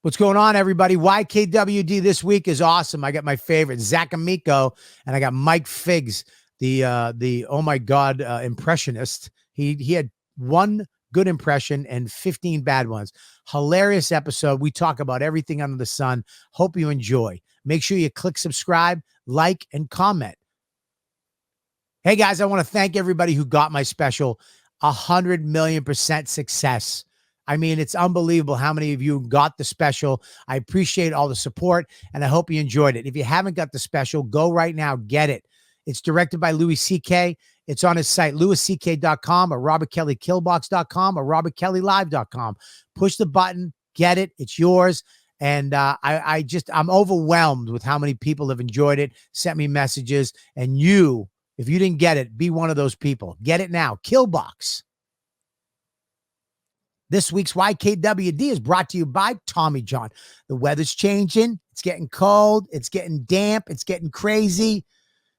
What's going on, everybody? YKWD this week is awesome. I got my favorite, Zac Amico, and I got Mike Figs, the oh my God impressionist. He had one good impression and 15 bad ones. Hilarious episode. We talk about everything under the sun. Hope you enjoy. Make sure you click subscribe, like, and comment. Hey guys, I want to thank everybody who got my special. 100,000,000% success. I mean, it's unbelievable how many of you got the special. I appreciate all the support, and I hope you enjoyed it. If you haven't got the special, go right now, get it. It's directed by Louis C.K. It's on his site, louisck.com or robertkellykillbox.com or robertkellylive.com. Push the button, get it. It's yours. And I'm overwhelmed with how many people have enjoyed it, sent me messages. And you, if you didn't get it, be one of those people. Get it now. Killbox. This week's YKWD is brought to you by Tommy John. The weather's changing. It's getting cold. It's getting damp. It's getting crazy.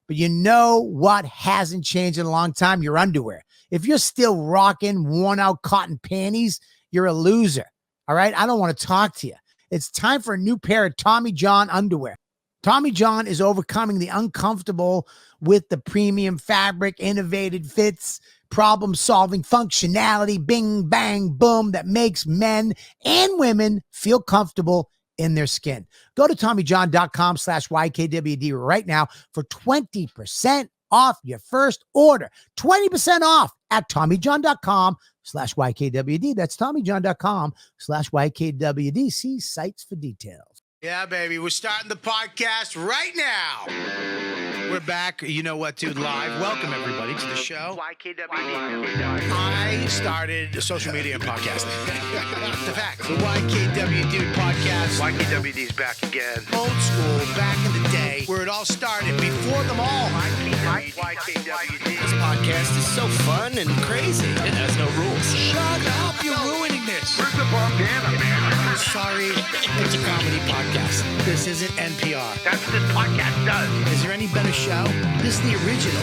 But you know what hasn't changed in a long time? Your underwear. If you're still rocking worn-out cotton panties, you're a loser. All right? I don't want to talk to you. It's time for a new pair of Tommy John underwear. Tommy John is overcoming the uncomfortable with the premium fabric, innovative fits, problem-solving functionality, bing, bang, boom, that makes men and women feel comfortable in their skin. Go to TommyJohn.com/YKWD right now for 20% off your first order. 20% off at TommyJohn.com/YKWD. That's TommyJohn.com/YKWD. See sites for details. Yeah, baby. We're starting the podcast right now. We're back. You know what, dude? Live. Welcome, everybody, to the show. YKWD. I started social media and podcasting. The fact. The YKWD podcast. YKWD's back again. Old school, back in the day, where it all started, before them all. YKWD. This podcast is so fun and crazy. It has no rules. Shut up. You're ruining this. Where's the bandana, man? Sorry, it's a comedy podcast. This isn't NPR. That's what this podcast does. Is there any better show? This is the original.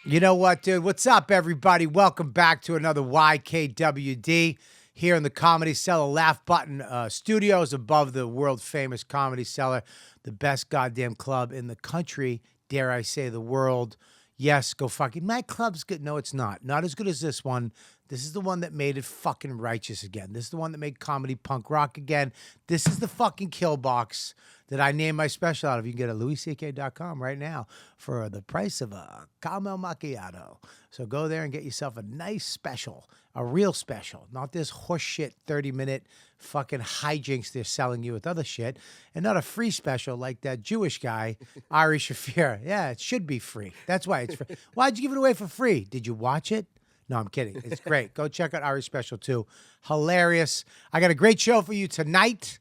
You know what, dude? What's up, everybody? Welcome back to another YKWD here in the Comedy Cellar Laugh Button Studios above the world-famous Comedy Cellar, the best goddamn club in the country, dare I say the world. Yes, go fucking. My club's good. No, it's not. Not as good as this one. This is the one that made it fucking righteous again. This is the one that made comedy punk rock again. This is the fucking kill box that I named my special out of. You can get it at louisck.com right now for the price of a caramel macchiato. So go there and get yourself a nice special, a real special, not this horseshit 30-minute fucking hijinks they're selling you with other shit, and not a free special like that Jewish guy, Ari Shafir. Yeah, it should be free. That's why it's free. Why'd you give it away for free? Did you watch it? No, I'm kidding. It's great. Go check out Ari's special too. Hilarious. I got a great show for you tonight.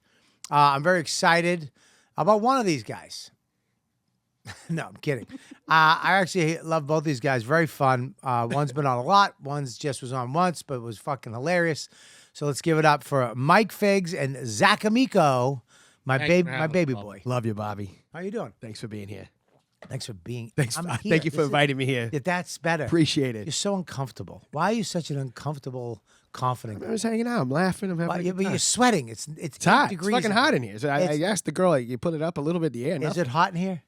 I'm very excited about one of these guys. No, I'm kidding. I actually love both these guys. Very fun. One's been on a lot. One's just was on once, but it was fucking hilarious. So let's give it up for Mike Figs and Zac Amico, my baby boy. Love you, Bobby. How you doing? Thanks for being here. Thanks for being. Thank you for inviting me here. That's better. Appreciate it. You're so uncomfortable. Why are you such an uncomfortable, confident guy? I was hanging out. I'm laughing. I'm having a good But time. you're sweating. It's hot. degrees. It's fucking hot in here. So I asked the girl, you put it up a little bit in the air. Is it hot in here?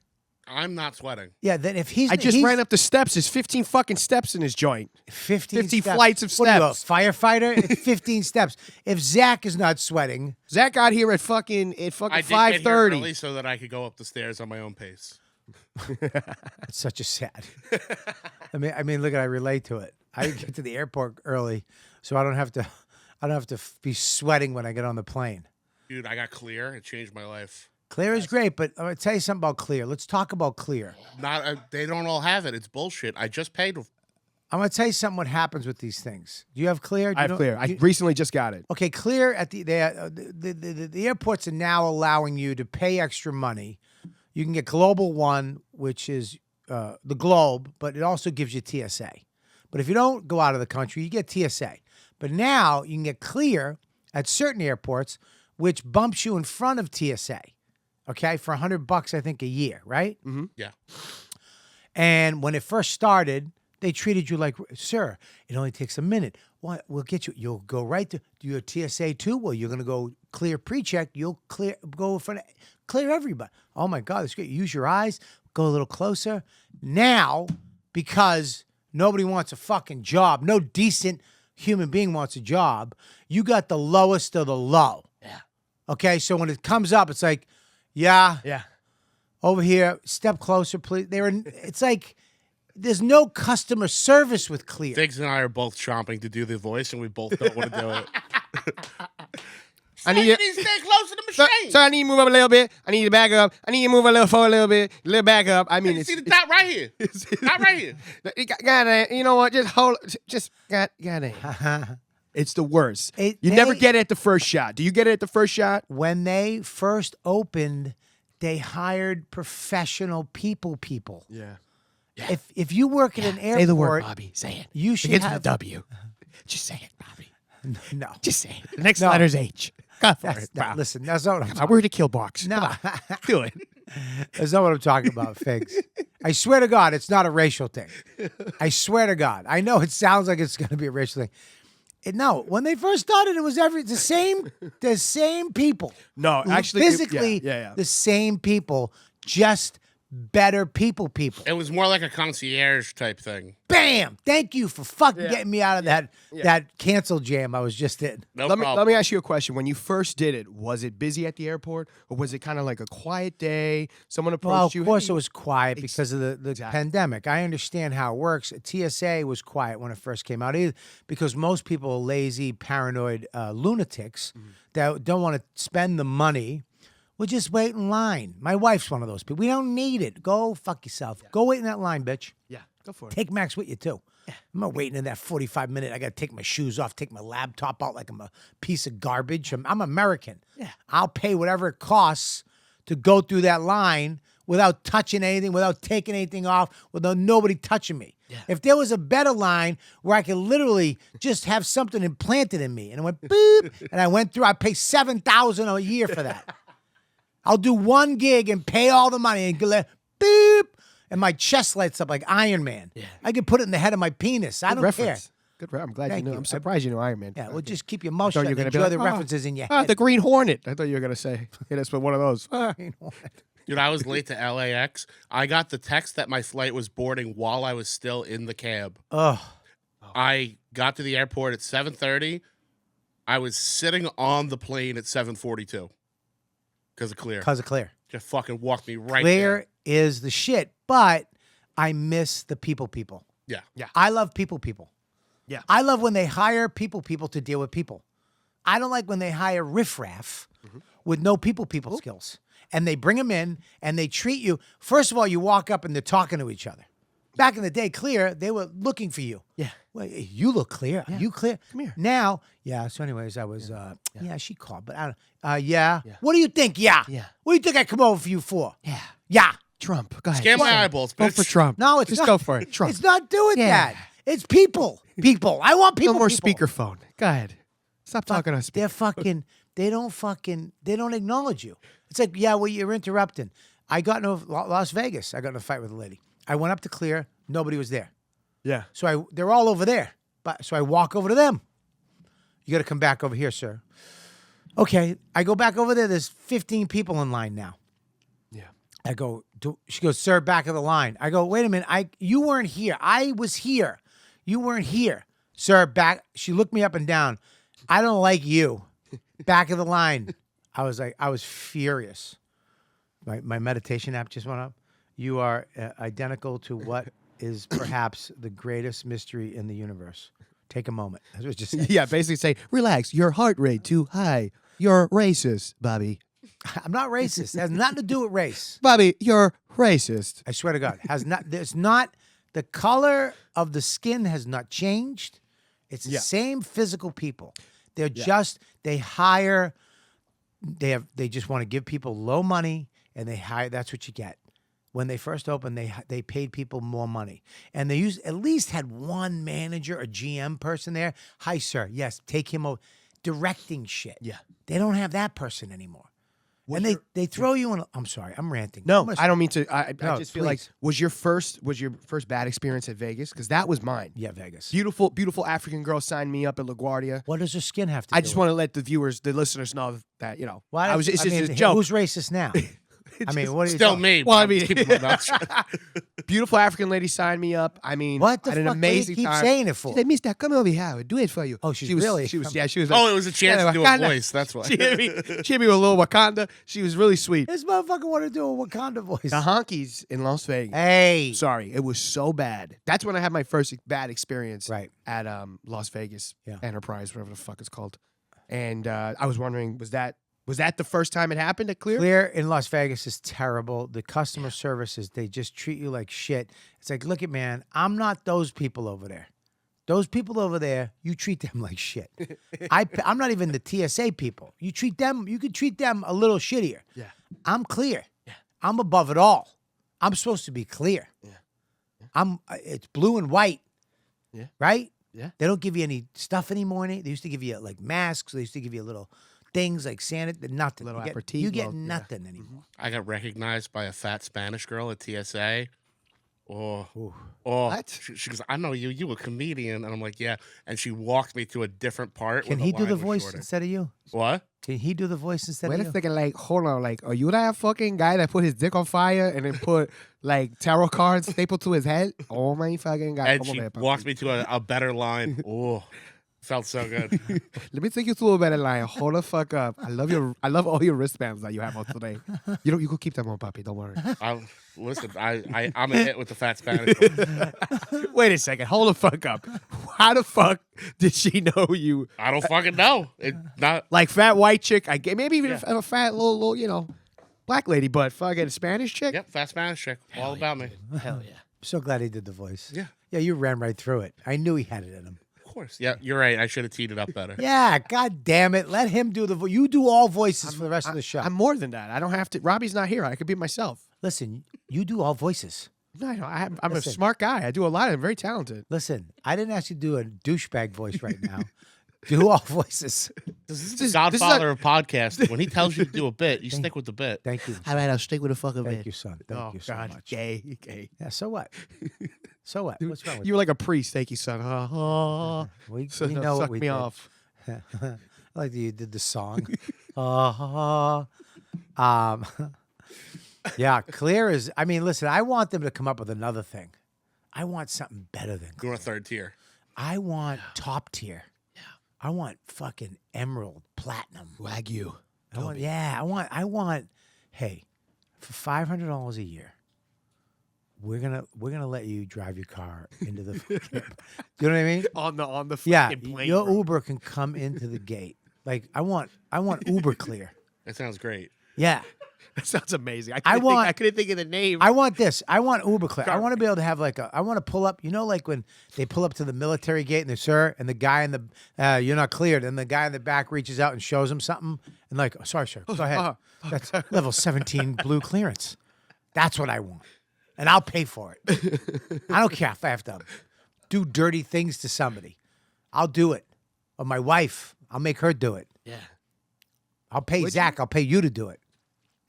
I'm not sweating. Yeah, then if he's... I just ran up the steps. There's 15 fucking steps in his joint. 15 50 steps. flights of What are you, a steps. firefighter? It's 15 steps. If Zach is not sweating... Zach got here at fucking I did 5:30. get here early so that I could go up the stairs on my own pace. It's such a sad... I mean, look, I relate to it. I get to the airport early, so I don't have to be sweating when I get on the plane. Dude, I got Clear. It changed my life. Clear is great, but I'm going to tell you something about Clear. Let's talk about Clear. They don't all have it. It's bullshit. I just paid. I'm going to tell you something what happens with these things. Do you have Clear? I have Clear. I recently just got it. Okay, Clear at the airports are now allowing you to pay extra money. You can get Global One, which is the Globe, but it also gives you TSA. But if you don't go out of the country, you get TSA. But now you can get Clear at certain airports, which bumps you in front of TSA. Okay, for $100, I think, a year, right? Mm-hmm. Yeah. And when it first started, they treated you like, sir, it only takes a minute. What? We'll get you. You'll go right to your TSA too. Well, you're going to go clear pre-check. You'll clear everybody. Oh my God, that's great. Use your eyes. Go a little closer. Now, because nobody wants a fucking job, no decent human being wants a job, you got the lowest of the low. Yeah. Okay, so when it comes up, it's like, yeah, over here, step closer, please. It's like there's no customer service with Clear. Diggs and I are both chomping to do the voice, and we both don't want to do it. I need you to stay close to the machine. So I need you to move up a little bit. I need you to back up. I need you to move a little forward a little bit. A little back up. I mean, You see the dot right here. Dot right here. Got it. You know what? Just hold. Just got it. It's the worst. You never get it at the first shot. Do you get it at the first shot? When they first opened, they hired professional people. Yeah. If you work at an airport, Say the word, Bobby. Say it. You should Begins have with a W. Just say it, Bobby. no. Just say it. The next No. letter's H. Go for That's it, not, bro. listen, that's not what I'm Come on, talking we're the kill box. No, Do it. that's not what I'm talking about, Figs. I swear to God, it's not a racial thing. I swear to God. I know it sounds like it's going to be a racial thing. No, when they first started, it was the same people. No, actually, physically, yeah. the same people, just better people. It was more like a concierge type thing. Bam! Thank you for fucking getting me out of that cancel jam I was just in. No Let problem. me ask you a question. When you first did it, was it busy at the airport, or was it kind of like a quiet day? Someone approached Well, you. of course hey, it was quiet because of the Exactly. pandemic. I understand how it works. TSA was quiet when it first came out, either because most people are lazy, paranoid lunatics that don't want to spend the money. We'll just wait in line. My wife's one of those people. We don't need it. Go fuck yourself. Go wait in that line, bitch. Yeah, go for it. Take Max with you, too. I'm not waiting in that 45 minute. I got to take my shoes off, take my laptop out like I'm a piece of garbage. I'm American. Yeah. I'll pay whatever it costs to go through that line without touching anything, without taking anything off, without nobody touching me. Yeah. If there was a better line where I could literally just have something implanted in me and it went boop, and I went through, I pay $7,000 a year for that. I'll do one gig and pay all the money and go boop, and my chest lights up like Iron Man. Yeah. I could put it in the head of my penis. I Good don't reference. care. Good reference. I'm glad Thank you knew. you. I'm surprised you knew Iron Man. Yeah, well, Okay. just keep your mouth Thought shut you and were gonna enjoy be like, the "Oh, references in your Ah, head. the Green Hornet. I thought you were gonna say hit us with one of those. Dude, I was late to LAX. I got the text that my flight was boarding while I was still in the cab. Ugh. I got to the airport at 7:30. I was sitting on the plane at 7:42 because of Clear. Because of Clear. Just fucking walked me right Clear there. is the shit, but I miss the people. Yeah. I love people. Yeah. I love when they hire people to deal with people. I don't like when they hire riffraff with no people skills. And they bring them in and they treat you. First of all, you walk up and they're talking to each other. Back in the day, Clear, they were looking for you. Yeah. Well, you look clear. Are you clear? Come here. Now, so anyways, I was, she called, but I don't, yeah. What do you think? Yeah. Yeah. What do you think I come over for you for? Yeah. Yeah. Trump. Go ahead. Scam my Go eyeballs, Go bitch. for Trump. No, it's Just not. go for it. Trump. It's not doing Yeah. that. It's people. I want No people. more people. speakerphone. Go ahead. Stop talking on speaker. They're fucking, they don't acknowledge you. It's like, yeah, well, you're interrupting. I got into Las Vegas. I got in a fight with a lady. I went up to Clear. Nobody was there. Yeah. So they're all over there. So I walk over to them. You got to come back over here, sir. Okay. I go back over there. There's 15 people in line now. Yeah. I go, she goes, sir, back of the line. I go, wait a minute. You weren't here. I was here. You weren't here. Sir, back. She looked me up and down. I don't like you. Back of the line. I was furious. My meditation app just went up. You are identical to what is perhaps the greatest mystery in the universe. Take a moment. That's what it just said. Yeah, basically say, relax, your heart rate too high. You're racist, Bobby. I'm not racist. It has nothing to do with race. Bobby, you're racist. I swear to God. There's not the color of the skin has not changed. It's the same physical people. They're just they just want to give people low money and they hire. That's what you get. When they first opened, they paid people more money. And they at least had one manager or GM person there. Hi, sir. Yes, take him over. Directing shit. Yeah. They don't have that person anymore. And they throw you in. I'm sorry, I'm ranting. No, I don't mean to. I No, just feel like please. was your first bad experience at Vegas? Because that was mine. Yeah, Vegas. Beautiful African girl signed me up at LaGuardia. What does her skin have to I do just with want to let the listeners know that Why I does- was. It's I just mean, a joke. Who's racist now? I mean, what are you Still talking- me. Well, I I'm mean- keeping my mouth shut. Beautiful African lady signed me up. I mean, What the I had an fuck? What do you amazing keep time. saying it for? She said, "Mister, come over here. I'll do it for you." Oh, she's she was, really- She was. Yeah, she was. Oh, it was a chance to do a Wakanda. voice. That's why. She hit me with a little Wakanda. She was really sweet. This motherfucker want to do a Wakanda voice. The honkies in Las Vegas. Hey, Sorry, it was so bad. That's when I had my first bad experience Right. at Las Vegas Yeah. Enterprise, whatever the fuck it's called. And I was wondering, was that the first time it happened at Clear? Clear in Las Vegas is terrible. The customer services, they just treat you like shit. It's like, look at man, I'm not those people over there. Those people over there, you treat them like shit. I'm not even the TSA people. You could treat them a little shittier. Yeah. I'm Clear. Yeah. I'm above it all. I'm supposed to be clear. Yeah. It's blue and white. Yeah. Right? Yeah. They don't give you any stuff anymore. They used to give you like masks. They used to give you little things like Santa. Nothing. Little You get, aperitif, you get little- yeah. nothing anymore. I got recognized by a fat Spanish girl at TSA. Oh, Ooh. what? She goes, I know you. You a comedian, and I'm like, yeah. And she walked me to a different part. Can where he do the line was voice shorter. instead of you? What? Can he do the voice instead Wait of a you? second, like, hold on, like, are you that fucking guy that put his dick on fire and then put like tarot cards stapled to his head? Oh my fucking god! And Come on, she man, papi. walked me to a better line. Oh, felt so good. Let me take you to a better line. Hold the fuck up. I love all your wristbands that you have on today. You could keep them on, puppy. Don't worry. Listen, I'm a hit with the fat Spanish girl. Wait a second. Hold the fuck up. How the fuck did she know you? I don't fucking know. It not. Like fat white chick. I get maybe even Yeah. a fat little black lady, but fucking Spanish chick. Yep, fat Spanish chick. All about me. Hell yeah. I'm so glad he did the voice. Yeah. Yeah, you ran right through it. I knew he had it in him. Of course. Yeah, you're right. I should have teed it up better. Yeah, god damn it. Let him do the voice. You do all voices for the rest of the show. I'm more than that. I don't have to. Robbie's not here. I could be myself. Listen, you do all voices. No, I'm a Listen. smart guy. I do a lot. I'm very talented. Listen, I didn't ask you to do a douchebag voice right now. Do all voices. This is This the is godfather of podcasting. When he tells you to do a bit, you stick with the bit. Thank you. All right, I'll stick with a fucking Thank you, son. Thank you so God, much. gay. Yeah, so what? So what? What's wrong with You were like a priest. Thank you, son. We So know suck what we me did. off. I like that you did the song. Yeah, Clear is. I mean, listen. I want them to come up with another thing. I want something better than You're Clear. a third tier. I want top tier. Yeah. I want fucking emerald, platinum. Wagyu. I want. Hey, for $500 a year, we're gonna let you drive your car into the. You know what I mean? On the Yeah, fucking plane. your bro. Uber can come into the gate. Like I want Uber Clear. That sounds great. Yeah, That sounds amazing. I want- I couldn't think of the name. I want this. I want Uber Clear. I want to be able to have I want to pull up. You know, like when they pull up to the military gate and they're sir, and the guy in the you're not cleared, and the guy in the back reaches out and shows him something, and like, oh, sorry, sir, go ahead. That's level 17 blue clearance. That's what I want, and I'll pay for it. I don't care if I have to do dirty things to somebody. I'll do it. Or my wife, I'll make her do it. yeah. I'll pay Zach. I'll pay you to do it.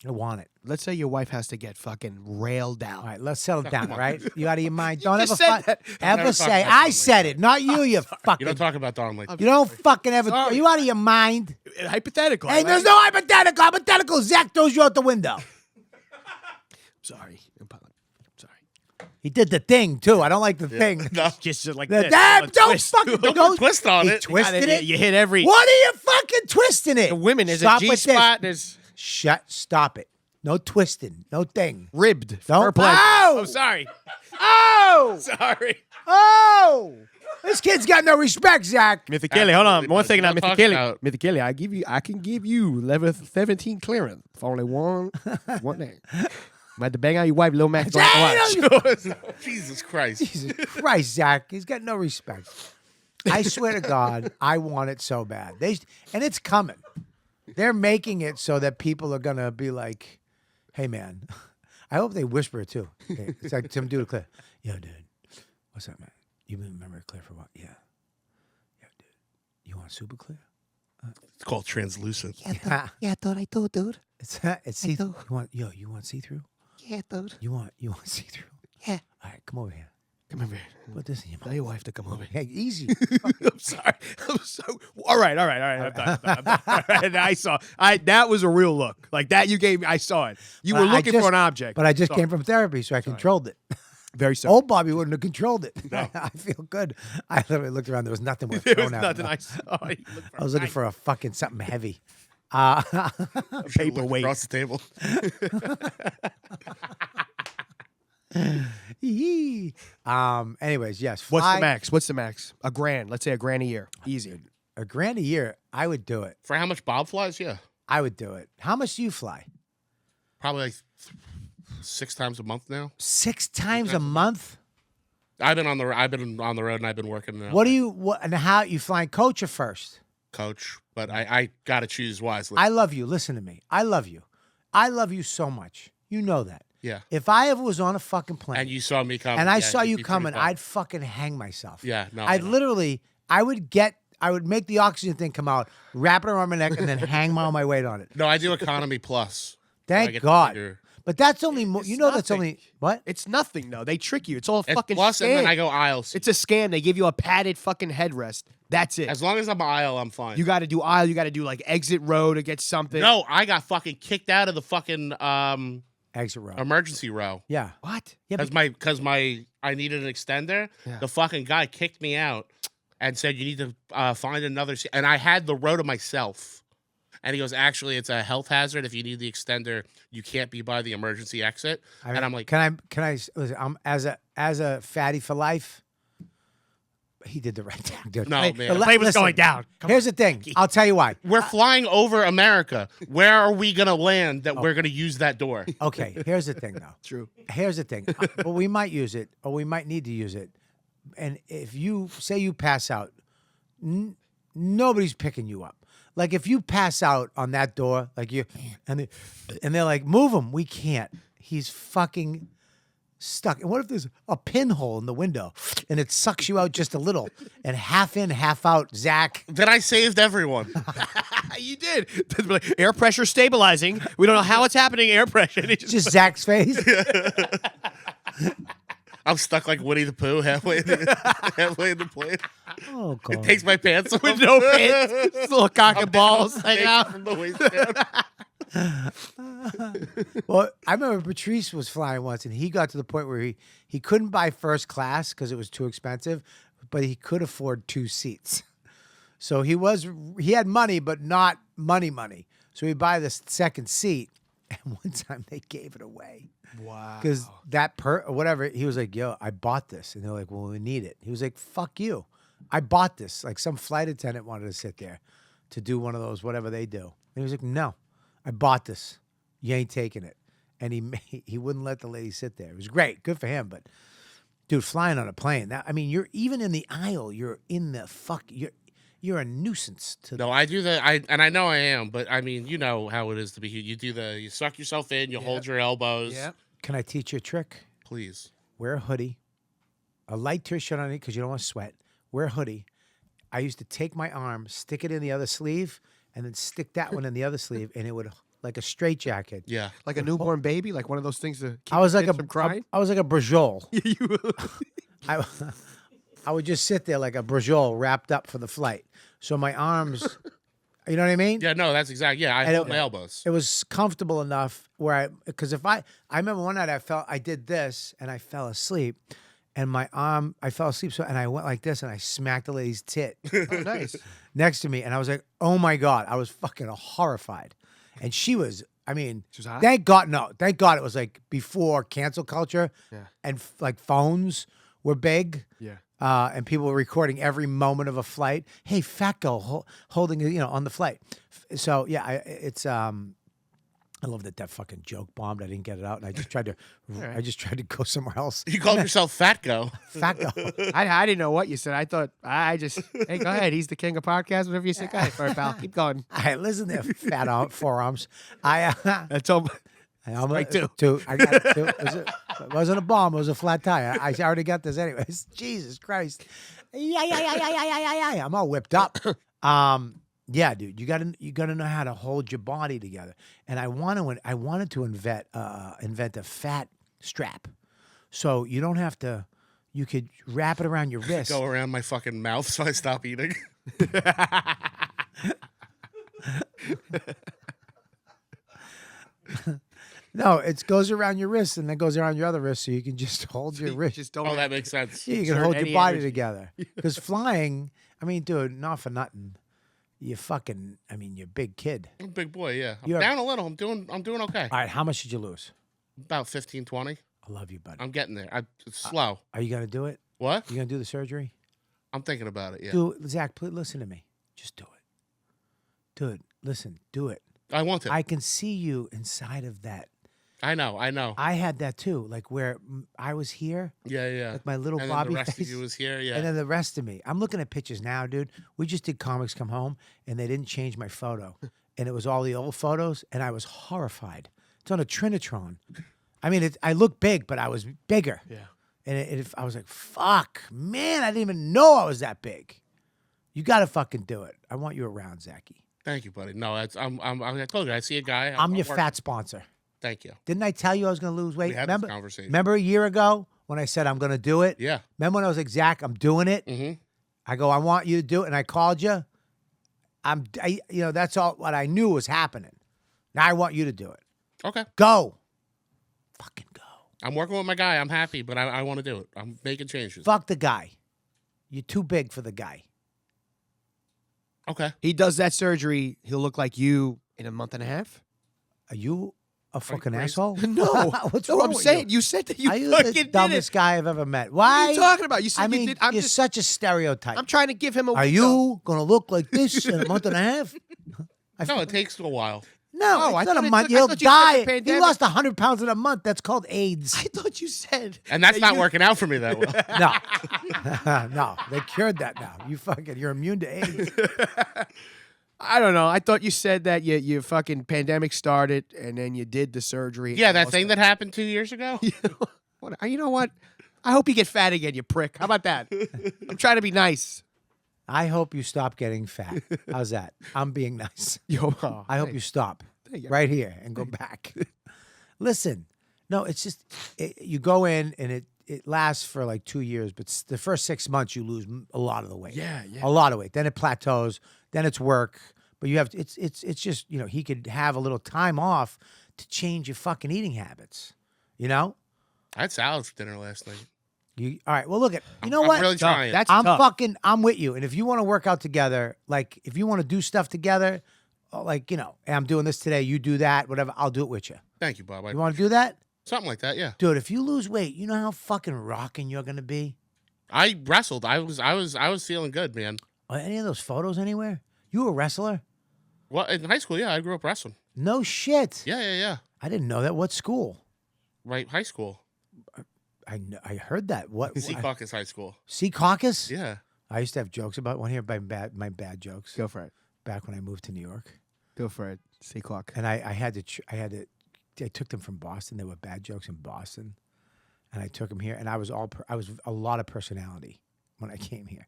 I want it. Let's say your wife has to get fucking railed down. All right, let's settle down, right? You out of your mind? Don't just ever said that. ever Never talk say about I Don said it, not you. You fucking. You don't talk about Don like You don't fucking ever. Sorry. Are you out of your mind? Hypothetical. Hey, right? there's no hypothetical. Hypothetical. Zach throws you out the window. Sorry. I'm sorry. He did the thing too. I don't like the thing. No. Just like The this. damn, A don't twist. fucking Don't twist on he it. Twisted it. You hit every. What are you fucking twisting it? The women, there's Stop a with G this. spot. There's Stop it. No twisting. No thing. ribbed. Don't- Her pleasure. Ow! Oh, sorry. Oh! Sorry. Oh! This kid's got no respect, Zach. Mr. Kelly, hold on. Absolutely One does. second now, You don't Mr. talk Kelly. about- Mr. Kelly, I can give you level 17 clearance for only one thing. I'm about to bang out your wife, Lil Max. Jesus Christ. Jesus Christ, Zach. He's got no respect. I swear to God, I want it so bad. And it's coming. They're making it so that people are going to be like, hey, man. I hope they whisper it, too. Okay, it's like some dude clear. Yo, dude. What's up, man? You've been memory clear for a while? Yeah. Yo, dude. You want super clear? It's called translucent. Yeah, dude, I do, dude. It's see do. you want see through? Yeah, dude. You want see through? Yeah. All right, come over here. Come over here. Put this in your Tell mouth. your wife to come over. Hey, easy. I'm sorry. I'm so all right. I'm done. I'm done. All right, that was a real look. Like that you gave me. I saw it. You were Well, I looking just- for an object. But I just Sorry. came from therapy, so I controlled it. Very sorry. Old Bobby wouldn't have controlled it. I feel good. I literally looked around. There was nothing worth There was throwing at nothing him. I saw. You looked I was looking for a fucking something heavy. paperweight. Across the table. Yee. Anyways, yes. What's fly- the max? What's the max? A grand. Let's say $1,000 a year. Easy. $1,000 a year. I would do it. For how much Bob flies? Yeah. I would do it. How much do you fly? Probably like 6 times a month now. 6 times a month? I've been on the road and I've been working What do you and how you flying coach or first? coach, but I got to choose wisely. I love you. Listen to me. I love you. I love you so much. You know that. yeah. If I ever was on a fucking plane And you saw me coming. and I yeah, saw you'd you be pretty coming, bummed. I'd fucking hang myself. Yeah, no. I would make the oxygen thing come out, wrap it around my neck, and then hang all my weight on it. No, I do economy plus. I Thank get God. bigger. But that's only that's nothing. only what? It's nothing though. They trick you. It's all a It's fucking plus, scam. and then I go aisles. It's a scam. They give you a padded fucking headrest. That's it. As long as I'm aisle, I'm fine. You got to do aisle. You got to do like exit row to get something. No, I got fucking kicked out of the fucking Exit row. emergency row. Yeah. What? Yeah, Because I needed an extender. Yeah. The fucking guy kicked me out and said you need to find another seat. And I had the row to myself. And he goes, actually, it's a health hazard. If you need the extender, you can't be by the emergency exit. And I'm like, can I listen? I'm as a fatty for life. He did the right thing, dude. No, Hey, man. but The plane was listen, going down. Come Here's the thing. I'll tell you why. we're flying over America. Where are we gonna land that we're gonna use that door? Okay. Here's the thing, though. True. Here's the thing. But we might use it, or we might need to use it. And if you say you pass out, nobody's picking you up. Like if you pass out on that door, like you, and they're like, move him. We can't. He's fucking stuck. And what if there's a pinhole in the window and it sucks you out just a little and half in, half out, Zach? Then I saved everyone. You did. Air pressure stabilizing. We don't know how it's happening. Air pressure. And it Just Zach's face. I'm stuck like Winnie the Pooh halfway in the plane. Oh God. Takes my pants off. with no pants. Little cock and balls hanging out. From the waist down. Well, I remember Patrice was flying once, and he got to the point where he couldn't buy first class because it was too expensive, but he could afford 2 seats. So he had money, but not money. So he'd buy the second seat, and one time they gave it away. Wow. Because whatever, he was like, yo, I bought this. And they're like, well, we need it. He was like, fuck you. I bought this. Like some flight attendant wanted to sit there to do one of those, whatever they do. And he was like, no, I bought this. You ain't taking it. And he wouldn't let the lady sit there. It was great. Good for him. But dude, flying on a plane, you're even in the aisle. You're in the you're a nuisance to No, I do and I know I am, but I mean, you know how it is to be here. You suck yourself in, you hold your elbows. Yeah. Can I teach you a trick? Please. Wear a hoodie, a light t-shirt on it because you don't want to sweat. Wear a hoodie. I used to take my arm, stick it in the other sleeve, and then stick that one in the other sleeve, and it would like a straitjacket. Yeah. Like a newborn baby, like one of those things to keep I was like kids from crying. I was like a brajol. I would just sit there like a brajol wrapped up for the flight. So my arms, you know what I mean? Yeah, no, that's exactly. Yeah, I And hold my elbows. It was comfortable enough because if I remember one night I did this and I fell asleep, and my arm, I fell asleep, and I went like this and I smacked the lady's tit Oh, nice. next to me, and I was like, oh my God, I was fucking horrified. And she was, She was hot? thank God it was like before cancel culture and like phones were big. Yeah. And people were recording every moment of a flight. Hey, fat girl holding, on the flight. So yeah, I love that fucking joke bombed. I didn't get it out, and I just tried to go somewhere else. You called yourself Fat Go. Fat girl. I didn't know what you said. I thought hey, go ahead. He's the king of podcasts. Whatever you say, go ahead, sorry, pal. Keep going. All right, listen there, fat forearms. That's all. Strike two. I got it too. It wasn't a bomb. It was a flat tire. I already got this anyways. Jesus Christ. Yeah. I'm all whipped up. Yeah, dude, you gotta know how to hold your body together. And I wanted to invent a fat strap, so you don't have to. You could wrap it around your wrist. Go around my fucking mouth so I stop eating. No, it goes around your wrist and then goes around your other wrist, so you can just hold your wrist. Just don't. Oh, that makes sense. Yeah, you can exert hold your any body energy. together. Because flying, I mean, dude, not for nothing. You're a big kid. I'm a big boy, yeah. I'm You're- down a little. I'm doing okay. All right, how much did you lose? About 15, 20. I love you, buddy. I'm getting there. It's slow. Are you gonna do it? What? You gonna do the surgery? I'm thinking about it, yeah. Zach, please listen to me. Just do it. Dude, listen, do it. I want to. I can see you inside of that. I know. I had that too, like where I was here, Yeah. like my little And Bobby then the rest face. of you was here, yeah. And then the rest of me. I'm looking at pictures now, dude. We just did Comics Come Home, and they didn't change my photo. And it was all the old photos, and I was horrified. It's on a Trinitron. I mean, I look big, but I was bigger. Yeah. And I was like, fuck, man, I didn't even know I was that big. You got to fucking do it. I want you around, Zachy. Thank you, buddy. No, I told you, I see a guy. I'm your working. fat sponsor. Thank you. Didn't I tell you I was going to lose weight? We had this conversation. Remember a year ago when I said I'm going to do it? Yeah. Remember when I was like, Zach, I'm doing it? Mm-hmm. I go, I want you to do it, and I called you. That's all what I knew was happening. Now I want you to do it. Okay. Go. Fucking go. I'm working with my guy. I'm happy, but I want to do it. I'm making changes. Fuck the guy. You're too big for the guy. Okay. He does that surgery. He'll look like you in a month and a half. Are you a fucking crazy? asshole? No, What's no. wrong I'm with saying you? you said that you Are you fucking the did dumbest it. guy I've ever met? What Why? are you talking about? You said I you mean, did. I'm you're just. such a stereotype. I'm trying to give him a. Are window. you going to look like this in a month and a half? No, it takes a while. No, Oh, I it's not thought a it month. took- I He'll thought you said die. the He pandemic- lost 100 pounds in a month. That's called AIDS. I thought you said. And that's that not you- working out for me that well. No. No, they cured that now. You're immune to AIDS. I don't know. I thought you said that you fucking pandemic started and then you did the surgery. Yeah, that thing that happened 2 years ago. You know what? I hope you get fat again, you prick. How about that? I'm trying to be nice. I hope you stop getting fat. How's that? I'm being nice. Yo, I hope you stop right here and go back. Listen, no, it's just you go in and it lasts for like 2 years, but the first 6 months you lose a lot of the weight. Yeah. A lot of weight. Then it plateaus. Then it's work. But you have it's just he could have a little time off to change your fucking eating habits. You know. I had salad for dinner last night. All right. Well, look at I'm what. really trying. That's I'm tough. I'm with you. And if you want to work out together, like if you want to do stuff together, like, hey, I'm doing this today, you do that, whatever, I'll do it with you. Thank you, Bob. You want to do that? Something like that, yeah. Dude, if you lose weight, you know how fucking rocking you're going to be? I wrestled. I was feeling good, man. Are any of those photos anywhere? You a wrestler? Well, in high school, yeah, I grew up wrestling. No shit. Yeah. I didn't know that. What school? Right, high school. I heard that. What? Sea Caucus High School. Sea Caucus? Yeah. I used to have jokes about one here, my bad jokes. Go for it. Back when I moved to New York. Go for it. C clock. And I took them from Boston. They were bad jokes in Boston. And I took them here, and I was a lot of personality when I came here.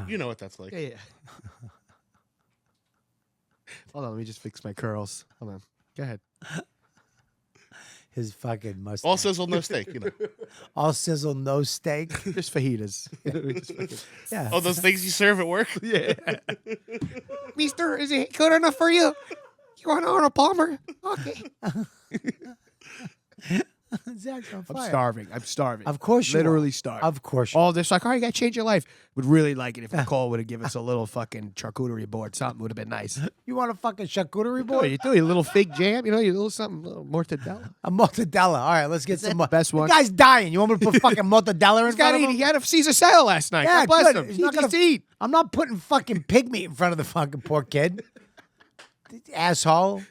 You know what that's like. Yeah. Hold on, let me just fix my curls. Hold on. Go ahead. His fucking mustache. All sizzle, no steak, All sizzle, no steak. Just fajitas. Yeah. Oh, those things you serve at work? Yeah. Mister, is it good enough for you? You want Arnold Palmer? Okay. Zach's on I'm fire. starving. I'm starving. Of course you Literally are. starving. Of course you All this, like, you got to change your life. Would really like it if Nicole would have given us a little fucking charcuterie board. Something would have been nice. You want a fucking charcuterie Oh, board? you do a little fig jam, you little something, a little mortadella. A mortadella. All right, let's get some more. Best one. The guy's dying. You want me to put fucking mortadella in He's got front to of eat. him? He had a Caesar salad last night. Yeah, God bless good. him. He's He not just gonna- eat. I'm not putting fucking pig meat in front of the fucking poor kid. Asshole.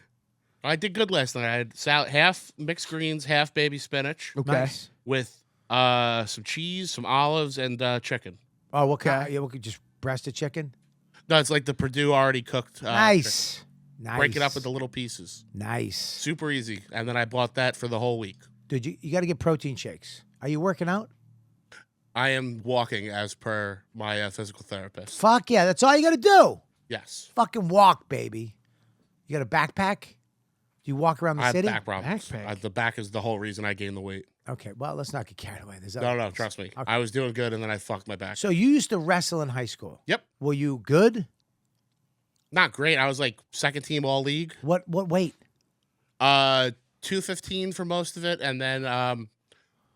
I did good last night. I had salad, half mixed greens, half baby spinach Okay. Nice. with some cheese, some olives, and chicken. Oh, what kind? Yeah, we could just breast of chicken. No, it's like the Purdue already cooked. Nice. chicken. Nice. Break it up into little pieces. Nice. Super easy. And then I bought that for the whole week. Dude, you got to get protein shakes. Are you working out? I am walking as per my physical therapist. Fuck yeah. That's all you got to do. Yes. Fucking walk, baby. You got a backpack? Do you walk around the I have city? back problems. Backpack. The back is the whole reason I gained the weight. Okay, well, let's not get carried away. There's No, other no, things. trust me. Okay. I was doing good, and then I fucked my back. So you used to wrestle in high school. Yep. Were you good? Not great. I was like second team all league. What weight? 215 for most of it, and then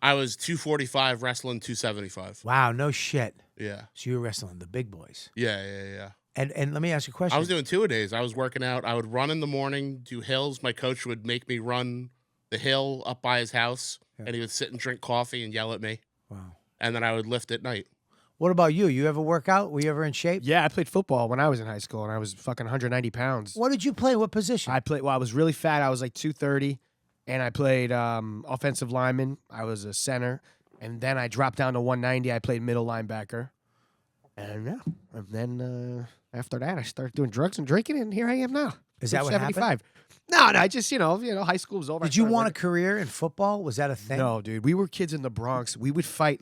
I was 245 wrestling 275. Wow, no shit. Yeah. So you were wrestling the big boys. Yeah. And let me ask you a question. I was doing 2-a-days. I was working out. I would run in the morning, do hills. My coach would make me run the hill up by his house, and he would sit and drink coffee and yell at me. Wow. And then I would lift at night. What about you? You ever work out? Were you ever in shape? Yeah, I played football when I was in high school, and I was fucking 190 pounds. What did you play? What position? I was really fat. I was like 230, and I played offensive lineman. I was a center, and then I dropped down to 190. I played middle linebacker, and then after that, I started doing drugs and drinking, and here I am now. Is that what 75. happened? No, I just high school was over. Did you want a career in football? Was that a thing? No, dude. We were kids in the Bronx. We would fight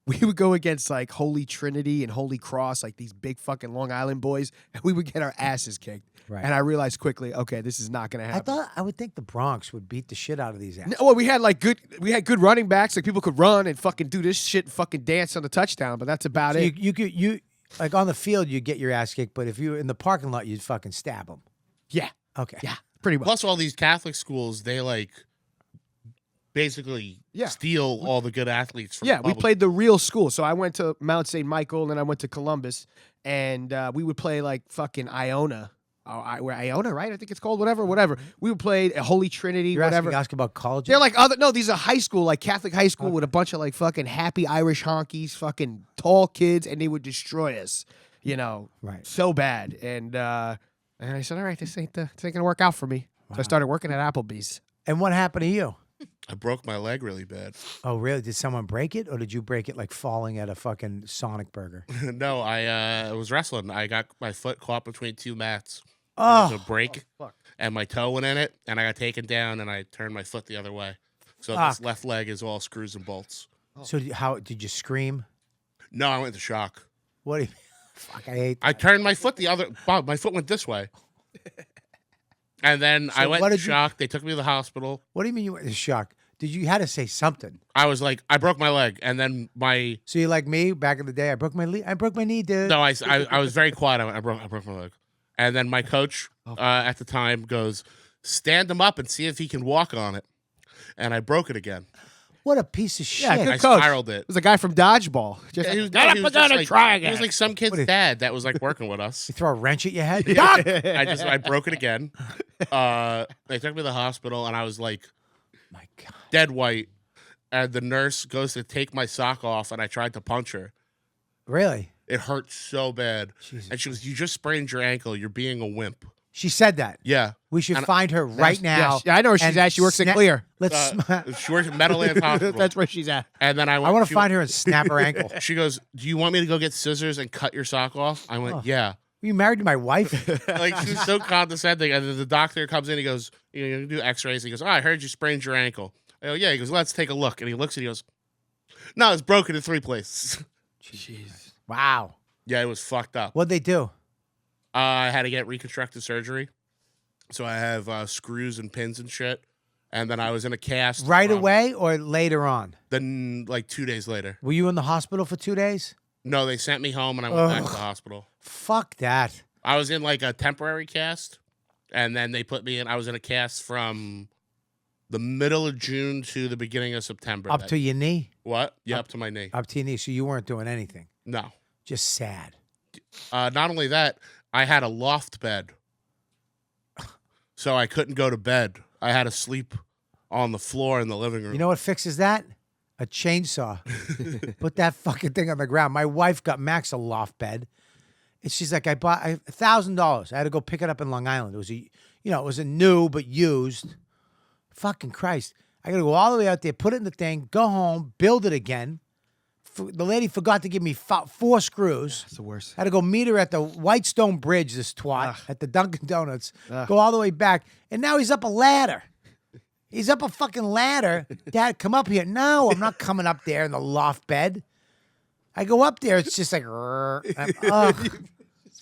we would go against like Holy Trinity and Holy Cross, like these big fucking Long Island boys, and we would get our asses kicked. Right. And I realized quickly, okay, this is not going to happen. I would think the Bronx would beat the shit out of these assholes. No, well, we had good running backs, like people could run and fucking do this shit and fucking dance on the touchdown, but that's about So it. you like on the field you'd get your ass kicked, but if you were in the parking lot you'd fucking stab them. Yeah, Okay. yeah, pretty much. Plus, all these Catholic schools, they like basically Yeah. steal all the good athletes from Yeah, we public. played the real school. So I went to Mount St. Michael, and then I went to Columbus, and we would play like fucking Iona. Iona, right? I think it's called whatever. We would play Holy Trinity, You're whatever. asking about college? They're like these are high school, like Catholic high school with a bunch of like fucking happy Irish honkies, fucking tall kids, and they would destroy us, Right. so bad. And I said, all right, this ain't gonna work out for me. So I started working at Applebee's. And what happened to you? I broke my leg really bad. Oh, really? Did someone break it, or did you break it like falling at a fucking Sonic Burger? No, I was wrestling. I got my foot caught between two mats. It Oh, was a break, fuck. and my toe went in it, and I got taken down, and I turned my foot the other way. So Fuck. this left leg is all screws and bolts. so how did you scream? No, I went into shock. What do you? Fuck, I hate. I turned my foot the other. Bob, my foot went this way. And then I went what in did you- shock. They took me to the hospital. What do you mean you went in shock? Did you had to say something? I was like, I broke my leg, and then my So you like me back in the day? I broke my knee, dude. no, I was very quiet. I broke my leg, and then my coach at the time goes, stand him up and see if he can walk on it, and I broke it again. What a piece of shit. Yeah, good I coach. spiraled it. It was a guy from Dodgeball. Just Yeah, he was, get no, up he and was down just and like, try He again. was like some kid's dad that was like working with us. You throw a wrench at your head? I broke it again. They took me to the hospital, and I was like My God. dead white. And the nurse goes to take my sock off, and I tried to punch her. Really? It hurt so bad. Jesus. And she goes, "You just sprained your ankle. You're being a wimp." She said that. Yeah. We should And find her right now. Yeah, I know where she's and at. She works at snap- Clear. Let's. She works at Meadowlands Hospital. That's where she's at. And then I want to she find her and snap her ankle. She goes, "Do you want me to go get scissors and cut your sock off?" I went, Oh. "Yeah." Were you married to my wife? Like, she was so condescending. And then the doctor comes in. He goes, "You do X-rays." He goes, "Oh, I heard you sprained your ankle." I go, "Yeah." He goes, "Let's take a look." And he looks and he goes, "No, it's broken in 3 places." Jeez. Wow. Yeah, it was fucked up. What'd they do? I had to get reconstructive surgery, so I have screws and pins and shit. And then I was in a cast Right from- away or later on? Then like 2 days later. Were you in the hospital for 2 days? No, they sent me home and I went back to the hospital. Fuck that. I was in like a temporary cast, and then they put me in. I was in a cast from the middle of June to the beginning of September. Up to your knee? What? Yeah, up to my knee. Up to your knee. So you weren't doing anything. No. Just sad. Not only that, I had a loft bed, so I couldn't go to bed. I had to sleep on the floor in the living room. You know what fixes that? A chainsaw. Put that fucking thing on the ground. My wife got Max a loft bed. And she's like, I bought $1,000. I had to go pick it up in Long Island. It was it was a new but used. Fucking Christ. I got to go all the way out there, put it in the thing, go home, build it again. The lady forgot to give me 4 screws. That's the worst. I had to go meet her at the Whitestone Bridge, this twat, at the Dunkin' Donuts. Ugh. Go all the way back. And now he's up a ladder. He's up a fucking ladder. Dad, come up here. No, I'm not coming up there in the loft bed. I go up there. It's just like, ugh.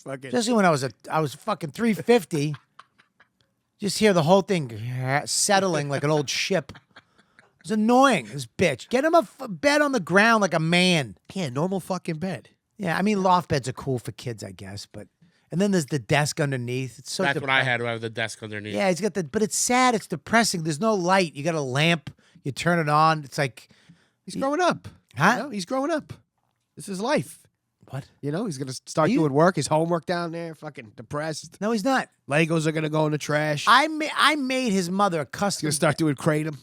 fucking. Especially when I was fucking 350. Just hear the whole thing settling like an old ship. It's annoying, this bitch. Get him a bed on the ground like a man. Yeah, normal fucking bed. Yeah, I mean, loft beds are cool for kids, I guess, but and then there's the desk underneath. It's so That's what I had. I have the desk underneath. Yeah, he's got but it's sad. It's depressing. There's no light. You got a lamp. You turn it on. It's like He's growing up. Huh? You know, he's growing up. This is life. what? You know, he's gonna start doing work. His homework down there. Fucking depressed. No, he's not. Legos are gonna go in the trash. I made his mother a He's custom. gonna start doing kratom.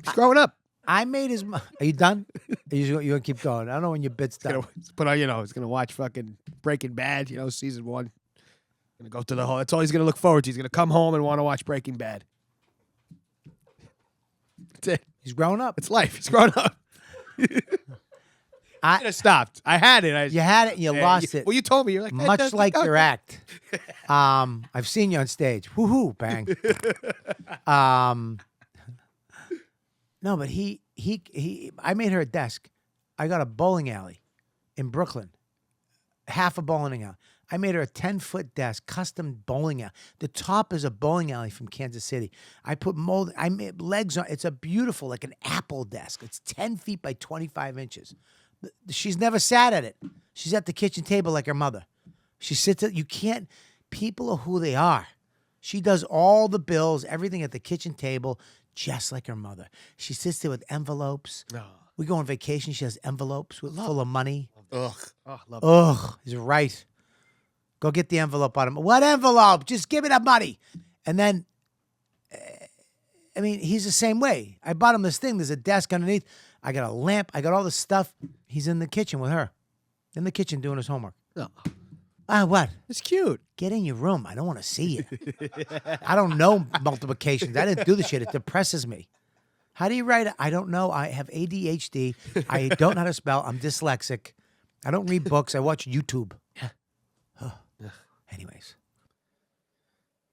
He's growing up. I made his. Are you done? You gonna keep going? I don't know when your bit's done. But he's gonna watch fucking Breaking Bad. You know, season 1. Gonna go to the whole. That's all he's gonna look forward to. He's gonna come home and want to watch Breaking Bad. That's it. He's growing up. It's life. He's growing up. I could have stopped. I had it. You had it and you lost it. Well, you told me. You're like Much like your act. I've seen you on stage. Woohoo, bang. No, but I made her a desk. I got a bowling alley in Brooklyn. Half a bowling alley. I made her a 10-foot desk, custom bowling alley. The top is a bowling alley from Kansas City. I put mold. I made legs on. It's a beautiful, like an Apple desk. It's 10 feet by 25 inches. She's never sat at it. She's at the kitchen table like her mother. She sits at. You can't. People are who they are. She does all the bills, everything at the kitchen table, just like her mother. She sits there with envelopes. No. We go on vacation. She has envelopes full of money. Ugh. Oh, love Ugh, he's right. Go get the envelope on him. What envelope? Just give me that money. And then, I mean, he's the same way. I bought him this thing. There's a desk underneath. I got a lamp. I got all this stuff. He's in the kitchen with her. In the kitchen doing his homework. No. What? It's cute. Get in your room. I don't want to see you. I don't know multiplications. I didn't do the shit. It depresses me. How do you write it? I don't know. I have ADHD. I don't know how to spell. I'm dyslexic. I don't read books. I watch YouTube. Anyways.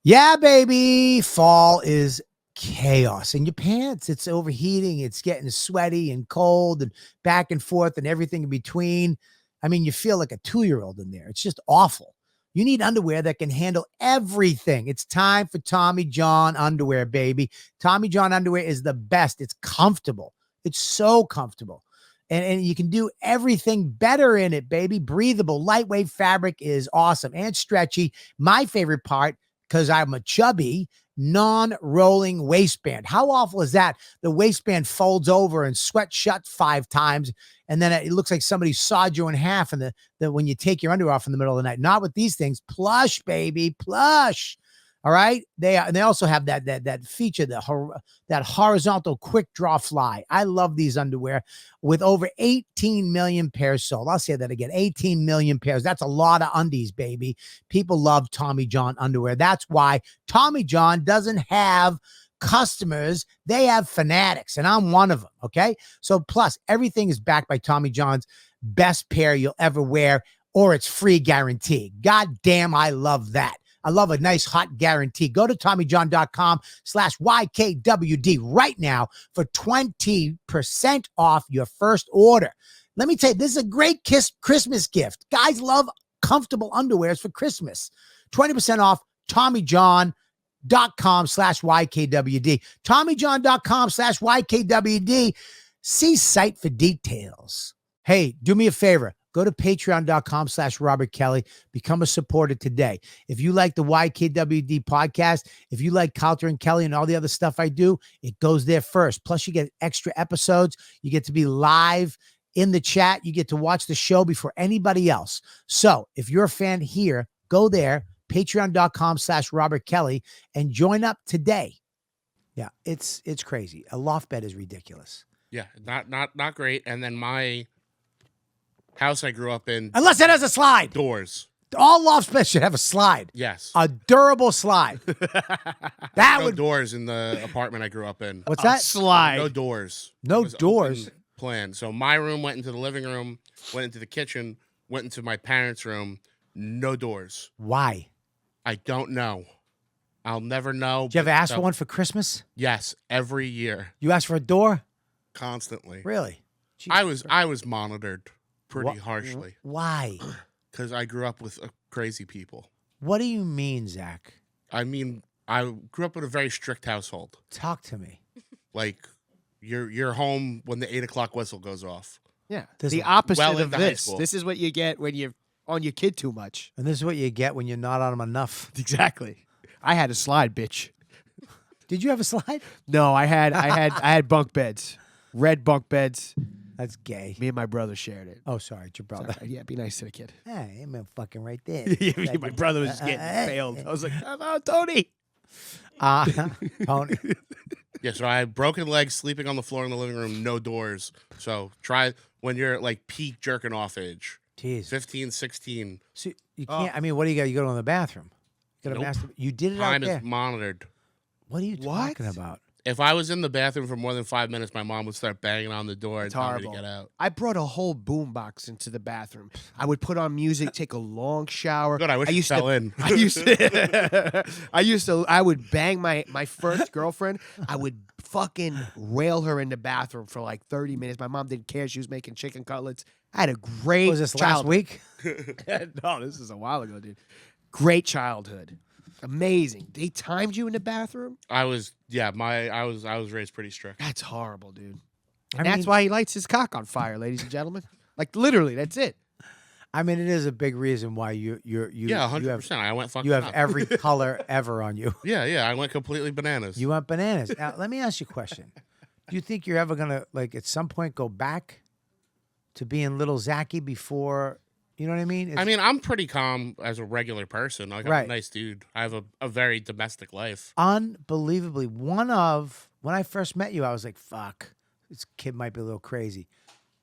Yeah, baby. Fall is chaos in your pants. It's overheating. It's getting sweaty and cold and back and forth and everything in between. I mean, you feel like a 2-year-old in there. It's just awful. You need underwear that can handle everything. It's time for Tommy John underwear, baby. Tommy John underwear is the best. It's comfortable. It's so comfortable. And you can do everything better in it, baby. Breathable, lightweight fabric is awesome and stretchy. My favorite part, because I'm a chubby, non-rolling waistband. How awful is that? The waistband folds over and sweat shut 5 times, and then it looks like somebody sawed you in half. And when you take your underwear off in the middle of the night, not with these things. Plush, baby, plush. All right, they also have that feature, that horizontal quick draw fly. I love these underwear with over 18 million pairs sold. I'll say that again, 18 million pairs. That's a lot of undies, baby. People love Tommy John underwear. That's why Tommy John doesn't have customers. They have fanatics, and I'm one of them. Okay, so plus everything is backed by Tommy John's best pair you'll ever wear, or it's free guarantee. God damn, I love that. I love a nice hot guarantee. Go to TommyJohn.com/YKWD right now for 20% off your first order. Let me tell you, this is a great Christmas gift. Guys love comfortable underwears for Christmas. 20% off TommyJohn.com/YKWD. TommyJohn.com/YKWD. See site for details. Hey, do me a favor. Go to patreon.com/Robert Kelly. Become a supporter today. If you like the YKWD podcast, if you like Coulter and Kelly and all the other stuff I do, it goes there first. Plus, you get extra episodes. You get to be live in the chat. You get to watch the show before anybody else. So if you're a fan here, go there, patreon.com/Robert Kelly, and join up today. Yeah, it's crazy. A loft bed is ridiculous. Yeah, not great. And then my house I grew up in, Unless it has a slide. doors. All loft beds should have a slide. Yes. A durable slide. That No would. doors in the apartment I grew up in. What's that? Slide. No doors. No It was doors? open plan. So my room went into the living room, went into the kitchen, went into my parents' room. No doors. Why? I don't know. I'll never know. Did you ever but ask so- for one for Christmas? Yes, every year, You asked for a door? constantly. Really? I was monitored pretty Wha- harshly Why? Because I grew up with crazy people. What do you mean, Zach? I mean, I grew up in a very strict household. Talk to me. Like, you're home when the 8 o'clock whistle goes off. Yeah. This The one. opposite Well of into high this. school. This is what you get when you're on your kid too much. And this is what you get when you're not on them enough. Exactly. I had a slide, bitch. Did you have a slide? No, I had bunk beds. Red bunk beds. That's gay. Me and my brother shared it. Oh, sorry, it's your brother. Sorry. Yeah, be nice to the kid. Hey, I'm fucking right there. Yeah, my brother was getting failed. I was like, oh, Tony. Tony. Yeah, so I had broken legs, sleeping on the floor in the living room, no doors. So try when you're like peak jerking off age. Jeez. 15, 16. So you can't. I mean, what do you got? You go to the bathroom. You got Nope. You did it Time out there. is monitored. What are you What? talking about? If I was in the bathroom for more than 5 minutes, my mom would start banging on the door and It's tell me to horrible. get out. I brought a whole boombox into the bathroom. I would put on music, take a long shower. Good, I wish you fell in. I would bang my first girlfriend. I would fucking rail her in the bathroom for like 30 minutes. My mom didn't care. She was making chicken cutlets. I had a great Was this last childhood. week? No, this is a while ago, dude. Great childhood. Amazing. They timed you in the bathroom? I was raised pretty strict. That's horrible, dude. I That's mean- why he lights his cock on fire, ladies and gentlemen. Like literally, that's it. I mean, it is a big reason why you Yeah, you have 100%. I went fucking you have nuts. every color ever on you. Yeah, I went completely bananas. You went bananas. Now, let me ask you a question. Do you think you're ever gonna like at some point go back to being little Zachy before? You know what I mean? I mean, I'm pretty calm as a regular person. Like, I'm Right. a nice dude. I have a very domestic life. Unbelievably, when I first met you, I was like, "Fuck, this kid might be a little crazy."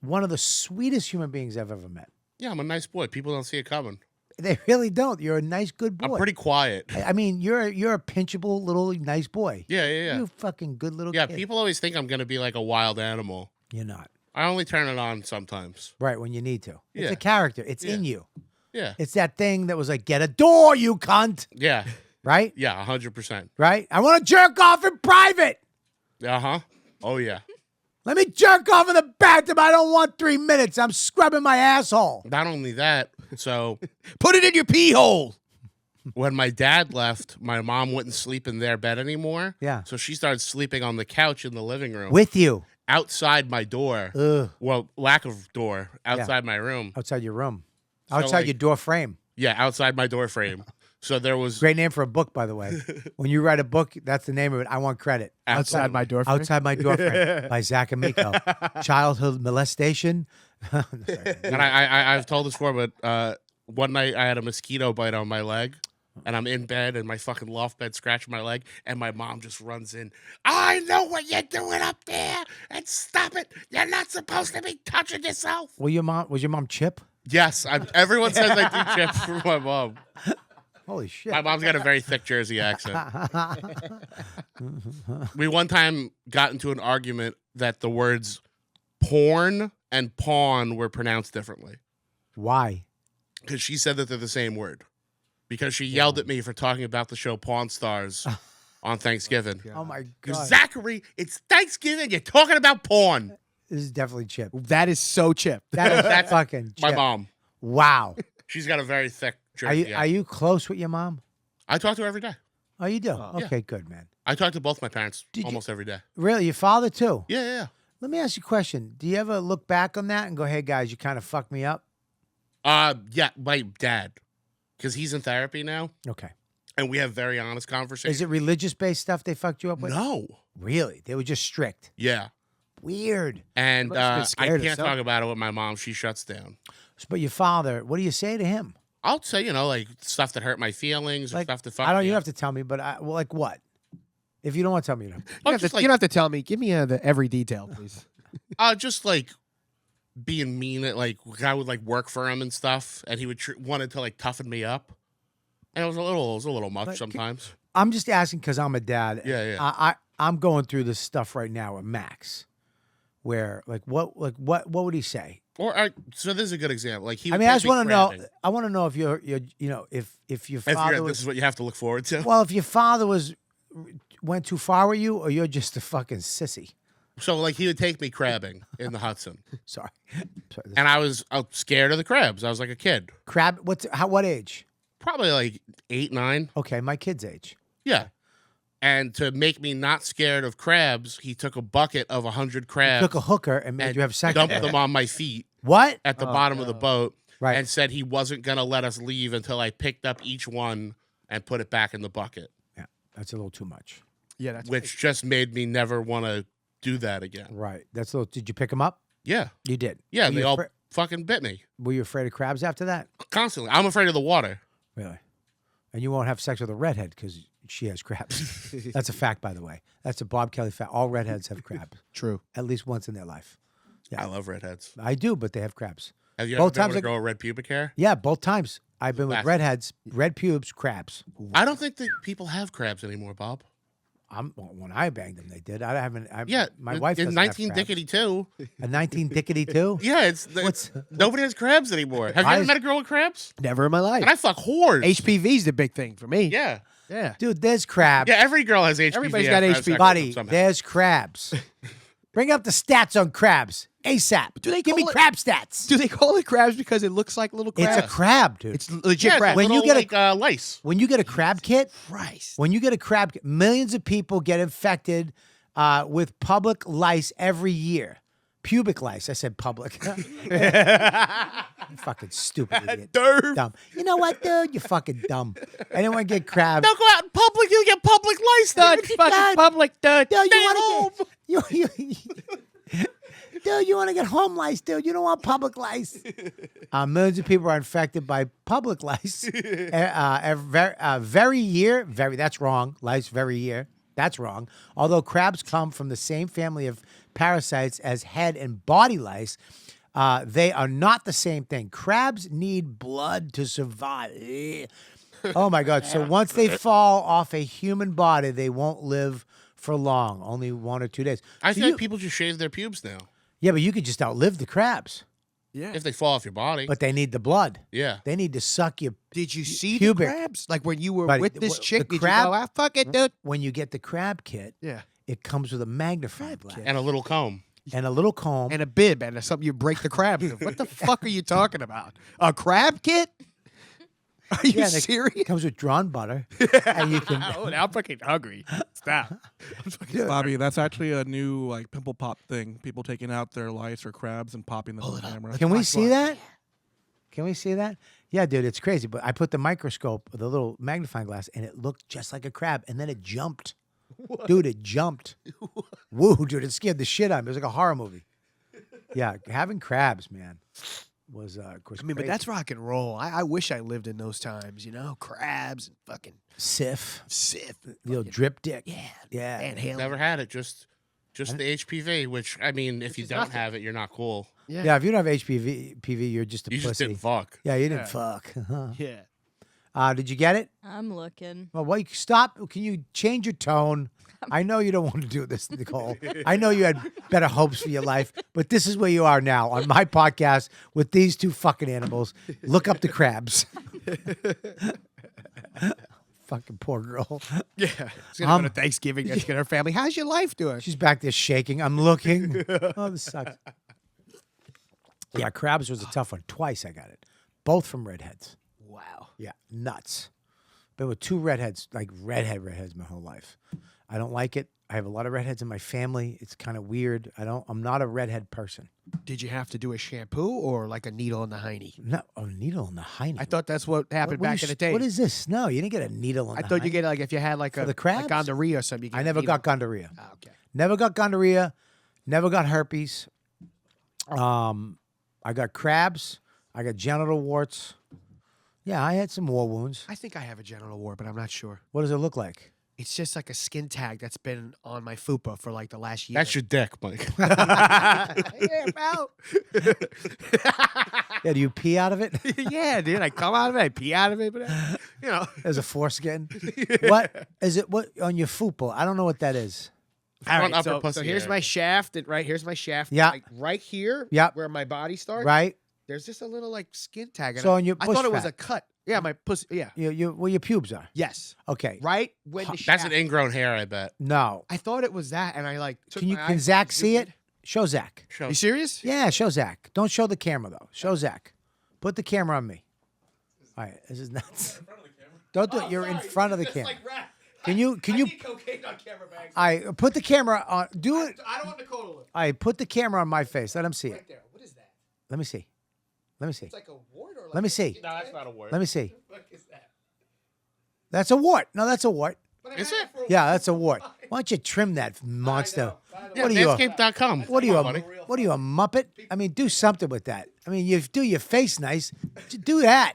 One of the sweetest human beings I've ever met. Yeah, I'm a nice boy. People don't see it coming. They really don't. You're a nice, good boy. I'm pretty quiet. I mean, you're a pinchable little nice boy. Yeah. You fucking good little Yeah, kid. people always think I'm gonna be like a wild animal. You're not. I only turn it on sometimes. Right when you need to. It's Yeah. a character. It's Yeah. in you. Yeah. It's that thing that was like, "Get a door, you cunt." Yeah. Right? Yeah, 100%. Right? I want to jerk off in private. Uh-huh. Oh yeah. Let me jerk off in the bathroom. I don't want 3 minutes. I'm scrubbing my asshole. Not only that, so Put it in your pee hole. when my dad left, my mom wouldn't sleep in their bed anymore. Yeah. So she started sleeping on the couch in the living room With you. outside my door. Ugh. Well, lack of door outside my room. Outside your room. So, Outside like- your door frame. Yeah, outside my door frame. So there was Great name for a book, by the way. When you write a book, that's the name of it. I want credit. Outside my door frame? Outside my door frame by Zac Amico. Childhood molestation. and I've told this before, but one night I had a mosquito bite on my leg. And I'm in bed in my fucking loft bed scratching my leg, and my mom just runs in. I know what you're doing up there, and stop it. You're not supposed to be touching yourself. Was your mom Chip? Yes, everyone says I do chips for my mom. Holy shit. My mom's got a very thick Jersey accent. We one time got into an argument that the words porn and pawn were pronounced differently. Why? Because she said that they're the same word. Because she yelled at me for talking about the show Pawn Stars on Thanksgiving. Oh my Because god. Zachary, it's Thanksgiving. You're talking about porn. This is definitely Chip. That is so Chip. That is That's fucking My Chip. mom. Wow. She's got a very thick Are Jersey you accent. are you close with your mom? I talk to her every day. Oh, you do? yeah. Okay, good, man. I talk to both my parents Did you- almost every day. Really? Your father too? Yeah. Let me ask you a question. Do you ever look back on that and go, "Hey guys, you kind of fucked me up"? Yeah, my dad. Because he's in therapy now, Okay. and we have very honest conversations. Is it religious based stuff they fucked you up with? No. Really? They were just strict. Yeah. Weird. And must have been I scared of can't something. talk about it with my mom. She shuts down. But your father, what do you say to him? I'll say, like stuff that hurt my feelings or Like, stuff that fucked I don't. me You up. have to tell me, but like what? If you don't want to tell me, you don't. You, Oh, have to, just like, you don't have to tell me. Give me the every detail, please. just like being mean at like I would like work for him and stuff, and he would wanted to like toughen me up, and it was a little much But sometimes. I'm just asking because I'm a dad. Yeah. I'm going through this stuff right now with Max, where what would he say? So this is a good example. Like he. I would mean, I take just me want to know. crabbing. I want to know if you're if your father This was is what you have to look forward to. well, if your father went too far with you, or you're just a fucking sissy. So like he would take me crabbing in the Hudson, Sorry. and I was scared of the crabs. I was like a kid, Crab. What age? probably like 8, 9. Okay, my kid's age. Yeah. And to make me not scared of crabs, he took a bucket of 100 crabs, Took a hooker and made and you have sex. dumped with her. them on my feet What? at the bottom of the boat, Right. and said he wasn't gonna let us leave until I picked up each one and put it back in the bucket, Yeah, that's a little too much. Yeah, that's which just made me never want to do that again. Right. That's a little. Did you pick them up? Yeah, You did. yeah, Were they you all afra- fucking bit me Were you afraid of crabs after that? constantly. I'm afraid of the water. Really? And you won't have sex with a redhead because she has crabs. That's a fact, by the way. That's a Bob Kelly fact. All redheads have crabs true. at least once in their life. Yeah. I love redheads. I do, but they have crabs. Have you Both ever been times with a I- girl with red pubic hair? Yeah, both times I've been with Fast. redheads, red pubes, crabs. I don't think that people have crabs anymore, Bob. When I banged them, they did. I haven't. Yeah, my wife in doesn't have 19 crabs. Dickety too. A 19 dickety too. Yeah, it's nobody has crabs anymore. Have you ever met a girl with crabs? Never in my life. And I fuck whores. HPV's the big thing for me. Yeah, Yeah. Dude, there's crabs. yeah. Every girl has HPV. Everybody's got after having HPV. sex with Buddy, them somehow. there's crabs. Bring up the stats on crabs ASAP. Do they give me call it- crab stats? Do they call it crabs because it looks like little crabs? It's a crab, dude. It's legit Yeah, crab. When when you you get a- lice. When you get a crab kit, Christ. millions of people get infected with public lice every year. Pubic lice. I said public. Fucking stupid idiot. Dumb. You know what, dude? You're fucking dumb. Anyone get crabs? Don't go out in public. You'll get public lice. Dude, Dude. fucking public, dude. Dude, Stay you at want to dude, you want to get home lice, dude. You don't want public lice. Millions of people are infected by public lice very year. That's wrong. Lice very year. That's wrong. Although crabs come from the same family of parasites as head and body lice, they are not the same thing. Crabs need blood to survive. Oh my God. So once they fall off a human body, they won't live for long, only 1 or 2 days. I So feel you- like people just shave their pubes now Yeah, but you could just outlive the crabs, Yeah. if they fall off your body. but they need the blood. Yeah. They need to suck you. Did you see Pubic. the crabs? Like when you were Buddy, with this the chick, did crab- you go, fuck it, dude? When you get the crab kit, Yeah. it comes with a magnifying glass And a little comb. and a little comb. And a bib and something you break the crabs with. What the fuck are you talking about? A crab kit? Are you and it serious? comes with drawn butter, and you can. Oh, now I'm fucking hungry. Stop. Bobby, that's actually a new like pimple pop thing. People taking out their lice or crabs and popping them on camera. Can we see that? Can we see that? Yeah, dude, it's crazy. But I put the microscope, the little magnifying glass, and it looked just like a crab, and then it jumped. Dude, it jumped. Woo, dude, it scared the shit out of me. It was like a horror movie. Yeah, having crabs, man, was of course. I mean, but crazy. that's rock and roll. I wish I lived in those times, crabs and fucking Sif, Sith. little drip dick. Yeah. Yeah. Van Halen. Never had it. Just the HPV, which, I mean, if you is don't nothing. have it, you're not cool. Yeah, if you don't have PV, you're just a You pussy. just didn't fuck. Yeah, you didn't Yeah. fuck. Yeah. Did you get it? I'm looking. Well, wait, stop. Can you change your tone? I know you don't want to do this, Nicole. I know you had better hopes for your life, but this is where you are now on my podcast with these two fucking animals. Look up the crabs. Fucking poor girl. Yeah. She's gonna go to Thanksgiving and get her family. How's your life doing? She's back there shaking. I'm looking. Oh, this sucks. Yeah, crabs was a tough one. Twice I got it. Both from redheads. Wow. Yeah, nuts. Been with two redheads, like redheads my whole life. I don't like it. I have a lot of redheads in my family. It's kind of weird. I'm not a redhead person. Did you have to do a shampoo or like a needle in the hiney? No, a needle in the hiney. I thought that's what happened What back in the day. What is this? No, you didn't get a needle in I the thought hiney. you get like if you had like For a the crabs? like gonorrhea or something. You get I a never needle. got gonorrhea. Ah, okay. Never got gonorrhea. Never got herpes. I got crabs. I got genital warts. Yeah, I had some war wounds. I think I have a genital wart, but I'm not sure. What does it look like? It's just like a skin tag that's been on my fupa for like the last year. That's your dick, Mike. yeah, pal. Yeah, do you pee out of it? Yeah, dude. I come out of it, I pee out of it, but There's a foreskin. What is it? What on your fupa? I don't know what that is. All Front right, upper so pussy here's area. my shaft, and here's my shaft. Yeah. like right here. Yeah. where my body starts. Right? There's just a little like skin tag. and So on your I bush thought it was fat. a cut Yeah, my pussy. Yeah. Where your pubes are. Yes. Okay. Right when the That's shaft. an ingrown hair, I bet. No. I thought it was that, and I like took Can my iPhone Zach and see zoomed it? Show Zach. Show. in. You serious? Yeah, show Zach. Don't show the camera though. Show Zach. Put the camera on me. All right, this is nuts. Don't do it. You're in front of the camera. Can you? cocaine on camera bags. I put the camera on. Do it. I don't want Dakota to look. I put the camera on my face. Let him see it. Right there. What is that? Let me see. Let me see. It's like a wart or like Let me see. No, that's not a word. Let me see. What the fuck is that? That's a wart. No, that's a wart. But I've Is had it? that for a Yeah, while. that's a wart. Why don't you trim that monster? Yeah, What are you? Manscaped.com. What are you? Buddy. What are you, a muppet? I mean, do something with that. I mean, you do your face nice. Do that.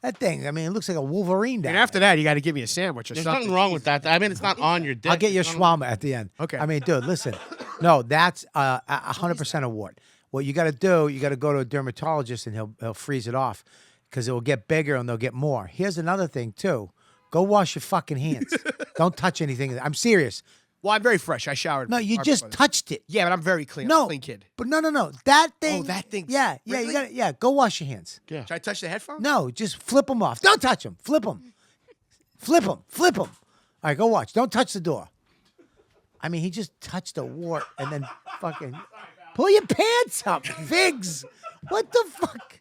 That thing. I mean, it looks like a Wolverine down And after that, you got to give me a sandwich or There's something. nothing wrong with that. I mean, it's not on your dick. there. I'll get your It's on- shawarma at the end. Okay. I mean, dude, listen. No, that's 100% a wart. What you got to do, you got to go to a dermatologist and he'll freeze it off because it will get bigger and they'll get more. Here's another thing too. Go wash your fucking hands. Don't touch anything. I'm serious. Well, I'm very fresh. I showered. No, you right just before this. touched it. Yeah, but I'm very clean. I'm No, a clean kid. But no. That thing. Oh, that thing. Yeah, you Really? got. Yeah, go wash your hands. Yeah. Should I touch the headphone? No, just flip them off. Don't touch them. Flip them. Flip them. Flip them. All right, go watch. Don't touch the door. I mean, he just touched a wart and then fucking pull your pants up, Figs. What the fuck?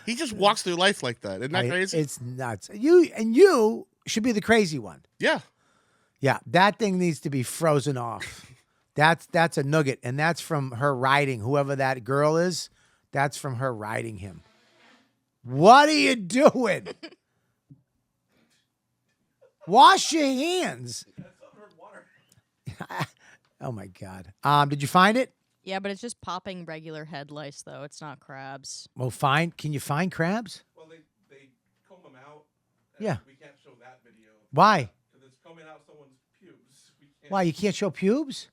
He just walks through life like that. Isn't that crazy? It's nuts. You should be the crazy one. Yeah. Yeah, that thing needs to be frozen off. That's a nugget, and that's from her riding. Whoever that girl is, that's from her riding him. What are you doing? Wash your hands. Oh my God. Did you find it? Yeah, but it's just popping regular head lice, though. It's not crabs. Well, can you find crabs? Well, they comb them out. Yeah. We can't show that video Why? because it's combing out someone's pubes. We can't. Why you can't show pubes?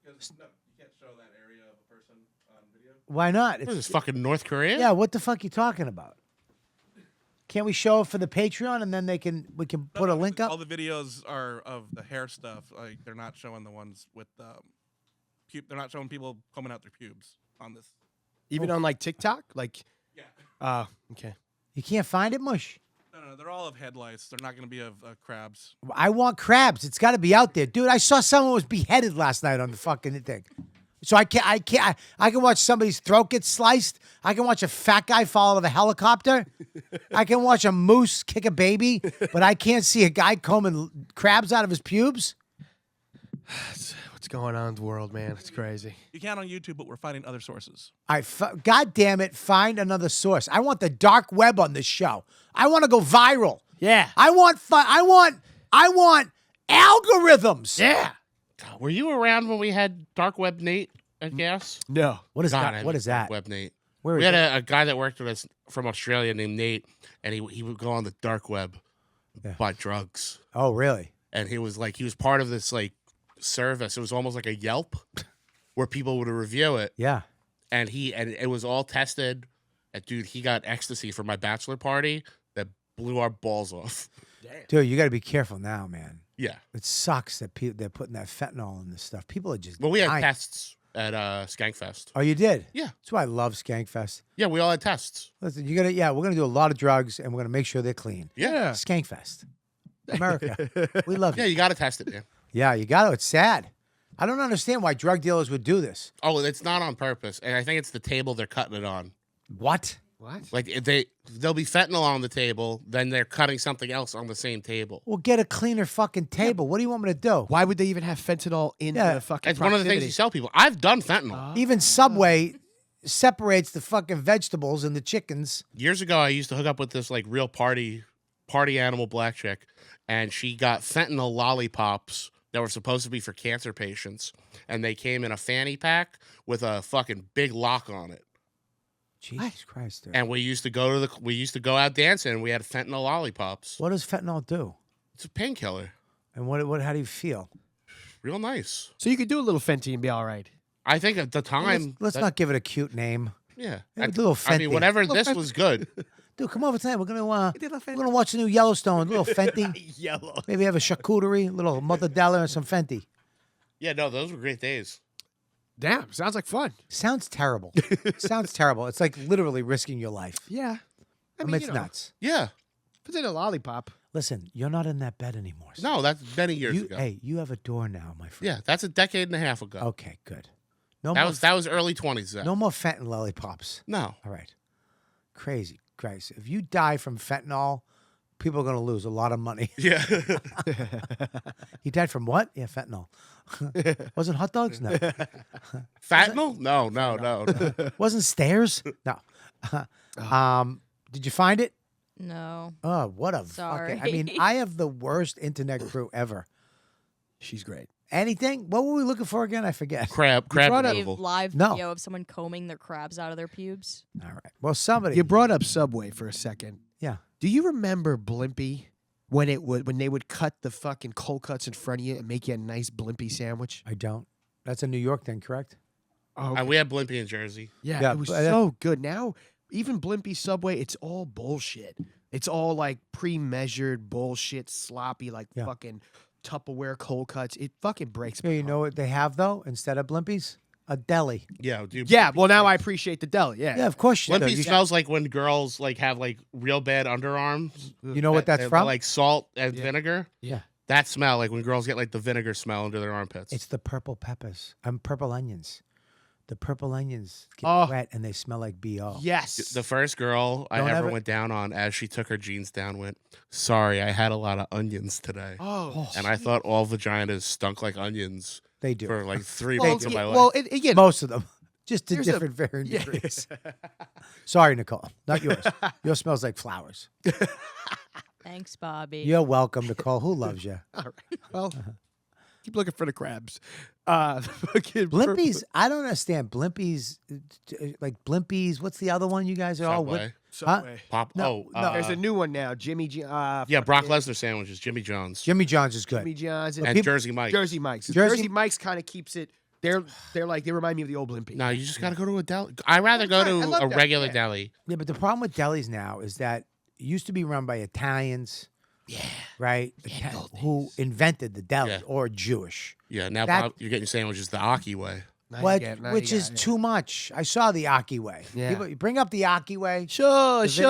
Because no, you can't show that area of a person on video. Why not? What is this, fucking North Korea? Yeah. What the fuck you talking about? Can't we show it for the Patreon and then we can put a link All up? the videos are of the hair stuff. Like they're not showing the ones with they're not showing people combing out their pubes on this. Even on like TikTok? Like, Yeah. okay. You can't find it, Mush. No, they're all of head lice. They're not going to be of crabs. I want crabs. It's got to be out there, dude. I saw someone was beheaded last night on the fucking thing. So I can watch somebody's throat get sliced. I can watch a fat guy fall out of a helicopter. I can watch a moose kick a baby, but I can't see a guy combing crabs out of his pubes. What's going on in the world, man? It's crazy. You can on YouTube, but we're finding other sources. God damn it, find another source. I want the dark web on this show. I want to go viral. Yeah. I want algorithms. Yeah. Were you around when we had Dark Web Nate at Gas? No. What is God, that? I What miss is that? Dark Web Nate. Where We is had it? a guy that worked with us from Australia named Nate, and he would go on the dark web, buy drugs, Oh, really? and he was part of this like service. It was almost like a Yelp, where people would review it, Yeah. and it was all tested. And dude, he got ecstasy for my bachelor party that blew our balls off. Dude, you got to be careful now, man. Yeah. It sucks that they're putting that fentanyl in this stuff. People are just Well, we had dying. tests at Skankfest. Oh, you did? Yeah. That's why I love Skankfest. Yeah, we all had tests. Listen, we're gonna do a lot of drugs and we're gonna make sure they're clean. Yeah. Skankfest. America. We love Yeah, you. you got to test it, man. Yeah, you gotta. It's sad. I don't understand why drug dealers would do this. Oh, it's not on purpose, and I think it's the table they're cutting it on. What? What? Like there'll be fentanyl on the table, then they're cutting something else on the same table. Well, get a cleaner fucking table. What do you want me to do? Why would they even have fentanyl in Yeah. the fucking It's one of the things you sell people. I've done fentanyl. Even Subway separates the fucking vegetables and the chickens. Years ago, I used to hook up with this like real party animal black chick, and she got fentanyl lollipops that were supposed to be for cancer patients, and they came in a fanny pack with a fucking big lock on it. Jesus Christ, dude. And we used to go out dancing, and we had fentanyl lollipops. What does fentanyl do? It's a painkiller. And how do you feel? Real nice. So you could do a little Fenty and be all right. I think at the time. Let's not give it a cute name. Yeah. Yeah, a little I mean, Fenty. whatever this was good. Dude, come over tonight. We're gonna watch the new Yellowstone. A little Fenty. Yellow. Maybe have a charcuterie, a little mortadella, and some Fenty. Yeah, no, those were great days. Damn, sounds like fun. Sounds terrible. Sounds terrible. It's like literally risking your life. Yeah. I I mean, mean, it's you know, nuts. Yeah. if it's in a lollipop. Listen, you're not in that bed anymore. son. No, that's many years You, ago. hey, you have a door now, my friend. Yeah, that's a decade and a half ago. Okay, good. No that more. was early 20s. Then. No more fentanyl lollipops. No. All right. Crazy, Christ. If you die from fentanyl, people are going to lose a lot of money. Yeah. He died from what? Yeah, fentanyl. Wasn't hot dogs? No. Fentanyl? No. Wasn't stairs? No. Did you find it? No. Oh, what a Sorry. fucking. I mean, I have the worst internet crew ever. She's great. Anything? What were we looking for again? I forget. Crab brought up- Gave removal. live No. video of someone combing their crabs out of their pubes. All right. Well, somebody. You brought up Subway for a second. Yeah. Do you remember Blimpie when they would cut the fucking cold cuts in front of you and make you a nice Blimpie sandwich? I don't. That's a New York thing, correct? Oh, We had Blimpie in Jersey. yeah, yeah, it was but- so good. Now, even Blimpie Subway, it's all bullshit. It's all like pre-measured bullshit, sloppy, like Yeah. fucking Tupperware cold cuts. It fucking breaks Here, me. you know what they have though? Instead of Blimpies, a deli. Yeah, dude. Yeah, well now I appreciate the deli. Yeah, Yeah, of course you do. Blimpie You, smells like when girls like have like real bad underarms. you know what that's They're from? Like salt and Yeah. vinegar. Yeah. That smell, like when girls get like the vinegar smell under their armpits. It's the purple peppers. Purple onions. The purple onions get Oh. wet and they smell like BO. yes. The first girl I Don't ever ever- went down on as she took her jeans down went, "Sorry, I had a lot of onions today." Oh, And I thought all vaginas stunk like onions They do. for like 3 well, months of my life. well, again, Most of them. Just to There's a- different varying yeah. degrees. Sorry, Nicole. Not yours. Yours smells like flowers. Thanks, Bobby. You're welcome, Nicole. Who loves you? all right. Well, keep looking for the crabs. Fucking Blimpies, I don't understand. Blimpies, like Blimpies. What's the other one you guys are all with? Subway, Subway. Pop. No, oh, no, There's a new one now. Jimmy G. yeah, Brock Lesnar sandwiches, Jimmy John's, Jimmy John's is good. Jimmy John's and and Jersey Mike. Jersey Mike's. Jersey- Jersey Mike's kind of keeps it. They're like they remind me of the old Blimpie. No, you just gotta go to a deli. I'd rather go I to love a that, regular yeah. deli. Yeah, but the problem with delis now is that it used to be run by Italians. Yeah. Right? Who invented the deli Yeah. or Jewish. Yeah, now That- Bob, you're getting your sandwiches the Aki way. Now you What, get- now which you is got- too much. I saw the Aki way. Yeah. People, bring up the Aki way. Sure, The sure.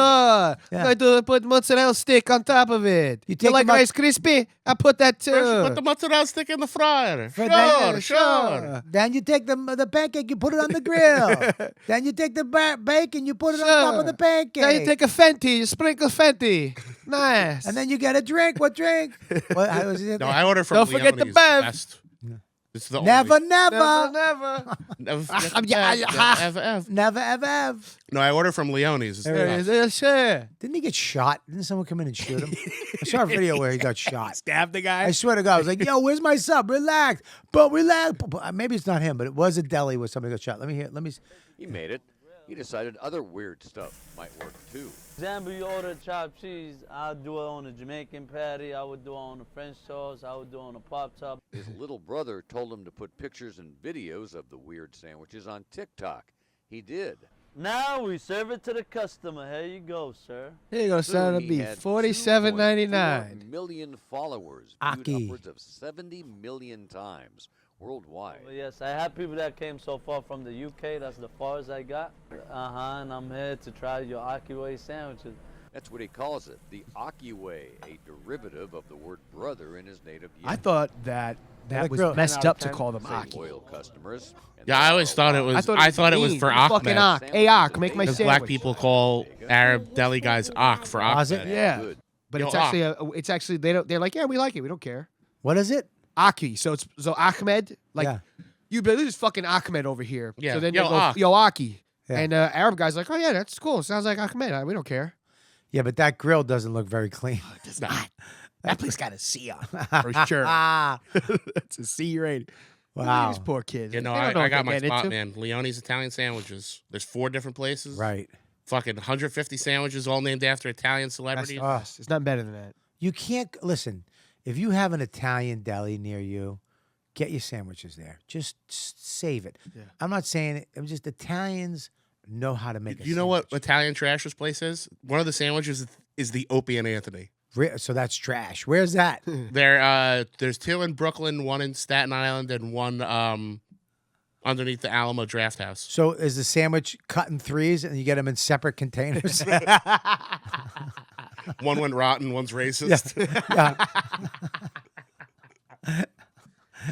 Yeah. I do put mozzarella stick on top of it. You take like them out- Rice Krispie? I put that too. Put the mozzarella stick in the fryer. For Sure, that- sure. Then you take the pancake, you put it on the grill. Then you take the bacon, you put it on top of the pancake. Now you take a Fenty, you sprinkle Fenty. Nice. and then you get a drink. What drink? What, how was it? No, I order from Don't forget the Leone's, Bev. best. It's the Never, only. never, never. Never, forget Ah, the yeah, Bev. yeah. Ever, ever. never, ever. No, I order from Leone's. It's the There best. Sure. Didn't he get shot? Didn't someone come in and shoot him? I saw a video where he got shot. Stab the guy. I swear to God, I was like, "Yo, where's my sub? Relax, but relax." Maybe it's not him, but it was a deli where somebody got shot. Let me hear. Let me. He made it. He decided other weird stuff might work too. Example, you order chopped cheese, I'll do it on a Jamaican patty, I would do it on a French toast, I would do it on a pop top. His little brother told him to put pictures and videos of the weird sandwiches on TikTok. He did. Now we serve it to the customer. Here you go, sir. Here you go, son. Soon It'll he be had $47.99. 2.4 million followers, Aki. viewed upwards of 70 million times worldwide. Well, yes, I have people that came so far from the UK. That's the farthest I got. And I'm here to try your Akiway sandwiches. That's what he calls it, the Aki way, a derivative of the word brother in his native I Yemen. thought that Like was real- messed 10 out up of to 10. call them Say Aki. loyal customers. and Yeah, there I are always a thought it lot. was. I I thought thought it was mean. for You fucking Ahmed. Ak. Hey, Ak, make my Because sandwich. black people call Arab deli guys Ak for Ahmed. Was it? Yeah. Good. But Yo, it's actually they don't. They're like, yeah, we like it. We don't care. What is it? Aki. So Ahmed, like Yeah. you believe this is fucking Ahmed over here. Yeah. So then Yo, they go, Ak. yo, Aki. Yeah. And Arab guy's like, oh yeah, that's cool. Sounds like Ahmed. We don't care. Yeah, but that grill doesn't look very clean. Does not. That place got a C on it, for sure. Ah, That's a C rating. Look at wow. These poor kids. You know, They I don't know got what my they're spot, getting man. Leone's Italian sandwiches. There's 4 different places. Right. Fucking 150 sandwiches, all named after Italian That's celebrities. us. It's nothing better than that. You can't listen. If you have an Italian deli near you, get your sandwiches there. Just save it. Yeah. I'm not saying it. I'm just Italians know how to make. You know what Italian trash this place is? One of the sandwiches is the Opie and Anthony. So that's trash. Where's that? There's 2 in Brooklyn, 1 in Staten Island, and 1 underneath the Alamo Draft House. So is the sandwich cut in threes and you get them in separate containers? One went rotten, one's racist.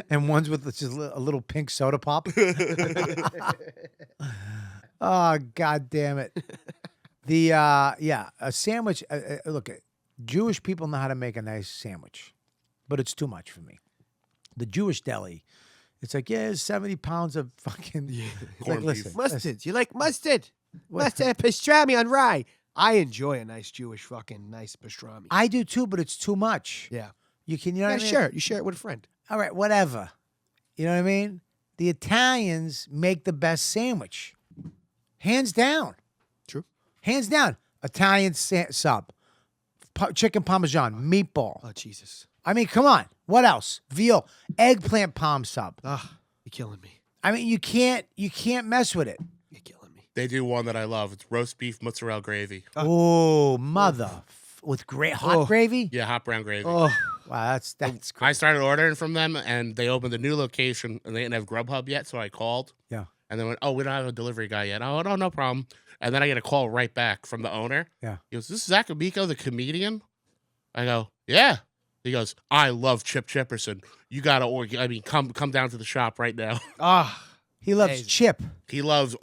And one's with just a little pink soda pop. Oh, God damn it. The a sandwich. Look, Jewish people know how to make a nice sandwich, but it's too much for me. The Jewish deli, it's like, yeah, it's 70 pounds of fucking Corned beef. listen, Mustard. You like mustard? Mustard pastrami on rye. I enjoy a nice Jewish fucking nice pastrami. I do too, but it's too much. Yeah. You know what I mean? Share it. You share it with a friend. All right, whatever. You know what I mean? The Italians make the best sandwich. Hands down. True. Hands down. Italian sub. Chicken Parmesan. Meatball. Oh, Jesus. I mean, come on. What else? Veal. Eggplant palm sub. Ah, you're killing me. I mean, you can't mess with it. You're killing me. They do one that I love. It's roast beef mozzarella gravy. Oh, mother. With hot gravy? Yeah, hot brown gravy. Oh, Wow, that's I started ordering from them, and they opened a new location, and they didn't have Grubhub yet, so I called. Yeah. And they went, oh, we don't have a delivery guy yet. Oh, no problem. And then I get a call right back from the owner. Yeah. He goes, this is Zac Amico, the comedian? I go, yeah. He goes, I love Chip Chipperson. You got to come down to the shop right now. He loves Amazing. chip. He loves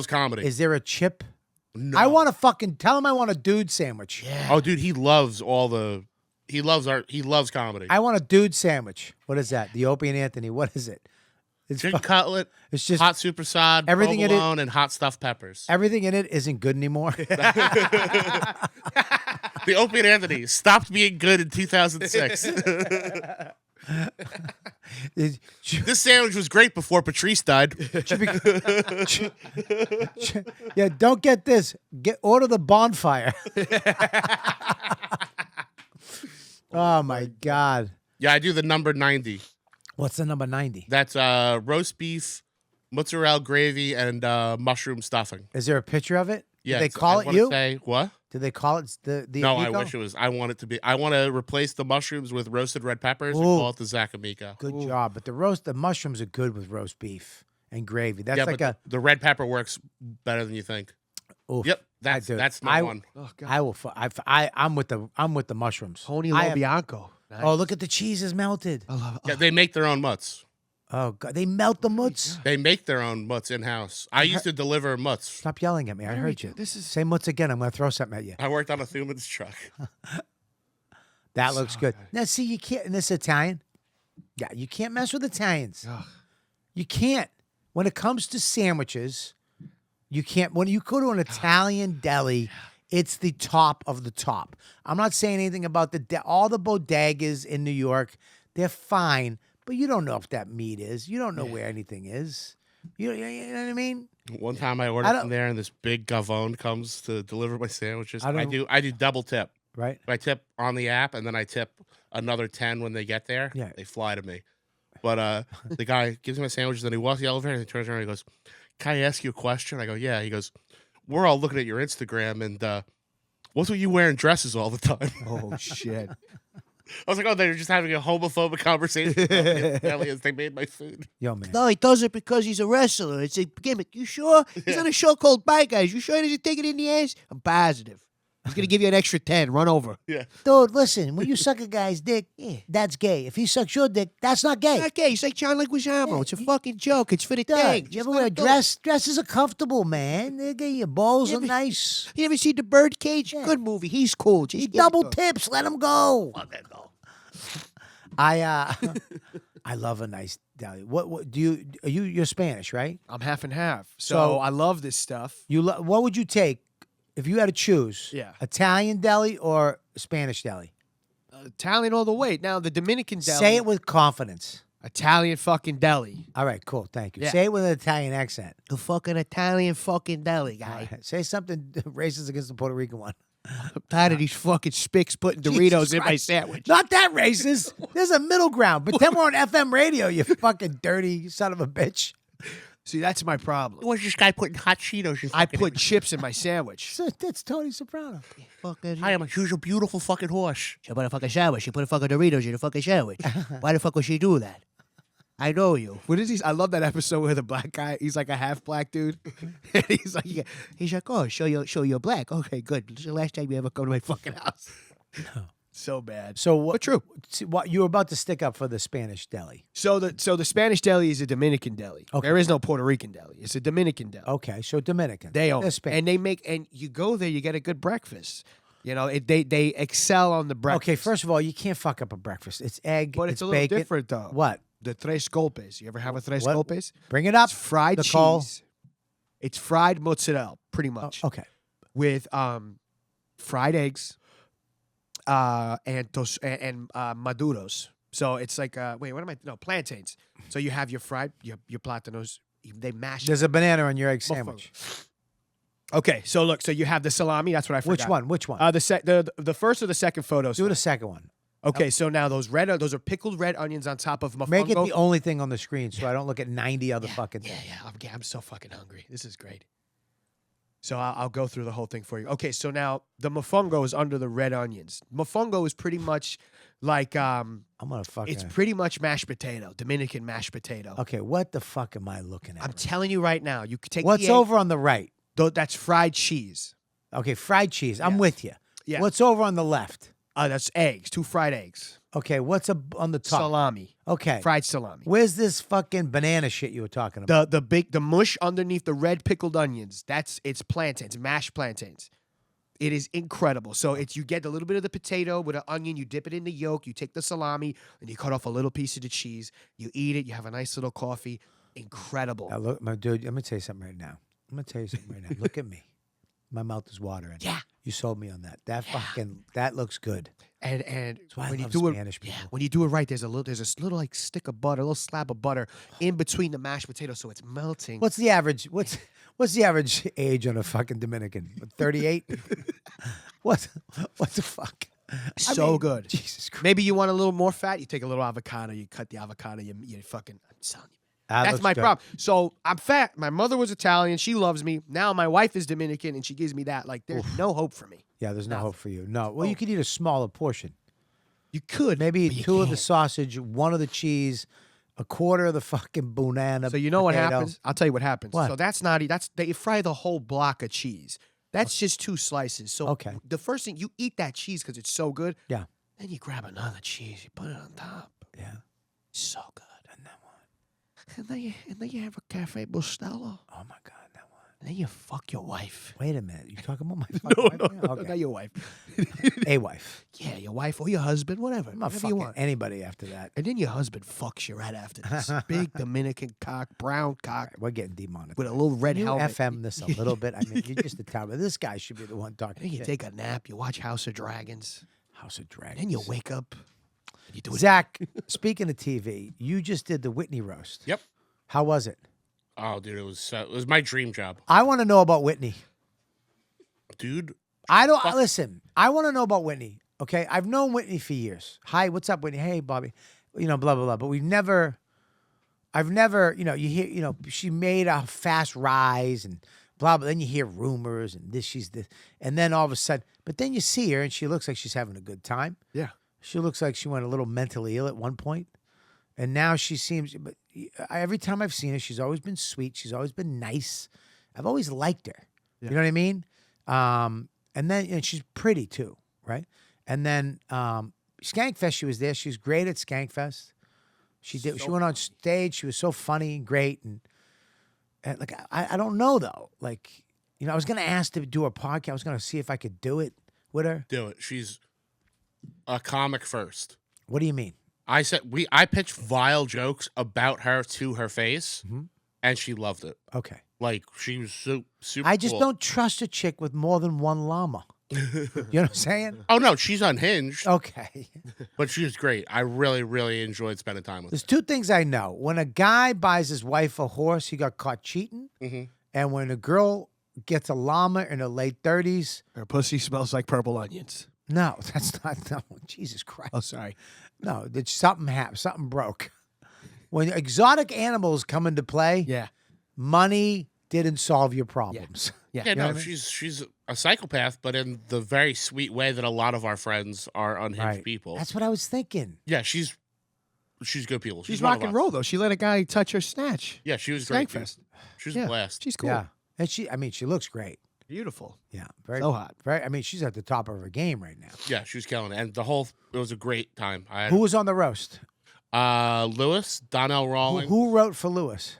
comedy. Is there a chip? No. I want to fucking tell him I want a dude sandwich. yeah. Oh, dude, he loves he loves comedy. I want a dude sandwich. What is that? The Opie and Anthony. What is it? It's Chicken cutlet, It's just hot supersod, everything in it- provolone, and hot stuffed peppers. everything in it isn't good anymore. The Opie and Anthony stopped being good in 2006. This sandwich was great before Patrice died. Yeah, don't get this. Order the bonfire. Oh my God. Yeah, I do the number 90. What's the number 90? That's roast beef, mozzarella gravy, and mushroom stuffing. Is there a picture of it? Yeah, Did they call it you? Say, what? Did they call it the No, Amico? I wish it was. I want it to be. I want to replace the mushrooms with roasted red peppers and Ooh. call it the Zac Amico. Good job. But the mushrooms are good with roast beef and gravy. That's Yeah, like but the red pepper works better than you think. oof. Yep, that's do. that's my one. Oh, God. I will. I'm with the mushrooms. Tony I am- Bianco. Nice. Oh, look at the cheese is melted. I love it. Yeah, they make their own mutts. Oh God, they melt the mutts. They make their own mutts in house. I used to deliver mutts. Stop yelling at me. I heard you. This is Say mutts again. I'm gonna throw something at you. I worked on a Thuman's truck. That looks good. Now, see, you can't. And this Italian. Yeah, you can't mess with Italians. Ugh. You can't. When it comes to sandwiches, you can't. When you go to an Italian deli, it's the top of the top. I'm not saying anything about all the bodegas in New York. They're fine, but you don't know if that meat is. You don't know where anything is. You know what I mean? One time I I ordered don't- from there, and this big gavone comes to deliver my sandwiches. I I don't- do double tip. Right? I tip on the app, and then I tip another 10 when they get there. Yeah. They fly to me. But the guy gives me my sandwiches, and he walks the elevator, and he turns around and he goes, can I ask you a question? I go, yeah. He goes, we're all looking at your Instagram, and what's with you wearing dresses all the time? oh shit. I was like, oh, they're just having a homophobic conversation about the Italians. They made my food. Yo, man. No, he does it because he's a wrestler. It's a gimmick. You sure? He's on a show called Bye Guys. You sure he doesn't take it in the ass? I'm positive. He's gonna give you an extra 10. Run over. Dude, listen. When you suck a guy's dick, that's gay. If he sucks your dick, that's not gay. It's not gay. It's like John Leguizamo. It's a fucking joke. It's for the Dude, thing. you ever wear a dress? Dresses are comfortable, man. They get your balls are nice. You ever see The Birdcage? Yeah. Good movie. He's cool. Just He give it double to him. tips. Let him go. I love a nice deli. What do you? You're Spanish, right? I'm half and half. So- So I love this stuff. What would you take if you had to choose? Yeah. Italian deli or Spanish deli? Italian all the way. Now the Dominican deli. Say it with confidence. Italian fucking deli. All right, cool. Thank you. Yeah. Say it with an Italian accent. The fucking Italian fucking deli guy. Say something racist against the Puerto Rican one. I'm tired of these fucking spics putting Jesus Doritos in my Christ. sandwich. Not that racist. There's a middle ground. Pretend we're on FM radio, you fucking dirty son of a bitch. See, that's my problem. What's this guy putting hot Cheetos? I put chips in my sandwich. That's Tony Soprano. Fucking. I am a huge, beautiful fucking horse. She put a fucking sandwich. She put a fucking Doritos in a fucking sandwich. Why the fuck would she do that? I know you. What is he? I love that episode where the black guy, he's like a half black dude. And he's like, oh, show you're black. Okay, good. This is the last time you ever come to my fucking house. So bad. So what? But true. What you were about to stick up for the Spanish deli? So the Spanish deli is a Dominican deli. Okay. There is no Puerto Rican deli. It's a Dominican deli. Okay, so Dominican. They own They're it. Spanish. And they make, and you go there, you get a good breakfast. You know, they excel on the breakfast. Okay, first of all, you can't fuck up a breakfast. It's egg. But it's a little bacon. different though. What? The tres golpes. You ever have a tres What? golpes? Bring it up. It's fried Nicole. cheese. It's fried mozzarella, pretty much. Okay. With fried eggs and maduros. So it's like plantains. So you have your fried your platanos. They mash. There's a banana on your egg sandwich. Okay, so look, so you have the salami. That's what I forgot. Which one? The first or the second photos. Do the second one. Okay, so now those are pickled red onions on top of mofongo. Make it the only thing on the screen so I don't look at 90 other fucking things. Yeah. I'm so fucking hungry. This is great. So I'll go through the whole thing for you. Okay, so now the mofongo is under the red onions. Mofongo is pretty much like I'm gonna fucking. it's pretty much mashed potato, Dominican mashed potato. Okay, what the fuck am I looking at? I'm telling you right now, you could take What's the egg, over on the right? That's fried cheese. Okay, fried cheese. I'm Yeah. with you. Yeah. What's over on the left? That's eggs, 2 fried eggs. Okay, what's on the top? Salami. Okay. Fried salami. Where's this fucking banana shit you were talking about? The mush underneath the red pickled onions. It's plantains, mashed plantains. It is incredible. So you get a little bit of the potato with an onion, you dip it in the yolk, you take the salami, and you cut off a little piece of the cheese. You eat it, you have a nice little coffee. Incredible. Now look, my dude, I'm gonna tell you something right now. Look at me. My mouth is watering. Yeah. You sold me on that. That looks good. And That's why I when you love do Spanish it, people. when you do it right, there's a little like stick of butter, a little slab of butter in between the mashed potatoes, so it's melting. What's the average? What's the average age on a fucking Dominican? 38. What the fuck? So good. Jesus Christ. Maybe you want a little more fat. You take a little avocado. You cut the avocado. You fucking. I'm telling you. That's looks my good. problem. So I'm fat. My mother was Italian. She loves me. Now my wife is Dominican, and she gives me that. Like there's no hope for me. Yeah, there's no hope for you. No. Well, you could eat a smaller portion. You could Maybe but you 2 of the can't. sausage, 1 of the cheese, a quarter of the fucking banana. So you know what potato. happens? I'll tell you what happens. What? So they fry the whole block of cheese. That's just 2 slices. So Okay. the first thing you eat that cheese because it's so good. Yeah. Then you grab another cheese. You put it on top. Yeah. So good. And then what? And then you have a cafe bustelo. Oh my God, that one. And then you fuck your wife. Wait a minute. You talking about my fucking wife? now? Okay. Not your wife. A wife. Yeah, your wife or your husband, whatever. I'm not Whatever you fucking want. anybody after that. And then your husband fucks you right after this. Big Dominican cock, brown cock, We're getting demonetized. with a little red You helmet. FM this a little bit. I mean, you're just a town. This guy should be the one And talking then you shit. take a nap, you watch House of Dragons. House of And Dragons. then you wake up. And you do it. Zach, speaking of TV, you just did the Whitney roast. Yep. How was it? Oh, dude, it was my dream job, I want to know about Whitney. dude. I don't listen. I want to know about Whitney. Okay, I've known Whitney for years. Hi, what's up, Whitney? Hey, Bobby. Blah blah blah. But I've never. You hear. She made a fast rise and blah blah. Then you hear rumors and she's this, and then all of a sudden, but then you see her and she looks like she's having a good time. Yeah. She looks like she went a little mentally ill at one point, and now she seems. But every time I've seen her, she's always been sweet. She's always been nice. I've always liked her. Yeah. You know what I mean? And she's pretty too, right? And then Skankfest, she was there. She was great at Skankfest. She did. She went on stage. She was so funny and great. And like I don't know though. Like I was gonna ask to do a podcast. I was gonna see if I could do it with her. Do it. She's a comic first. What do you mean? I pitched vile jokes about her to her face, and she loved it. Okay. Like she was super. I just cool. don't trust a chick with more than one llama. You know what I'm saying? Oh no, she's unhinged, Okay. but she was great. I really, really enjoyed spending time with There's 2 things I know. When a guy buys his wife a horse, he got caught cheating. her. Mm-hmm. And when a girl gets a llama in her late 30s, Her pussy smells like purple onions. no, that's not. No, Jesus Christ. Oh, sorry. No, something happened. Something broke. When exotic animals come into play, Yeah. money didn't solve your problems. Yeah. Yeah, You know no, what I mean? she's a psychopath, but in the very sweet way that a lot of our friends are unhinged Right. people. That's what I was thinking. Yeah, she's She's good people. She's one rock of and us. roll though. She let a guy touch her snatch. Yeah, she was great. Dude. Skankfest. She was Yeah, a blast. she's cool. Yeah. And she looks great. Beautiful. Yeah. Very So hot. Very. I mean, she's at the top of her game right now. Yeah, she was killing it, and it was a great time. I had Who was on the roast? Lewis, Donnell Rawlings, Who wrote for Lewis?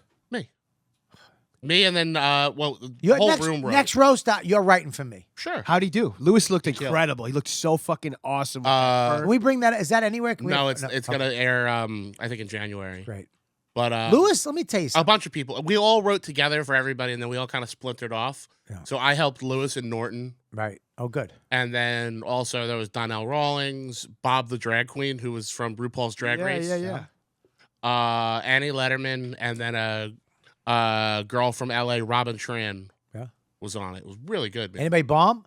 me, and then the Your whole next, room wrote. next roast, you're writing for me. Sure. How'd he do? Lewis looked killed. incredible. He looked so fucking awesome. with that Can fur. we bring that? Is that anywhere? Can we No, have- it's okay. gonna air. I think in January. Great. But Lewis, let me tell you a something. bunch of people. We all wrote together for everybody, and then we all kind of splintered off. Yeah. So I helped Lewis and Norton, Right. Oh, good. and then also there was Donnell Rawlings, Bob the drag queen, who was from RuPaul's Drag Race. Yeah. Annie Letterman, and then a girl from LA, Robin Tran, Yeah. was on it. It was really good, man. Anybody bomb?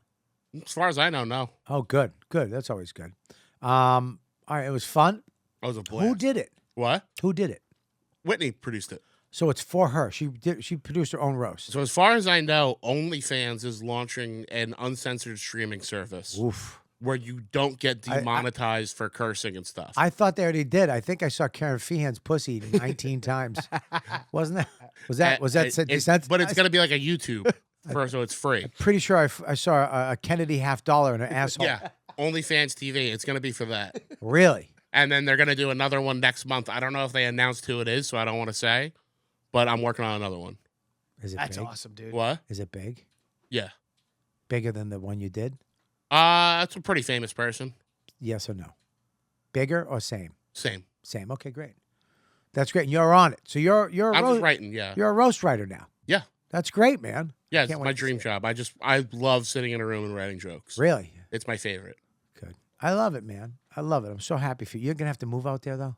As far as I know, no. Oh, good. Good. That's always good. All right. It was fun. It was a blast. Who did it? What? Who did it? Whitney produced it. So it's for her. She produced her own roast. So as far as I know, OnlyFans is launching an uncensored streaming service Oof. where you don't get I- demonetized for cursing and stuff. I thought they already did. I think I saw Karen Feehan's pussy 19 times. Wasn't that? Was that desensitized? But it's going to be like a YouTube, so it's free. Pretty sure I saw a Kennedy $50 in her asshole. Yeah, OnlyFans TV. It's going to be for that. Really? And then they're going to do another one next month. I don't know if they announced who it is, so I don't want to say. But I'm working on another one. Is it That's big? awesome, dude. What? Is it big? Yeah. Bigger than the one you did? That's a pretty famous person. Yes or no? Bigger or same? Same. Same. Okay, great. That's great. And you're on it. So you're a I'm just roast, writing. Yeah. you're a roast writer now. Yeah. That's great, man. Yeah. It's Can't wait my to dream see it. job. I love sitting in a room and writing jokes. Really? It's my favorite. Good. I love it, man. I love it. I'm so happy for you. You're gonna have to move out there though.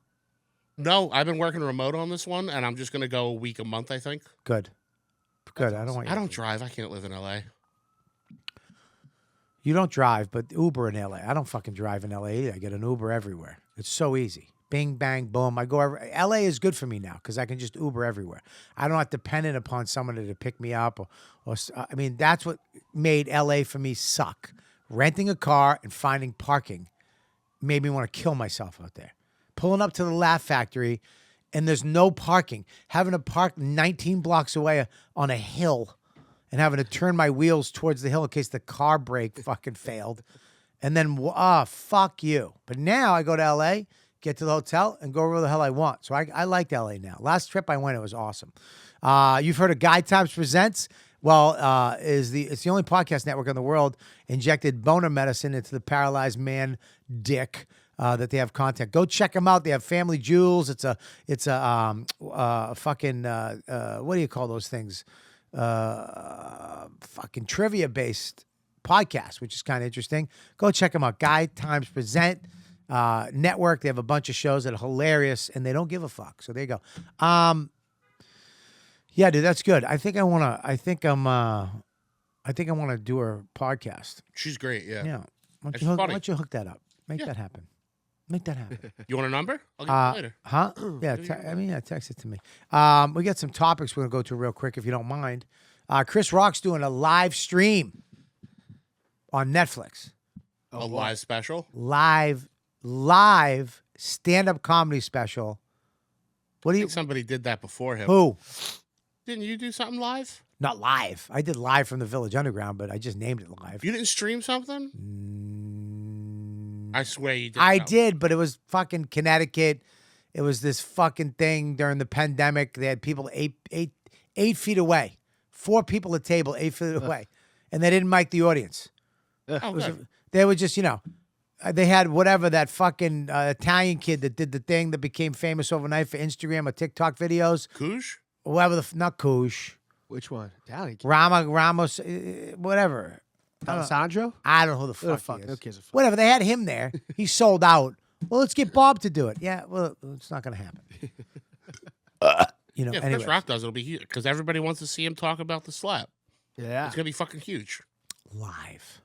No, I've been working remote on this one, and I'm just gonna go a week, a month, I think. Good. Good. I don't want you. I don't drive. I can't live in LA. You don't drive, but Uber in LA. I don't fucking drive in LA either. I get an Uber everywhere. It's so easy. Bing, bang, boom. I go LA is good for me now because I can just Uber everywhere. I don't have to dependent upon someone to pick me up. I mean, that's what made LA for me suck. Renting a car and finding parking made me want to kill myself out there. Pulling up to the Laugh Factory and there's no parking. Having to park 19 blocks away on a hill and having to turn my wheels towards the hill in case the car brake fucking failed. And then, fuck you. But now I go to LA, get to the hotel, and go wherever the hell I want. So I like LA now. Last trip I went, it was awesome. You've heard of Guy Times Presents? Well, it's the only podcast network in the world injected boner medicine into the paralyzed man dick that they have content. Go check them out. They have Family Jewels. It's a fucking what do you call those things? Fucking trivia based podcast, which is kind of interesting. Go check them out. Guy Times Present Network. They have a bunch of shows that are hilarious and they don't give a fuck. So there you go. Yeah, dude, that's good. I think I want to do her podcast. She's great. Yeah. Yeah. Why It's don't funny. you hook that up? Make Yeah. that happen. Make that happen. You want a number? I'll give you later. Huh? Yeah, text it to me. We got some topics we're going to go to real quick if you don't mind. Chris Rock's doing a live stream on Netflix. A live special. Live stand-up comedy special. What do I you think somebody did that before him. Who? Didn't you do something live? Not live. I did live from the Village Underground, but I just named it live. You didn't stream something? I swear you did. I something. did, but it was fucking Connecticut. It was this fucking thing during the pandemic. They had people eight feet away, 4 people at table, 8 feet away, and they didn't mic the audience. Oh, good. They were just, they had whatever that fucking Italian kid that did the thing that became famous overnight for Instagram or TikTok videos. Koosh? Whoever not Koosh, Which one? Italian. Ramos, whatever. Alessandro? I don't know who the Who the fuck he fuck? Who is. gives a fuck? Whatever. They had him there. He sold out. Well, let's get Bob to do it. Yeah. Well, it's not going to happen. Yeah, if anyway. Chris Rock does, it'll be huge because everybody wants to see him talk about the slap. Yeah. It's gonna be fucking huge. Live.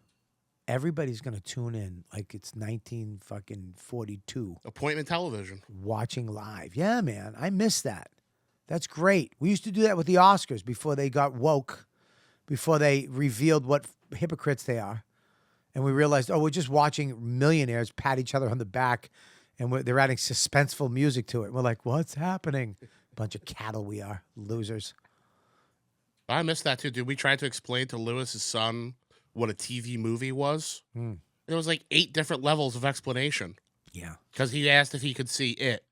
Everybody's going to tune in like it's 1942 Appointment television. watching live. Yeah, man. I miss that. That's great. We used to do that with the Oscars before they got woke, before they revealed what hypocrites they are. And we realized, we're just watching millionaires pat each other on the back and they're adding suspenseful music to it. We're like, what's happening? Bunch of cattle we are, losers. I missed that too, dude. We tried to explain to Lewis's son what a TV movie was. There was like 8 different levels of explanation. Yeah. Because he asked if he could see it.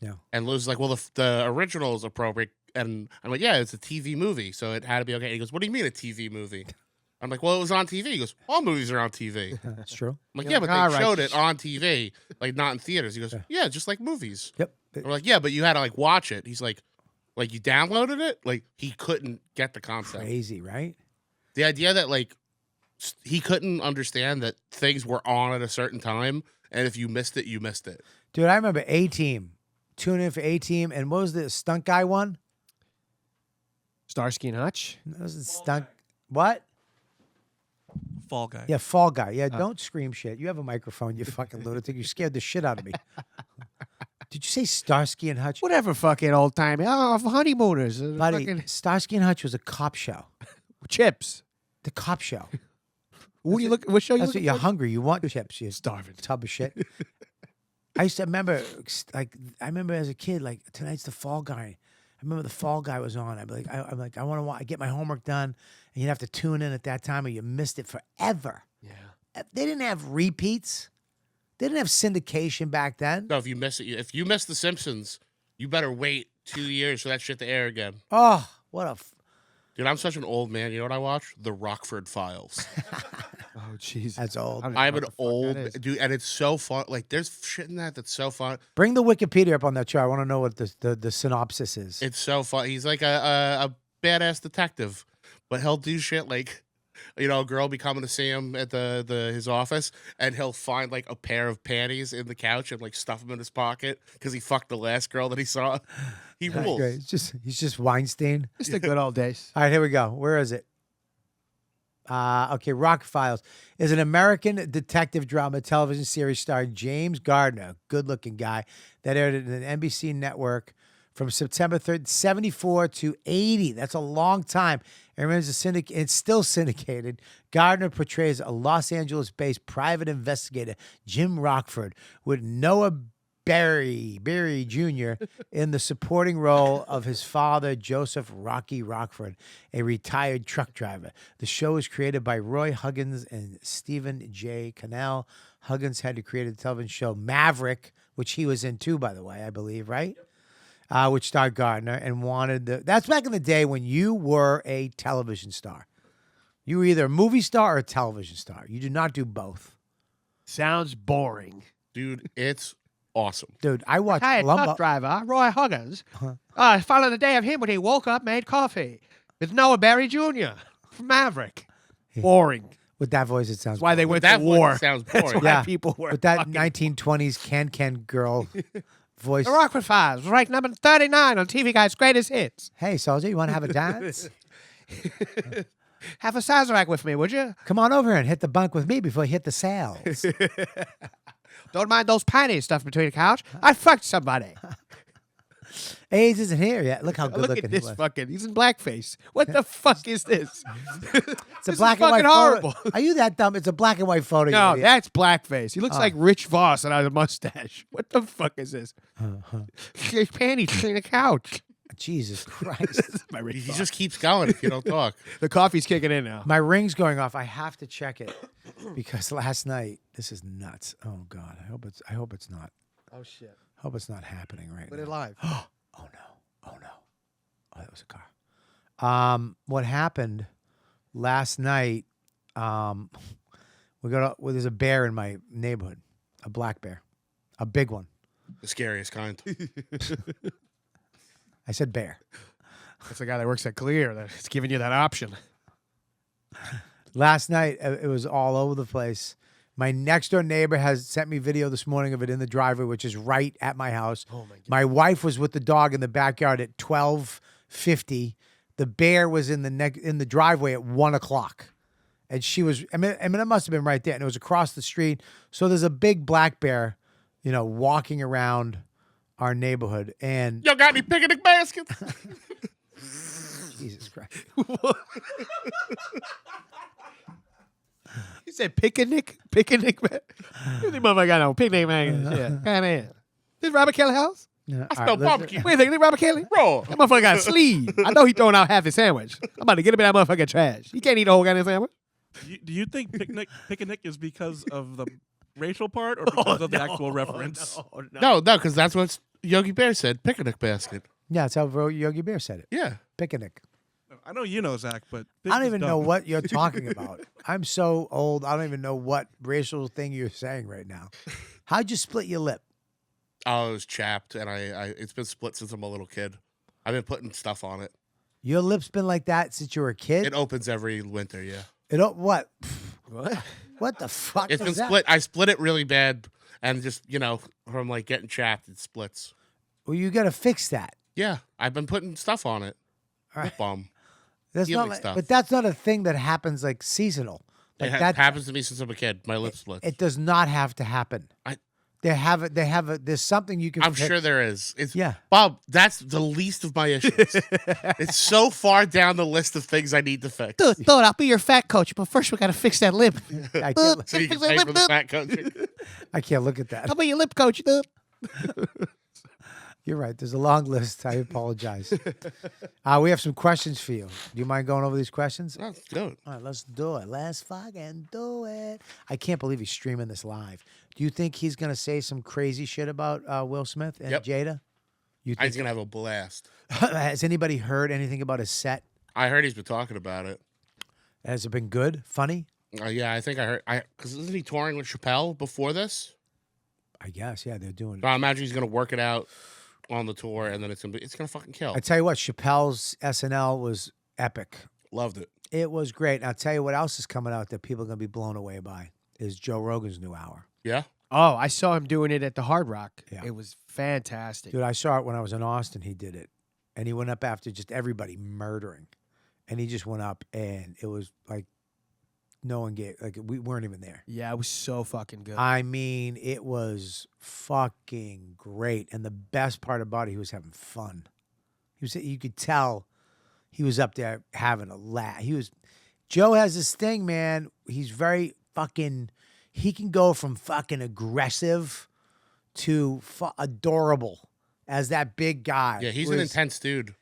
Yeah. And Lewis was like, well, the original is appropriate. And I'm like, yeah, it's a TV movie, so it had to be okay. And he goes, what do you mean a TV movie? I'm like, well, it was on TV. He goes, all movies are on TV. I'm That's true. like, You're yeah, like, but all they right. showed it on TV, like not in theaters. He goes, yeah, just like movies. Yep. We're like, yeah, but you had to like watch it. He's like you downloaded it? Like he couldn't get the concept. Crazy, right? The idea that like he couldn't understand that things were on at a certain time, and if you missed it, you missed it. Dude, I remember A-Team. Tune in for A-Team. And what was the stunt guy one? Starsky and Hutch. That was the stunt. What? Fall Guy. Yeah, Fall Guy. Yeah, don't scream shit. You have a microphone, you fucking lunatic. You scared the shit out of me. Did you say Starsky and Hutch? Whatever, fucking old timey. Oh, honeymooners. Buddy, Fucking Starsky and Hutch was a cop show. chips. The cop show. What do you look? What show you That's what looking you're for? hungry. You want chips. You're Starving. tub of shit. I used to remember, I remember as a kid, like tonight's the Fall Guy. I remember the Fall Guy was on. I'd be like, I'm like, I want to get my homework done, and you'd have to tune in at that time, or you missed it forever. Yeah. They didn't have repeats. They didn't have syndication back then. No, if you miss it, if you miss The Simpsons, you better wait 2 years for that shit to air again. Oh, what a Dude, I'm such an old man. You know what I watch? The Rockford Files. Oh, Jesus. that's old. I don't even I'm know an what the fuck old that is. dude, and it's so fun. Like, there's shit in that that's so fun. Bring the Wikipedia up on that chart. I want to know what the synopsis is. It's so fun. He's like a badass detective, but he'll do shit like, you know, a girl be coming to see him at his office, and he'll find like a pair of panties in the couch and like stuff them in his pocket because he fucked the last girl that he saw. He rules. Great. He's just Weinstein. Just the good old days. All right, here we go. Where is it? Okay, Rock Files is an American detective drama television series starring James Gardner, good-looking guy, that aired in an NBC network from September 3rd, 74 to 80. That's a long time. It remains it's still syndicated. Gardner portrays a Los Angeles-based private investigator, Jim Rockford, with Noah Barry Jr. in the supporting role of his father, Joseph Rocky Rockford, a retired truck driver. The show was created by Roy Huggins and Stephen J. Cannell. Huggins had to create the television show Maverick, which he was in too, by the way, I believe, right? Which starred Gardner and wanted that's back in the day when you were a television star. You were either a movie star or a television star. You did not do both. Sounds boring. Dude, it's awesome. Dude, I watched Retired Columbo. truck driver, Roy Huggins. Followed the day of him when he woke up, made coffee with Noah Barry Jr. from Maverick. Boring. With that voice, it sounds That's why they went That to war. one sounds That's boring. why Yeah. people were. with that fucking- 1920s Can girl voice. The Rockford Files was ranked number 39 on TV Guide's greatest hits. Hey, soldier, you want to have a dance? Have a Sazerac with me, would you? Come on over here and hit the bunk with me before you hit the sails. Don't mind those panties stuffed between the couch. I fucked somebody. AIDS isn't here yet. Look how good Look looking at he this was. fucking. He's in blackface. What the fuck is this? It's a This black is and white fucking horrible. photo. Are you that dumb? It's a black and white photo. No, you idiot. that's blackface. He looks like Rich Voss and has a mustache. What the fuck is this? His panties between the couch. Jesus Christ. This is my Rich He Voss. just keeps going if you don't talk. The coffee's kicking in now. My ring's going off. I have to check it because last night, this is nuts. Oh God. I hope it's not. Oh shit. Hope it's not happening right Put now. it live. Oh no. Oh, that was a car. What happened last night? There's a bear in my neighborhood, a black bear, a big one. The scariest kind. I said bear. That's the guy that works at Clear. That's giving you that option. Last night, it was all over the place. My next door neighbor has sent me video this morning of it in the driveway, which is right at my house. Oh my God. My wife was with the dog in the backyard at 12:50. The bear was in the driveway at 1:00, and she was. I mean, it must have been right there, and it was across the street. So there's a big black bear, walking around our neighborhood, and Yo, got any picnic baskets? Jesus Christ. You said picnic? Picnic, man? You think motherfucker got no picnic, man? Yeah. Come in. This Robert Kelly house? Yeah, I smell barbecue. What do you think? This Robert Kelly? Raw. That motherfucker got a sleeve. I know he throwing out half his sandwich. I'm about to get him in that motherfucking trash. He can't eat the whole goddamn sandwich. Do you think picnic is because of the racial part or because of the actual reference? No, because that's what Yogi Bear said. Picnic basket. Yeah, that's how Yogi Bear said it. Yeah. Picnic. I know you know, Zach, but I don't even know what you're talking about. I'm so old. I don't even know what racial thing you're saying right now. How'd you split your lip? Oh, it was chapped, and it's been split since I'm a little kid. I've been putting stuff on it. Your lip's been like that since you were a kid? It opens every winter, yeah. What? What? What the fuck It's is been that? split. I split it really bad, and just, from like getting chapped, it splits. Well, you got to fix that. Yeah, I've been putting stuff on it. All right. Lip balm. That's Healing not like, stuff. but that's not a thing that happens like seasonal. Like It that happens to me since I'm a kid. My lip splits. It does not have to happen. There's something you can I'm fix. sure there is. Yeah. Bob, that's the least of my issues. It's so far down the list of things I need to fix. Dude, I'll be your fat coach, but first we got to fix that lip. I can't, So you can pay for the fat coaching. I can't look at that. I'll be your lip coach, dude. You're right. There's a long list. I apologize. We have some questions for you. Do you mind going over these questions? Let's do it. All right, let's do it. Let's fucking do it. I can't believe he's streaming this live. Do you think he's going to say some crazy shit about Will Smith and Yep. Jada? You He's think, going to have a blast. has anybody heard anything about his set? I heard he's been talking about it. Has it been good? Funny? Yeah, I think I heard. Because isn't he touring with Chappelle before this? I guess, yeah, they're doing So I imagine he's going to work it out on the tour, and then it's gonna fucking kill. I tell you what, Chappelle's SNL was epic. Loved it. It was great. And I'll tell you what else is coming out that people are going to be blown away by is Joe Rogan's new hour. Yeah. Oh, I saw him doing it at the Hard Rock. Yeah. It was fantastic. Dude, I saw it when I was in Austin. He did it. And he went up after just everybody murdering. And he just went up, and it was like no one gave, like we weren't even there. Yeah, it was so fucking good. I mean, it was fucking great. And the best part about it, he was having fun. You could tell he was up there having a laugh. Joe has this thing, man. He's very fucking, he can go from fucking aggressive to adorable as that big guy. Yeah, he's an intense dude.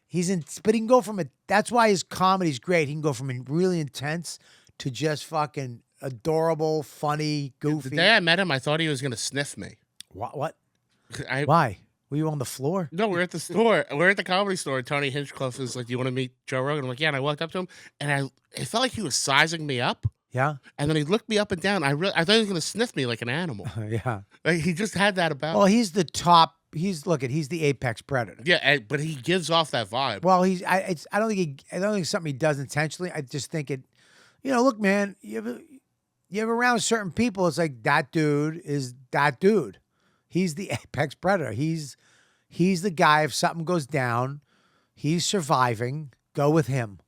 But he can go from that's why his comedy's great. He can go from really intense to just fucking adorable, funny, goofy. The day I met him, I thought he was gonna sniff me. What? Why? Were you on the floor? No, we're at the store. We're at the comedy store. And Tony Hinchcliffe is like, "Do you want to meet Joe Rogan?" I'm like, "Yeah." And I walked up to him, and it felt like he was sizing me up. Yeah. And then he looked me up and down. I thought he was gonna sniff me like an animal. Yeah. Like, he just had that about. Well, he's the top. He's the apex predator. Yeah, but he gives off that vibe. Well, I don't think it's something he does intentionally. I just think it. Look, man, you ever around certain people, it's like that dude is that dude. He's the apex predator. He's the guy. If something goes down, he's surviving. Go with him.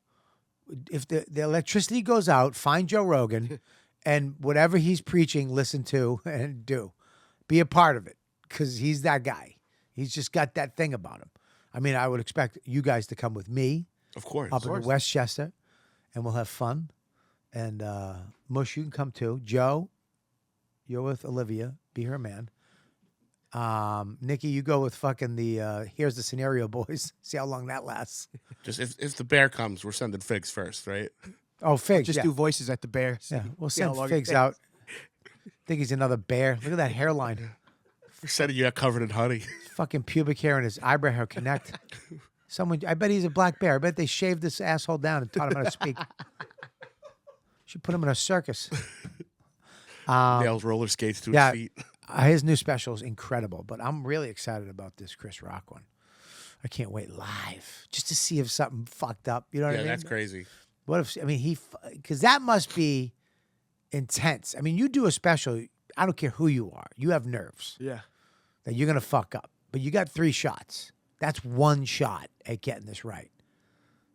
If the electricity goes out, find Joe Rogan, and whatever he's preaching, listen to and do. Be a part of it, because he's that guy. He's just got that thing about him. I mean, I would expect you guys to come with me. Of course. Up in Westchester, and we'll have fun. And Mush, you can come too. Joe, you're with Olivia. Be her man. Nikki, you go with fucking the Here's the Scenario Boys. See how long that lasts. Just if the bear comes, we're sending Figs first, right? Oh, Figs. Just do voices at the bear. Yeah, we'll See how send long it Figs takes. out. Think he's another bear. Look at that hairline. We're sending you out covered in honey. Fucking pubic hair and his eyebrow hair connect. I bet he's a black bear. I bet they shaved this asshole down and taught him how to speak. Should put him in a circus. Nails roller skates to yeah. his feet. His new special is incredible, but I'm really excited about this Chris Rock one. I can't wait live just to see if something fucked up. You know what I Yeah, mean? that's crazy. What if, because that must be intense. I mean, you do a special, I don't care who you are. You have nerves Yeah. that you're going to fuck up, but you got 3 shots. That's one shot at getting this right.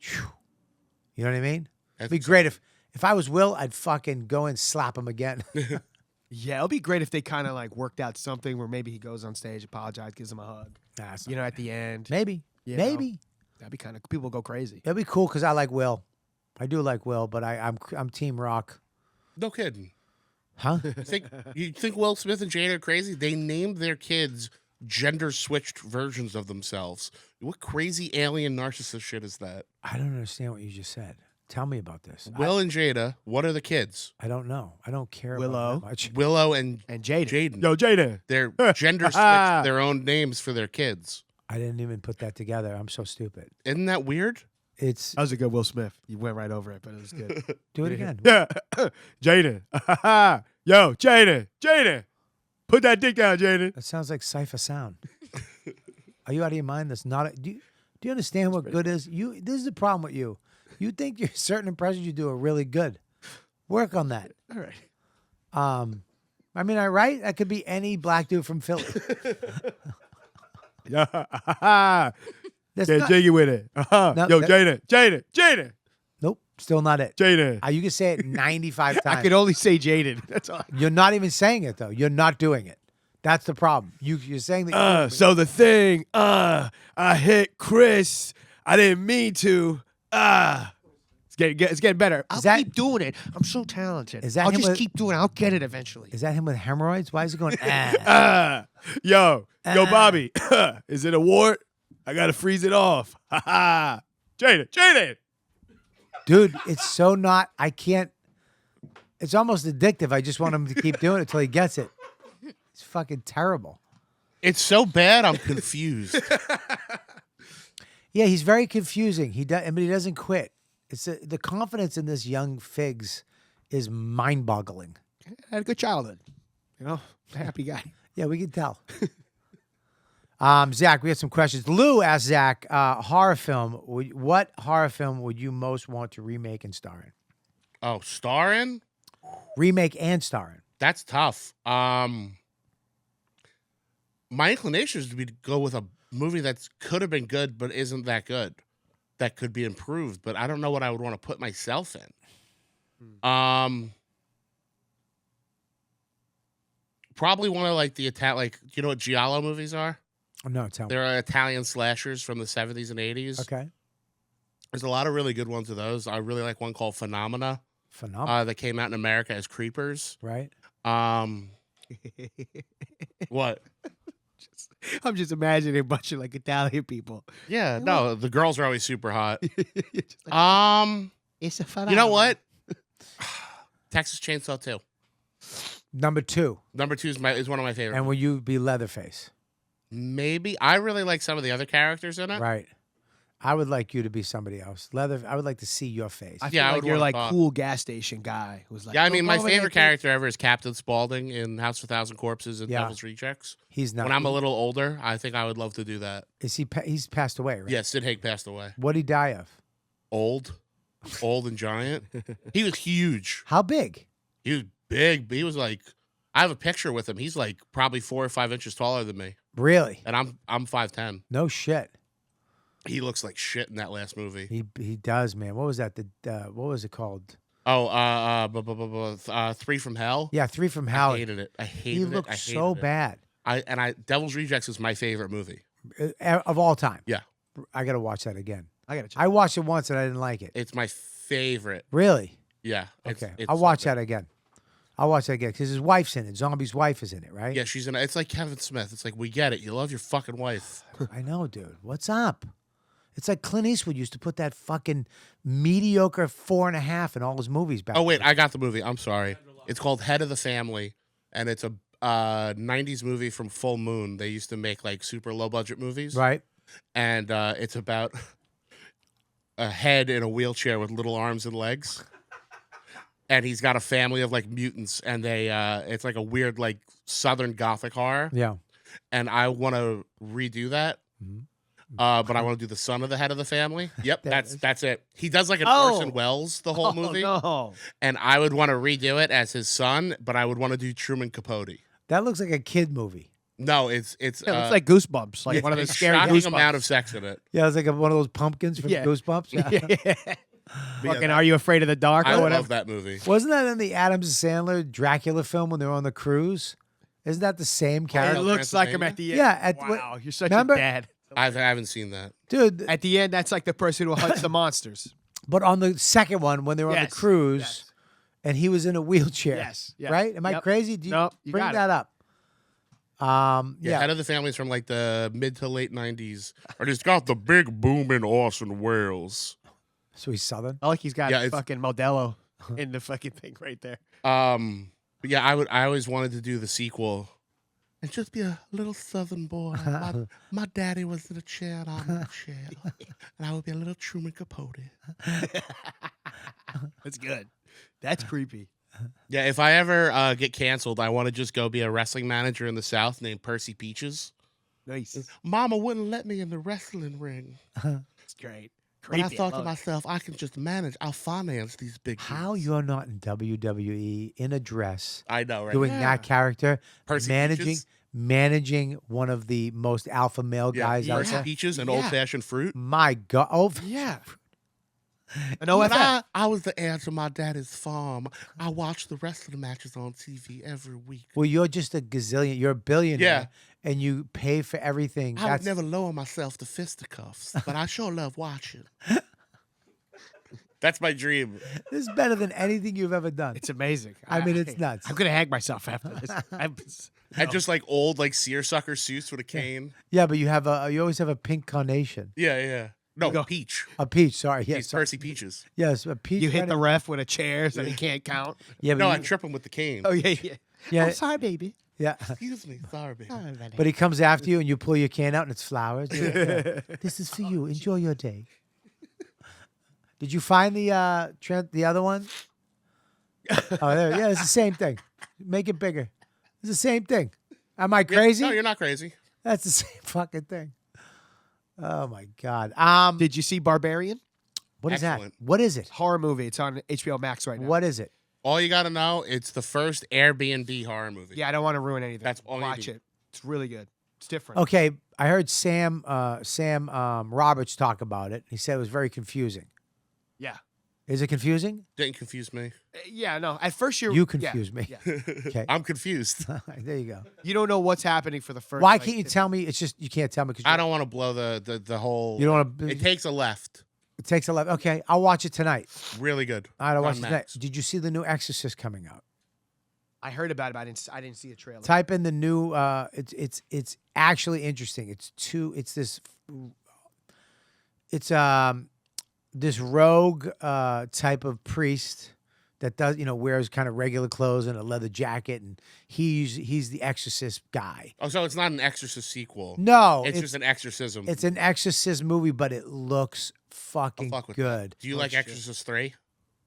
Whew. You know what I mean? It'd be great if I was Will, I'd fucking go and slap him again. Yeah, it'll be great if they kind of like worked out something where maybe he goes on stage, apologizes, gives him a hug. That's You know, at the end. maybe. You know? Maybe. That'd be kind of, people go crazy. It'd be cool because I like Will. I do like Will, but I'm Team Rock. No kidding. Huh? You think Will Smith and Jada are crazy? They named their kids gender switched versions of themselves. What crazy alien narcissist shit is that? I don't understand what you just said. Tell me about this. Will and Jada, what are the kids? I don't know. I don't care Willow. about that much. Willow and Jaden. Jaden. Yo, Jaden. They're gender switched their own names for their kids. I didn't even put that together. I'm so stupid. Isn't that weird? It's That was a good Will Smith. You went right over it, but it was good. do it again. Yeah. Jaden. Yo, Jaden. Put that dick down, Jaden. That sounds like Cypher Sound. Are you out of your mind? That's not. Do you understand what good is? This is the problem with you. You think your certain impressions you do are really good. Work on that. All right. I mean, I right? That could be any black dude from Philly. Yeah. That's Get not- jiggy with it. No, Yo, that- Jaden. Nope, still not it. Jaden. You can say it 95 times. I could only say Jaden. That's all. You're not even saying it though. You're not doing it. That's the problem. You're saying that. So the thing, I hit Chris. I didn't mean to. It's getting better. I'll that- keep doing it. I'm so talented. Is that I'll him just with- keep doing it. I'll get it eventually. Is that him with hemorrhoids? Why is he going? Ah. Yo, Bobby. Is it a wart? I gotta freeze it off. Jaden. Dude, it's so not. I can't. It's almost addictive. I just want him to keep doing it until he gets it. It's fucking terrible. It's so bad, I'm confused. Yeah, he's very confusing. But he doesn't quit. It's the confidence in this young Figs is mind-boggling. I had a good childhood. You know, happy guy. Yeah, we can tell. Zach, we have some questions. Lou asked Zach, horror film. What horror film would you most want to remake and star in? Oh, starring? Remake and star in. That's tough. My inclination is to go with a movie that could have been good but isn't that good. That could be improved, but I don't know what I would want to put myself in. Probably one of like the you know what Giallo movies are? No, tell me. They're Italian slashers from the 70s and 80s. Okay. There's a lot of really good ones of those. I really like one called Phenomena Phenomenal. that came out in America as Creepers. Right? What? I'm just imagining a bunch of like Italian people. Yeah, no, the girls are always super hot. Just like, You it's a know what? Texas Chainsaw 2. Number 2. Number 2 is one of my favorite. And will you be Leatherface? Maybe. I really like some of the other characters in it. Right. I would like you to be somebody else. I would like to see your face. I Yeah, feel I like would you're wanna like talk. cool gas station guy who's like. Yeah, I mean, my "Don't go over there, favorite kid." character ever is Captain Spaulding in House of a Thousand Corpses and Yeah. Devil's Rejects. He's not. When I'm a little older, I think I would love to do that. Is he? He's passed away, right? Yeah, Sid Haig passed away. What'd he die of? Old and giant. He was huge. How big? He was big. He was like, I have a picture with him. He's like probably 4 or 5 inches taller than me, Really? and I'm 5'10". No shit. He looks like shit in that last movie. He does, man. What was that? What was it called? Oh, 3 from Hell. Yeah, 3 from I Hell. hated it. I hated He it. looked I hated so it. bad. Devil's Rejects is my favorite movie. Of all time. Yeah. I gotta watch that again. I gotta check. I watched it once and I didn't like it. It's my favorite. Really? Yeah. Okay. It's I'll so watch good. that again. I'll watch that again because his wife's in it. Zombie's wife is in it, right? Yeah, she's in. It's like Kevin Smith. It's like we get it. You love your fucking wife. I know, dude. What's up? It's like Clint Eastwood used to put that fucking mediocre 4.5 in all his movies back. Oh wait, I got the movie. I'm sorry. It's called Head of the Family, and it's a 90s movie from Full Moon. They used to make like super low budget movies, Right? and it's about a head in a wheelchair with little arms and legs, and he's got a family of like mutants, and they it's like a weird like Southern Gothic horror, Yeah. and I want to redo that. Mhm. But I want to do the son of the head of the family. Yep, that's it. He does like an Oh. Orson Welles the whole movie, No. and I would want to redo it as his son, but I would want to do Truman Capote. That looks like a kid movie. No, it's Yeah, it's like Goosebumps, like one of the a scary shocking Goosebumps. amount of sex in it. Yeah, it's like one of those pumpkins from Yeah. Goosebumps. Yeah. Fucking, are you afraid of the dark I or whatever? love that movie. Wasn't that in the Adams Sandler Dracula film when they were on the cruise? Isn't that the same It character? looks like him at the end. Yeah, Wow, you're such remember? a dad. I haven't seen that. Dude, At the end, that's like the person who hunts the monsters. but on the second one, when they were on Yes, the cruise, yes. and he was in a wheelchair. Yes. Yeah. Right? Am I Yep. crazy? Do you Nope, you bring got it. that up? Yeah, head of the family's from like the mid to late 90s. And he's got the big booming Orson Welles. So he's Southern. I like he's got Yeah, it's- fucking Modelo in the fucking thing right there. But yeah, I always wanted to do the sequel and just be a little Southern boy. My daddy was in a chair and I'm in a chair. And I would be a little Truman Capote. That's good. That's creepy. Yeah, if I ever get canceled, I want to just go be a wrestling manager in the South named Percy Peaches. Nice. Mama wouldn't let me in the wrestling ring. That's great. But I Creepy. thought to love it. myself, I can just manage. I'll finance these big How gigs. you're not in WWE in a dress I know, right? doing that character, Percy managing Peaches? managing one of the most alpha male guys out Percy there. Peaches and Yeah. old-fashioned fruit. My God! Oh, Yeah. An But OFF. I was the heir to my daddy's farm. I watched the rest of the matches on TV every week. well, you're just a gazillion. You're a billionaire, Yeah. and you pay for everything. I would That's never lower myself to fisticuffs, but I sure love watching. That's my dream. this is better than anything you've ever done. It's amazing. I mean, it's nuts. I'm gonna hang myself after this. And just like old, like seersucker suits with a cane. Yeah, but you always have a pink carnation, Yeah. No, go. peach. a peach. Sorry, He's yes, Percy Peaches. yes, a peach. you hit right the in- ref with a chair so he can't count. yeah, but No, I you- trip him with the cane. Oh yeah. yeah, I'm sorry, baby. yeah. Excuse me. Sorry, baby. But he comes after you, and you pull your can out, and it's flowers. Yeah. This is for you. Enjoy your day. Did you find the the other one? Oh, there. Yeah, it's the same thing. Make it bigger. It's the same thing. Am I crazy? No, you're not crazy. That's the same fucking thing. Oh my God. Did you see Barbarian? What is Excellent. that? What is it? Horror movie. It's on HBO Max right now. What is it? All you got to know, it's the first Airbnb horror movie. Yeah, I don't want to ruin anything. That's all you Watch need. it. It's really good. It's different. Okay, I heard Sam Roberts talk about it. He said it was very confusing. Yeah. Is it confusing? Didn't confuse me. Yeah. No. At first You yeah, confuse me. Yeah. Okay. I'm confused. There you go. You don't know what's happening for the first. Why like, can't you tell me? It's just you can't tell me because I don't want to blow the whole. You don't want to. It takes a left. It takes 11. Okay, I'll watch it tonight. Really good. All right, I'll On watch it tonight. Max. Did you see the new Exorcist coming out? I heard about it, but I didn't see a trailer. Type in the new. It's actually interesting. It's this rogue type of priest that does wears kind of regular clothes and a leather jacket, and he's the exorcist guy. Oh, so it's not an Exorcist sequel. No, It's just an exorcism. it's an exorcist movie, but it looks fucking fuck with good. Do you like Exorcist 3?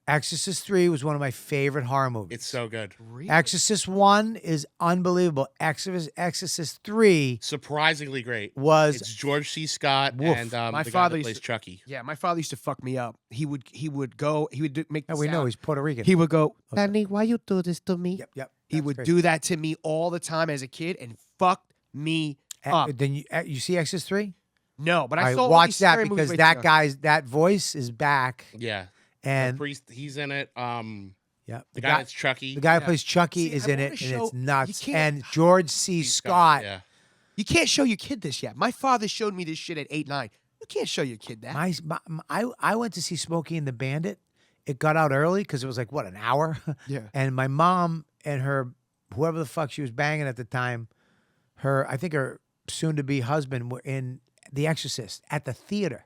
Exorcist 3 was one of my favorite horror movies. It's so good. Really? Exorcist 1 is unbelievable. Exorcist 3 Surprisingly great. was It's George C. Scott Woof. and My the guy father that used plays to- Chucky. Yeah, my father used to fuck me up. He would make. The we know sound. he's Puerto Rican. He would go, Danny, why you do this to me? Yep. He would do that to me all the time as a kid and fucked me up. Then you see Exorcist 3? No, but I All right, saw all watch these that scary movies because way that too young. that voice is back. Yeah. And The priest, he's in it. yeah, The guy that's Chucky. the guy who Yeah. plays Chucky See, is I in wanna it, and show- it's nuts. you can't- And George C. Scott. Yeah. You can't show your kid this yet. My father showed me this shit at 8, 9. You can't show your kid that. I went to see Smokey and the Bandit. It got out early because it was like an hour. Yeah. And my mom and her whoever the fuck she was banging at the time, I think her soon to be husband were in The Exorcist at the theater,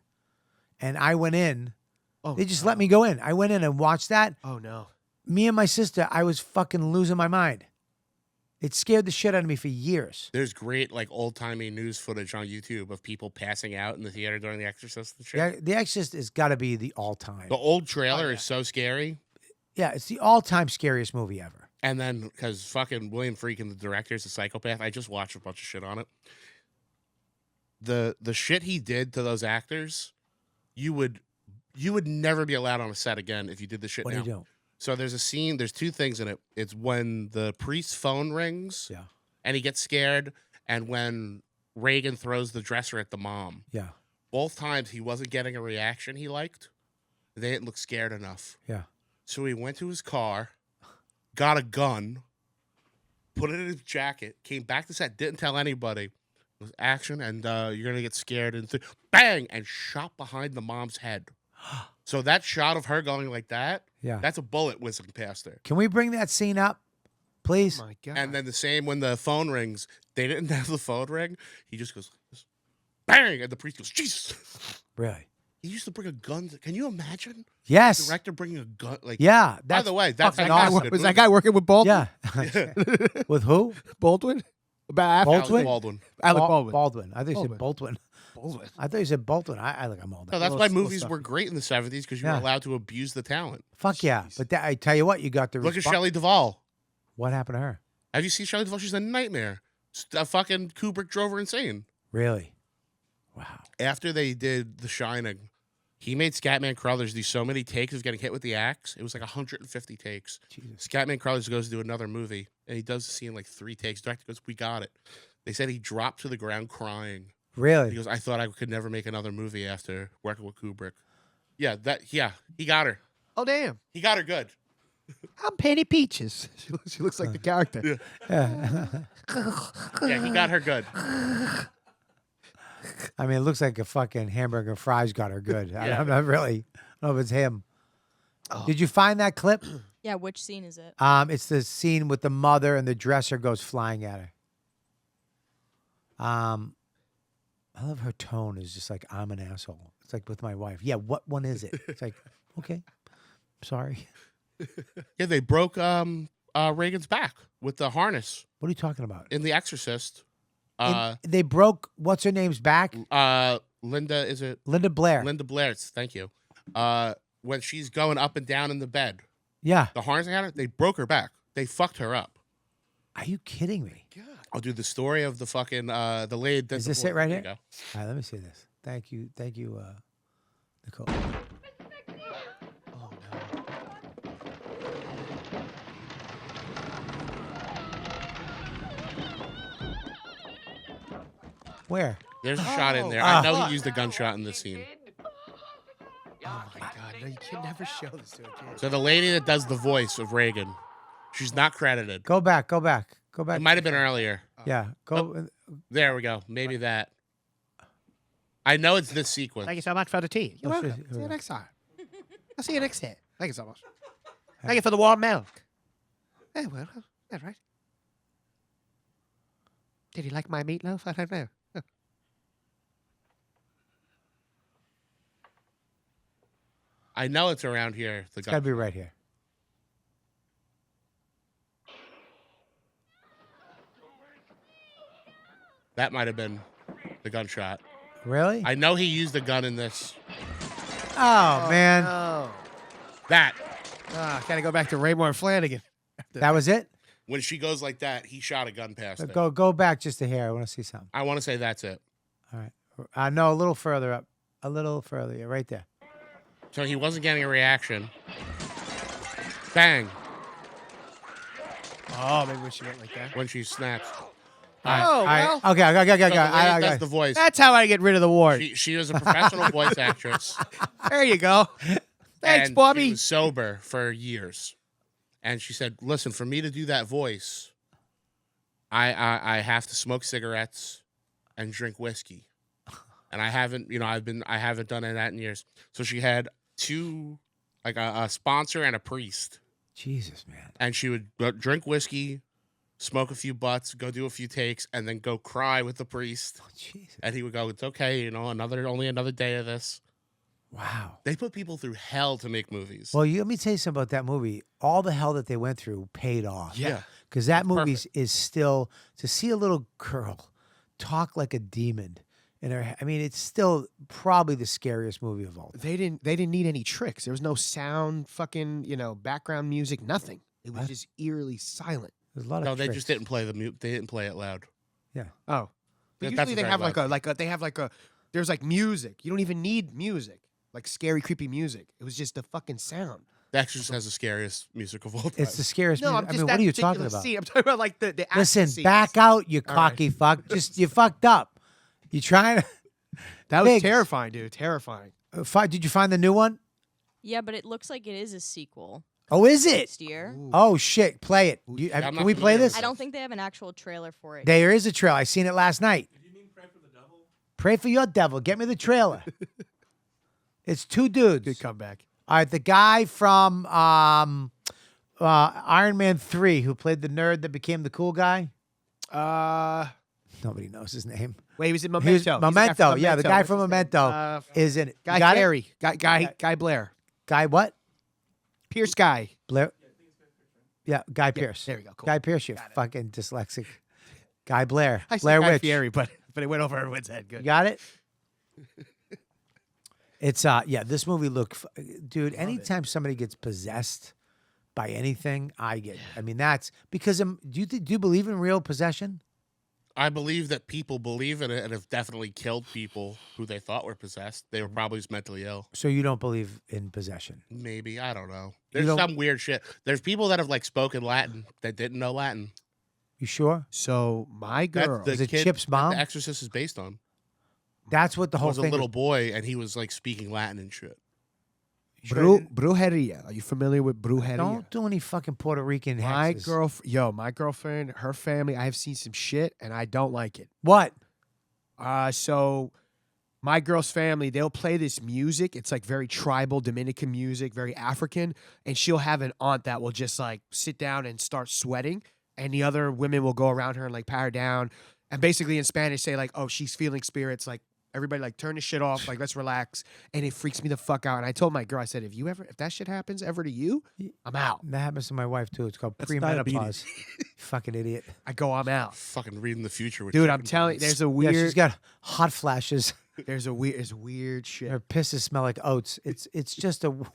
and I went in. Oh, They just no. let me go in. I went in and watched that. Oh no. Me and my sister, I was fucking losing my mind. It scared the shit out of me for years. There's great like old timey news footage on YouTube of people passing out in the theater during The Exorcist and shit. The Exorcist has got to be the all-time. The old trailer yeah. is so scary. Yeah, it's the all-time scariest movie ever. And then because fucking William Friedkin, the director, is a psychopath. I just watched a bunch of shit on it. The shit he did to those actors, you would never be allowed on a set again if you did this shit What now. are you doing? So there's a scene, there's two things in it. It's when the priest's phone rings Yeah, and he gets scared, and when Reagan throws the dresser at the mom. yeah, Both times he wasn't getting a reaction he liked. They didn't look scared enough. yeah. So he went to his car, got a gun, put it in his jacket, came back to set, didn't tell anybody. It was action, and you're going to get scared. And bang! And shot behind the mom's head. So that shot of her going like that Yeah. That's a bullet whizzing past her. Can we bring that scene up, please? Oh my God. And then the same when the phone rings, they didn't have the phone ring. He just goes, bang, and the priest goes, Jesus. Really? He used to bring a gun. Can you imagine? Yes. Director bringing a gun? Like, Yeah. by That's the way, that's fucking like, awesome. Was that guy working with Baldwin? Yeah. With who? Baldwin? About Baldwin? Baldwin. Alec Baldwin. Baldwin. I thought you said Baldwin. Baldwin. I thought you said Baldwin. I like I'm old. No, that's Little- why little movies stuff. were great in the 70s because you Yeah. were allowed to abuse the talent. Fuck yeah. But that, I tell you what, you got the Look at respo- Shelley Duvall. What happened to her? Have you seen Shelley Duvall? She's a nightmare. Fucking Kubrick drove her insane. Really? Wow. After they did The Shining, he made Scatman Crothers do so many takes of getting hit with the axe. It was like 150 takes. Jesus. Scatman Crothers goes to do another movie, and he does the scene in like 3 takes. Director goes, "We got it." They said he dropped to the ground crying. He Really? goes, "I thought I could never make another movie after working with Kubrick." Yeah, he got her. Oh, damn. He got her good. I'm Penny Peaches. She looks like the character. Yeah, he got her good. I mean, it looks like a fucking hamburger and fries got her good. Yeah. I'm not really. I don't know if it's him. Did you find that clip? Yeah, which scene is it? It's the scene with the mother and the dresser goes flying at her. I love her tone is just like, I'm an asshole. It's like with my wife. Yeah, what one is it? It's like, okay, sorry. Yeah, they broke Reagan's back with the harness What are you talking about? in The Exorcist. They broke, what's her name's back? Linda, is it? Linda Blair. Linda Blair, thank you. When she's going up and down in the bed, Yeah. the harness they had her, they broke her back. They fucked her up. Are you kidding me? I'll do the story of the fucking the lady. Is this it right There here? you go. All right, let me see this. Thank you, Nicole. Oh, no. Where? There's a shot in there. Ah. I know he used a gunshot in this scene. Oh, my God. No, you can never show this to a kid. So the lady that does the voice of Reagan, she's not credited. Go back, go back, go back. It might have been earlier. Yeah, go. There we go. Maybe that. I know it's this sequence. Thank you so much for the tea. You're Oh, welcome. shit. See you next time. I'll see you next year. Thank you so much. Thank you for the warm milk. Yeah, well, that's right. Did you like my meatloaf? I don't know. I know it's around here. The It's got to be right here. That might have been the gunshot. Really? I know he used a gun in this. Oh, man, Oh. That. Gotta go back to Raymore Flanagan. that was it. When she goes like that, he shot a gun past it. Go back just a hair. I want to see something. I want to say that's it. All right. No, a little further up. A little further. Yeah, right there. So he wasn't getting a reaction. Bang. Oh, maybe when she went like that. When she snaps. Oh, All right. well. Okay. So the lady I does the voice. That's how I get rid of the wart. She was a professional voice actress. There you go. Thanks, and Bobby. She was sober for years. And she said, listen, for me to do that voice, I have to smoke cigarettes and drink whiskey. And I haven't done any of that in years. So she had two, like a sponsor and a priest. Jesus, man. And she would drink whiskey, smoke a few butts, go do a few takes, and then go cry with the priest. Oh, Jesus. And he would go, it's okay, only another day of this. Wow. They put people through hell to make movies. Well, let me tell you something about that movie. All the hell that they went through paid off. Yeah. Because that movie Perfect. is still, to see a little girl talk like a demon. It's still probably the scariest movie of all. They didn't need any tricks. There was no sound, fucking, background music, nothing. It was What? just eerily silent. There's a lot of No, they tricks. just didn't play they didn't play it loud. Yeah. Oh. But Yeah, that's usually they very have loud. there's like music. You don't even need music. Like scary, creepy music. It was just the fucking sound. The Exorcist has the scariest music of all time. It's the scariest No, movie. I'm just what that are you talking particular about? scene. I'm talking about like the action Listen, scenes. back out, you All right. cocky fuck. You fucked up. You trying That was Pigs. terrifying, dude. Terrifying. to. Did you find the new one? Yeah, but it looks like it is a sequel Oh, is it? next year. Oh, shit. Play it. I'm Can not we play familiar this? with I don't think they have an actual trailer for it. There is a trailer. I seen it last night. Pray for your devil. Get me the trailer. It's two dudes. Good comeback. All right, the guy from Iron Man 3 who played the nerd that became the cool guy. Nobody knows his name. Wait, was it He was- Memento? He's the guy Memento. from Yeah, the guy What's from his name? Memento is in it. You Guy got it? Fieri. Guy Blair. Guy what? Pierce Guy. Blair. Yeah, Guy Pierce. there we go, cool. Guy Pierce, you fucking dyslexic. Guy Blair. I said Blair Guy Witch. Fieri, but it went over everyone's head. You Good. got it? It's yeah, this movie dude, anytime somebody gets possessed by anything, I mean that's because do you believe in real possession? I believe that people believe in it and have definitely killed people who they thought were possessed. They were probably just mentally ill. So you don't believe in possession? Maybe. I don't know. You There's don't- some weird shit. There's people that have like spoken Latin that didn't know Latin. You sure? So my girl. That's the Is it kid Chip's that mom? The Exorcist is based on. That's what the whole Was a thing little boy and he was like speaking Latin and shit. Brujeria. Are you familiar with brujeria? Don't do any fucking Puerto Rican My hexes. my girlfriend, her family. I have seen some shit, and I don't like it. What? So my girl's family, they'll play this music. It's like very tribal Dominican music, very African. And she'll have an aunt that will just like sit down and start sweating. And the other women will go around her and like pat her down. And basically in Spanish say like, oh, she's feeling spirits. Like everybody like turn this shit off. Like let's relax. And it freaks me the fuck out. And I told my girl, I said, if that shit happens ever to you, I'm out. That happens to my wife too. It's called diabetes. premenopause. Fucking idiot. I go, I'm out. Fucking reading the future. With Dude, I'm chicken telling you, bones. there's a Yeah, weird she's got hot flashes. there's weird shit. Her pisses smell like oats. It's just All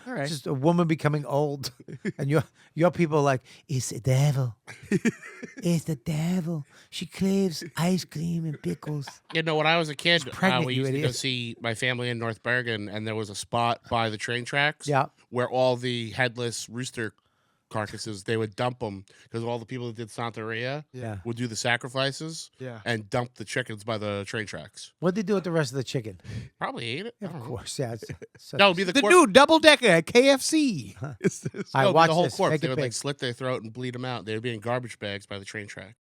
right. just a woman becoming old, and your people are like, it's the devil. It's the devil. She craves ice cream and pickles. You know, when I was a kid, pregnant, we you used to go idiot. see my family in North Bergen, and there was a spot by the train tracks Yeah. where all the headless rooster carcasses, they would dump them because all the people that did Santeria Yeah. would do the sacrifices Yeah. and dump the chickens by the train tracks. What'd they do with the rest of the chicken? Probably ate it. I Of don't know. course, yeah. That would be the, The corp- new double decker at KFC. I that would be watch the whole this. corpse. Make They it would big. like slit their throat and bleed them out. They would be in garbage bags by the train track.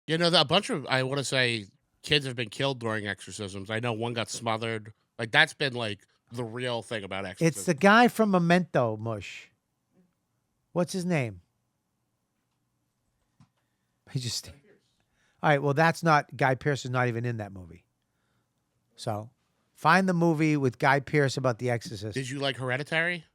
You know, a bunch of, I want to say, kids have been killed during exorcisms. I know one got smothered. Like, that's been, like, the real thing about exorcism. It's the guy from Memento, Mush. What's his name? He just. All right, well, that's not Guy Pearce is not even in that movie. So, find the movie with Guy Pearce about the Exorcist. Did you like Hereditary?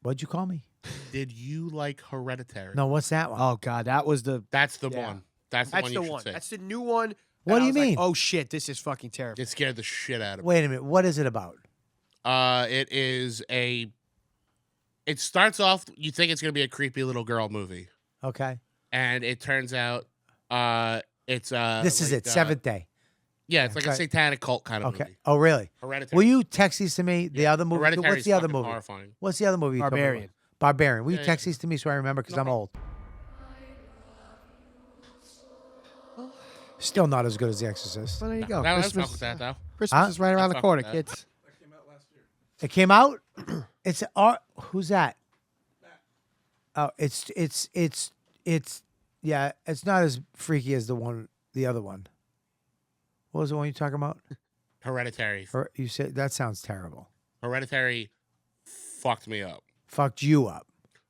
What'd you call me? Did you like Hereditary? No, what's that one? Oh God, that was That's the Yeah. one. That's the that's one the you one. should say. That's the new one. What And do I you was like, mean? oh shit, this is fucking terrible. It scared the shit out of me. Wait a minute. What is it about? It is a. It starts off. You think it's gonna be a creepy little girl movie, Okay. and it turns out, it's This is like, it. Seventh Day. Yeah, it's like a Okay. satanic cult kind of Okay. movie. Oh, really? Hereditary. Will you text these to me? The other movie. Hereditary What's is the other fucking movie? horrifying. What's the other movie? you told me about? Barbarian. Barbarian. Will you Yeah, text these to me so I remember? Because No I'm problem. old. Still not as good as The Exorcist. Well, there you go. No, let's fuck Christmas, with that though. Christmas Huh? is right around the fuck corner, with that. kids. It came out. It's who's that? Oh, it's yeah. It's not as freaky as the other one. What was the one you talking about? Hereditary. Or you said that sounds terrible. Hereditary fucked me up. Fucked you up.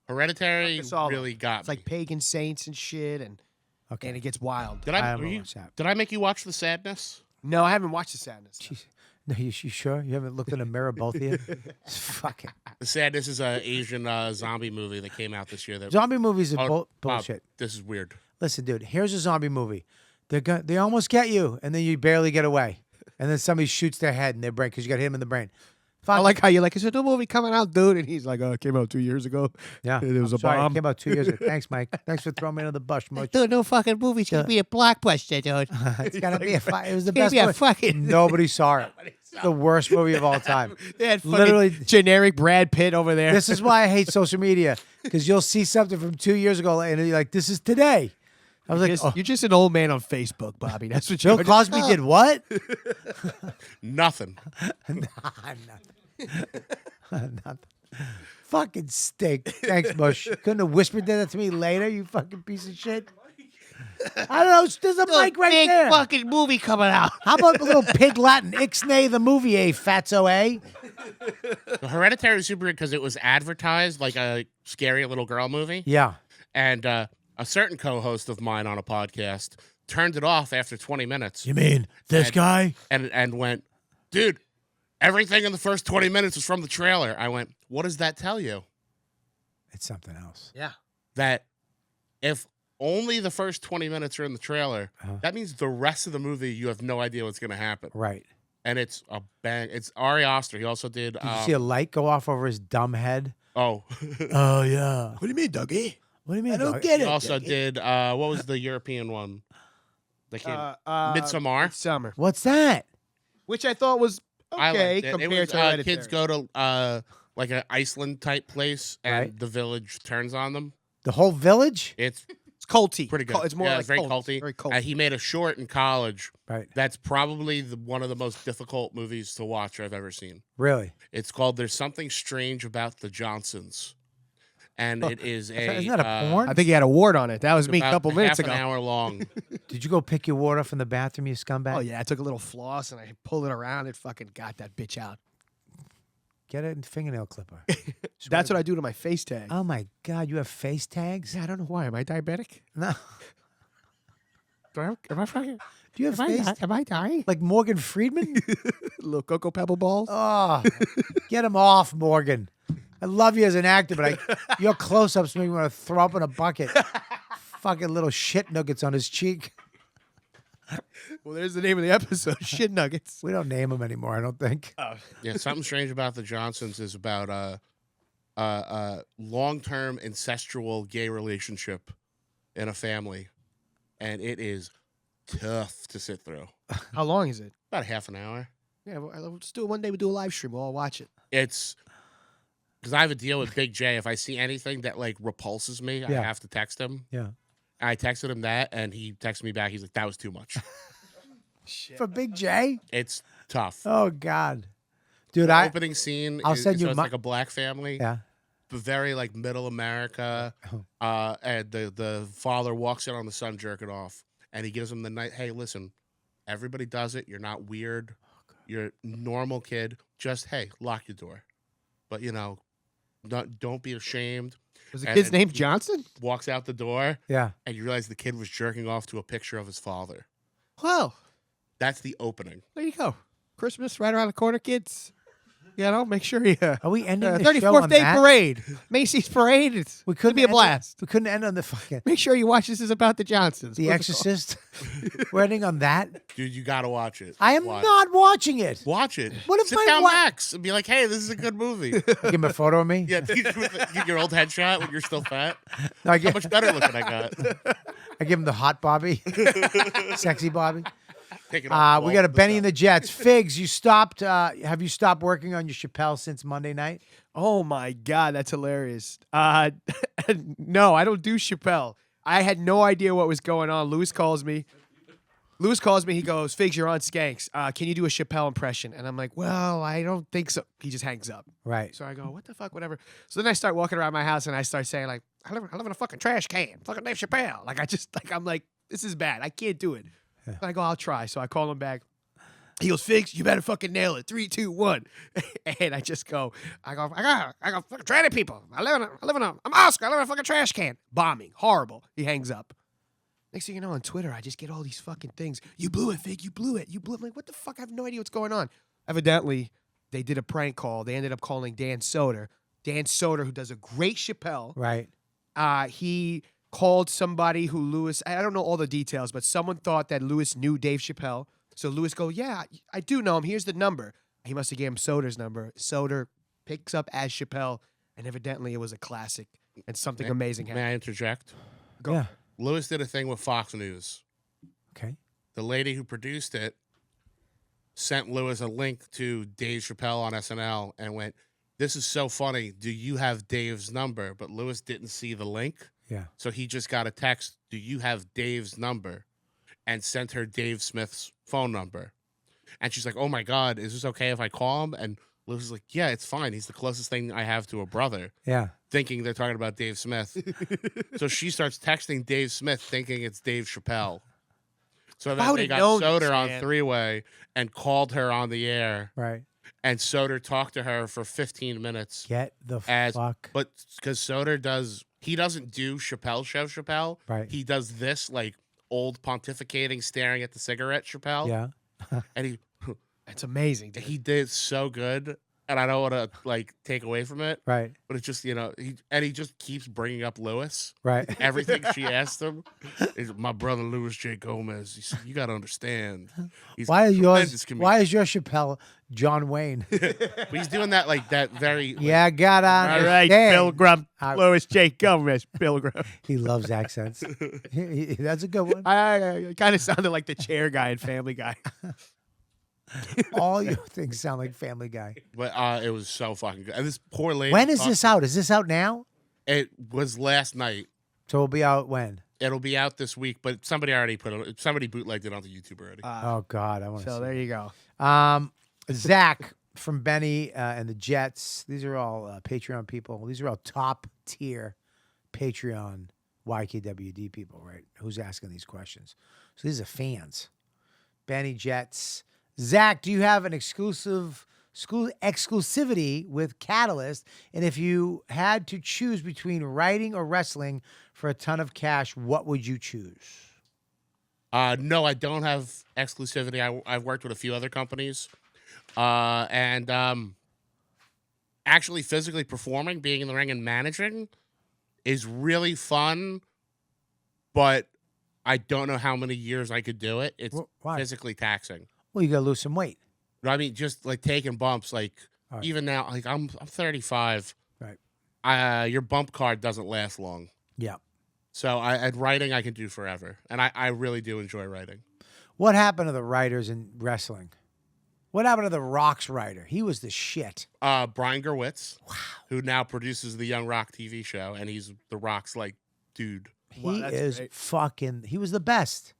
Hereditary It's all- really got It's me. like pagan saints and shit, and Okay. it gets wild. Did I I? haven't were you- watched that. Did I make you watch The Sadness? No, I haven't watched the sadness. Jeez. No, you sure? You haven't looked in a mirror, both of you? Fucking The Sadness is an Asian zombie movie that came out this year. That zombie movies are Oh, Bob, bullshit. this is weird. Listen, dude. Here's a zombie movie. They almost get you, and then you barely get away, and then somebody shoots their head in their brain because you got hit in the brain. I like how you're like, is there a new movie coming out, dude? And he's like, oh, it came out 2 years ago. Yeah, It was I'm a sorry, bomb. It came out 2 years ago. Thanks, Mike. Thanks for throwing me under the bus, Much. Dude, no fucking movie. It's gonna be a blockbuster, dude. It's gonna be it was the It's gonna best. be a movie. fucking. Nobody saw it. The worst movie of all time. They had fucking Literally- generic Brad Pitt over there. This is why I hate social media because you'll see something from 2 years ago and you're like, "This is today." I was like, Just- oh, you're just an old man on Facebook, Bobby. That's what you're. "Bill Cosby did what?" Nothing. Nothing. fucking stink. Thanks, Bush. Couldn't have whispered that to me later, you fucking piece of shit. I don't know. There's a mic right Big there. fucking movie coming out. How about a little pig Latin? Ixnay the movie, fatso, The Hereditary was super good because it was advertised like a scary little girl movie. Yeah. And a certain co-host of mine on a podcast turned it off after 20 minutes. You mean this guy? And went, dude, everything in the first 20 minutes was from the trailer. I went, what does that tell you? It's something else. Yeah. That if only the first 20 minutes are in the trailer, that means the rest of the movie you have no idea what's going to happen. Right. And it's a bang. It's Ari Aster. He also did. Did you see a light go off over his dumb head? Oh. Oh, yeah. What do you mean, Dougie? What do you mean? I don't dog? get He it. also did. What was the European one? They came. Midsommar. Summer. What's that? Which I thought was I okay liked it. compared It was, to Hereditary. kids go to like an Iceland type place, and Right. the village turns on them. The whole village? It's It's culty. pretty good. It's more yeah, like it's very cult. culty. Very cult. He made a short in college. Right. That's probably one of the most difficult movies to watch I've ever seen. Really? It's called "There's Something Strange About the Johnsons," and it is a. Isn't that a porn? I think he had a wart on it. That was me a about couple minutes half ago. an hour long. Did you go pick your water from the bathroom, you scumbag? Oh yeah, I took a little floss and I pulled it around and fucking got that bitch out. Get a fingernail clipper. That's what I do to my face tag. Oh, my God. You have face tags? Yeah, I don't know why. Am I diabetic? No. Am I fucking? Do you have face Am I dying? like Morgan Freeman? Little Cocoa Pebble balls. Oh, get him off, Morgan. I love you as an actor, but your close-ups make me want to throw up in a bucket. Fucking little shit nuggets on his cheek. Well, there's the name of the episode. Shit nuggets. We don't name him anymore, I don't think. Yeah, Something Strange About the Johnsons is about a long-term incestual gay relationship in a family, and it is tough to sit through. How long is it? About half an hour. Yeah, we'll just do it one day. We'll do a live stream. We'll all watch it. It's because I have a deal with Big J. If I see anything that like repulses me, I Yeah. have to text him. Yeah. I texted him that, and he texted me back. He's like, "That was too much." For Big J? It's tough. Oh, God. Dude, The opening scene. I'll send you so it's my- like a black family. Yeah. Very like middle America. And the father walks in on the son jerking off, and he gives him the night. Hey, listen, everybody does it. You're not weird. You're a normal kid. Just hey, lock your door. But don't be ashamed. Was the And- kid's and name he Johnson? Walks out the door, Yeah. and you realize the kid was jerking off to a picture of his father. Well, That's the opening. there you go. Christmas right around the corner, kids. Make sure you. Are we ending the 34th show on Day that? Parade, Macy's Parade. It's We gonna couldn't be a end it- blast. We couldn't end on the fucking Make sure you watch This Is About the Johnsons. The What's it called? Exorcist. We're ending on that. Dude, you got to watch it. I am Watch. not watching it. Watch it. What if Sit I down wa- next and be like, hey, this is a good movie. Give him a photo of me. Yeah, get your old headshot when you're still fat. No, I How give, much better looking I got. I give him the hot Bobby, sexy Bobby. Take it off the We wall. got a Benny and the Jets. Figs, you stopped. Have you stopped working on your Chappelle since Monday night? Oh my God, that's hilarious. No, I don't do Chappelle. I had no idea what was going on. Lewis calls me. He goes, Figs, you're on Skanks. Can you do a Chappelle impression? And I'm like, well, I don't think so. He just hangs up. Right. So I go, what the fuck, whatever. So then I start walking around my house and I start saying like, I live in a fucking trash can. Fucking Dave Chappelle. I'm like, this is bad. I can't do it. And I go, I'll try. So I call him back. He goes, Figs, you better fucking nail it. 3, 2, 1. And I go fucking tranny people. I'm Oscar. I live in a fucking trash can. Bombing. Horrible. He hangs up. Next thing you know, on Twitter, I just get all these fucking things. You blew it, Fig. You blew it. I'm like, what the fuck? I have no idea what's going on. Evidently, they did a prank call. They ended up calling Dan Soder. Dan Soder, who does a great Chappelle. Right. He called somebody who Lewis, I don't know all the details, but someone thought that Lewis knew Dave Chappelle. So Lewis go, yeah, I do know him. Here's the number. He must have gave him Soder's number. Soder picks up as Chappelle, and evidently it was a classic, and something amazing May happened. I interject? Go. Yeah. Lewis did a thing with Fox News. Okay. The lady who produced it sent Lewis a link to Dave Chappelle on SNL and went, this is so funny. Do you have Dave's number? But Lewis didn't see the link. Yeah. So he just got a text, do you have Dave's number? And sent her Dave Smith's phone number. And she's like, oh my God, is this okay if I call him? And Lewis is like, yeah, it's fine. He's the closest thing I have to a brother. Yeah. Thinking they're talking about Dave Smith. So she starts texting Dave Smith thinking it's Dave Chappelle. So I then they would've got known Soder this, on man. three-way and called her on the air. Right. And Soder talked to her for 15 minutes. Get the As- fuck. But because Soder he doesn't do Chappelle. Right. He does this like old pontificating, staring at the cigarette Chappelle. Yeah. And It's amazing, dude. he did so good. And I don't want to like take away from it, Right. but it's just, he just keeps bringing up Lewis. Right. Everything she asked him is my brother Louis J. Gomez. He said, you got to understand. He's Why a is tremendous yours? comedian." Why is your Chappelle John Wayne? But he's doing that like that very. Like, Yeah, gotta All right, understand. Pilgrim. I- Louis J. Gomez, Pilgrim. He loves accents. That's a good one. I kind of sounded like the chair guy in Family Guy. All your things sound like Family Guy. But it was so fucking good. And this poor lady. When is this out? Is this out now? It was last night. So it'll be out when? It'll be out this week, but somebody already somebody bootlegged it onto YouTube already. Oh God, I want to So there you go. Zach from Benny and the Jets. These are all Patreon people. These are all top tier Patreon YKWD people, right? Who's asking these questions? So these are fans. Benny Jets. Zach, do you have an exclusivity with Catalyst? And if you had to choose between writing or wrestling for a ton of cash, what would you choose? No, I don't have exclusivity. I've worked with a few other companies. And actually physically performing, being in the ring and managing is really fun, but I don't know how many years I could do it. It's Why? physically taxing. Well, you got to lose some weight. I mean, just like taking bumps, like All right. even now, like I'm 35. Right. Your bump card doesn't last long. Yeah. So at writing, I can do forever. And I really do enjoy writing. What happened to the writers in wrestling? What happened to the Rock's writer? He was the shit. Brian Gerwitz, who now produces the Young Rock TV show, and he's the Rock's like dude. Wow, He that's is great. fucking. He was the best.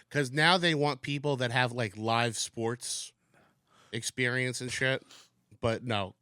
Because now they want people that have like live sports experience and shit. But no,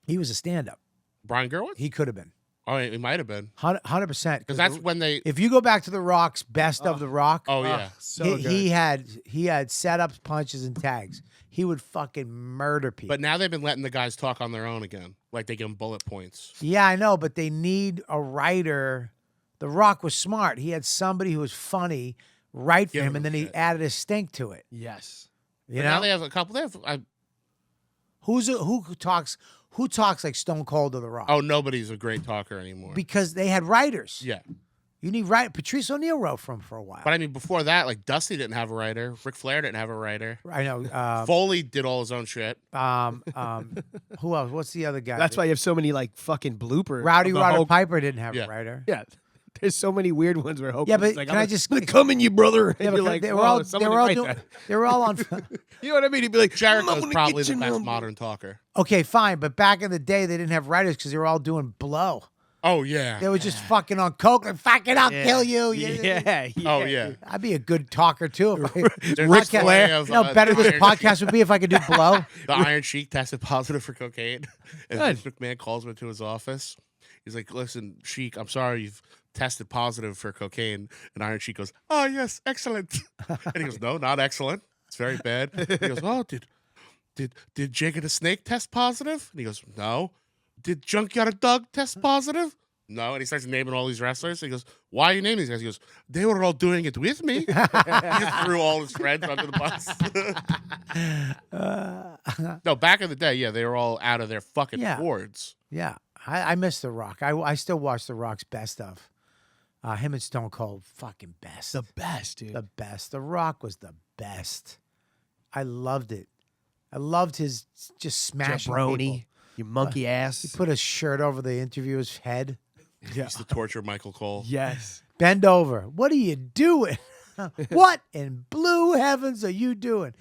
He was a stand-up. Brian Gerwitz? He could have been Oh, it might have been. 100%. Because that's when they. if you go back to the Rock's best of the Rock. Oh, yeah. So he, good. he had setups, punches, and tags. He would fucking murder people. But now they've been letting the guys talk on their own again. Like they give them bullet points. Yeah, I know, but they need a writer. The Rock was smart. He had somebody who was funny write for Give him, him and then he shit. added a stink to it. Yes. You But now know, they have a couple. They have. who talks like Stone Cold to the Rock? Oh, nobody's a great talker anymore. Because they had writers. Yeah. You need right. Patrice O'Neill wrote for him for a while. But I mean, before that, like Dusty didn't have a writer. Ric Flair didn't have a writer. I know. Foley did all his own shit. Who else? What's the other guy? That's why you have so many like fucking bloopers. Rowdy of the Rodder Hulk. Piper didn't have Yeah. a writer. Yeah. There's so many weird ones where Hope Yeah, but like, can I just- I'm coming, you brother? Yeah, And but you're like, they were "Whoa, all somebody write doing. that." They were all on. You know what I mean? He'd be like, Jericho's "I'm gonna probably get the you best now." modern talker. Okay, fine, but back in the day, they didn't have writers because they were all doing blow. Oh yeah. They were just fucking on coke and fucking, I'll kill you. Yeah. Oh yeah. I'd be a good talker too. If I, There's Ric this Flair. way of, You know how better the this Iron podcast would be if I could do blow. The Iron Sheik tested positive for cocaine. And Good. Vince McMahon calls him into his office. He's like, "Listen, Sheik, I'm sorry you've tested positive for cocaine." And Iron Sheik goes, "Oh yes, excellent." And he goes, "No, not excellent. It's very bad." He goes, "Oh, did Jake the Snake test positive?" And he goes, "No." "Did Junkyard Dog test positive?" "No." And he starts naming all these wrestlers. He goes, "Why are you naming these guys?" He goes, "They were all doing it with me." He just threw all his friends under the bus. No, back in the day, yeah, they were all out of their fucking Yeah. boards. Yeah, I miss The Rock. I still watch The Rock's best of. Him and Stone Cold, fucking best. The best, dude. The best. The Rock was the best. I loved it. I loved his just smashing people. Jabroni, you monkey ass. He put a shirt over the interviewer's head. He used to torture Michael Cole. Yes. Bend over. What are you doing? What in blue heavens are you doing?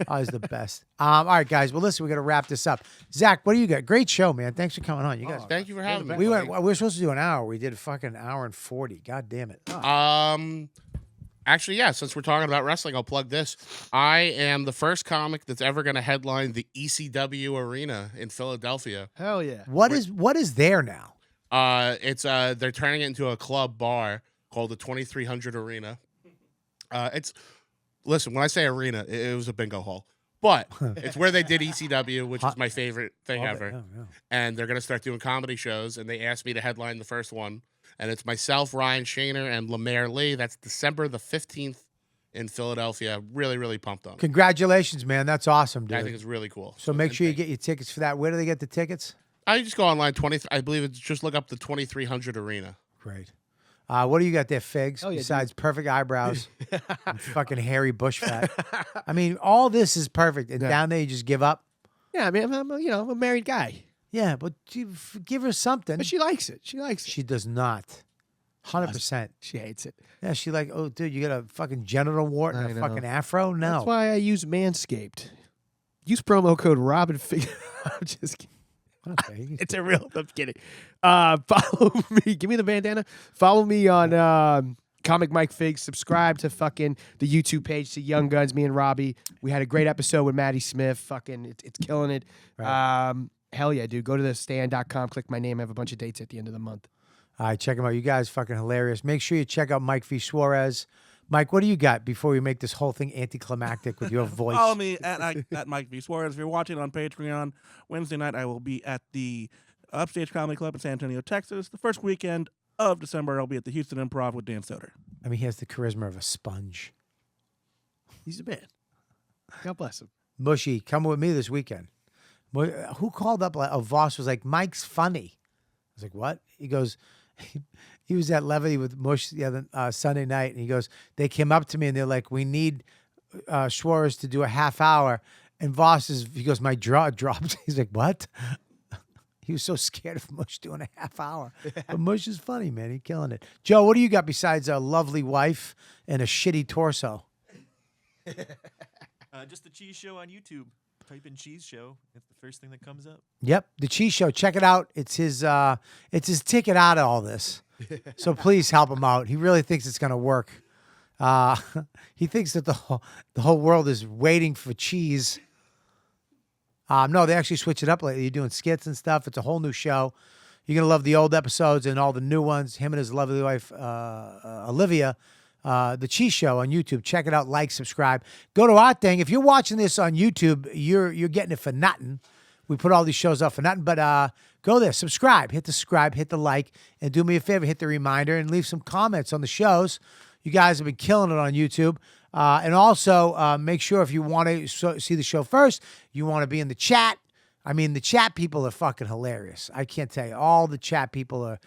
Oh, he's the best. All right, guys. Well, listen, we got to wrap this up. Zach, what do you got? Great show, man. Thanks for coming on. You guys. Thank you for having me. We were supposed to do an hour. We did a fucking hour and 40. God damn it. I Actually, yeah, since we're talking about wrestling, I'll plug this. I am the first comic that's ever going to headline the ECW Arena in Philadelphia. Hell yeah. What is there now? It's they're turning it into a club bar called the 2300 Arena. Listen, when I say arena, it was a bingo hall. But it's where they did ECW, which is my favorite thing ever. Yeah. And they're going to start doing comedy shows, and they asked me to headline the first one. And it's myself, Ryan Shaner, and Lemaire Lee. That's December the 15th in Philadelphia. Really, really pumped on it. Congratulations, man. That's awesome, dude. I think it's really cool. So make sure you get your tickets for that. Where do they get the tickets? I just go online, I believe it's just look up the 2300 Arena. Great. What do you got there, Figs? Oh, yeah, Besides perfect eyebrows and fucking hairy bush fat. I mean, all this is perfect. And down there, you just give up. Yeah, I mean, I'm a married guy. Yeah, but give her something. But she likes it. She likes it. She does not. 100%. She hates it. Yeah, she like, oh, dude, you got a fucking genital wart and I a know. fucking afro? No. That's why I use Manscaped. Use promo code Robin Fig. I'm just kidding. Okay. It's a real. I'm kidding. Follow me. Give me the bandana. Follow me on Comic Mike Figs. Subscribe to fucking the YouTube page to Young Guns. Me and Robbie. We had a great episode with Maddie Smith. Fucking, it's killing it. Right. Hell yeah, dude. Go to thestand.com. Click my name. I have a bunch of dates at the end of the month. All right, check them out. You guys fucking hilarious. Make sure you check out Mike V. Suarez. Mike, what do you got before we make this whole thing anticlimactic with your voice? Follow me at Mike V. Suarez. If you're watching on Patreon, Wednesday night I will be at the Upstage Comedy Club in San Antonio, Texas. The first weekend of December, I'll be at the Houston Improv with Dan Soder. I mean, he has the charisma of a sponge. He's a man. God bless him. Mushy, come with me this weekend. Who called up? Like, Voss was like, Mike's funny. I was like, what? He goes, he was at Levity with Mush the other Sunday night, and he goes, they came up to me and they're like, we need Suarez to do a half hour. And he goes, my jaw dropped. He's like, what? He was so scared of Mush doing a half hour. But Mush is funny, man. He's killing it. Joe, what do you got besides a lovely wife and a shitty torso? Just the Cheese Show on YouTube. Type in Cheese Show. It's the first thing that comes up. Yep, the Cheese Show. Check it out. It's his ticket out of all this. So please help him out. He really thinks it's going to work. He thinks that the whole world is waiting for cheese. No, they actually switch it up lately. You're doing skits and stuff. It's a whole new show. You're going to love the old episodes and all the new ones. Him and his lovely wife, Olivia. The Cheese Show on YouTube. Check it out. Like, subscribe. Go to our thing. If you're watching this on YouTube, you're getting it for nothing. We put all these shows up for nothing. But go there. Subscribe. Hit the subscribe. Hit the like. And do me a favor. Hit the reminder and leave some comments on the shows. You guys have been killing it on YouTube. And also, make sure if you want to see the show first, you want to be in the chat. I mean, the chat people are fucking hilarious. I can't tell you. All the chat people are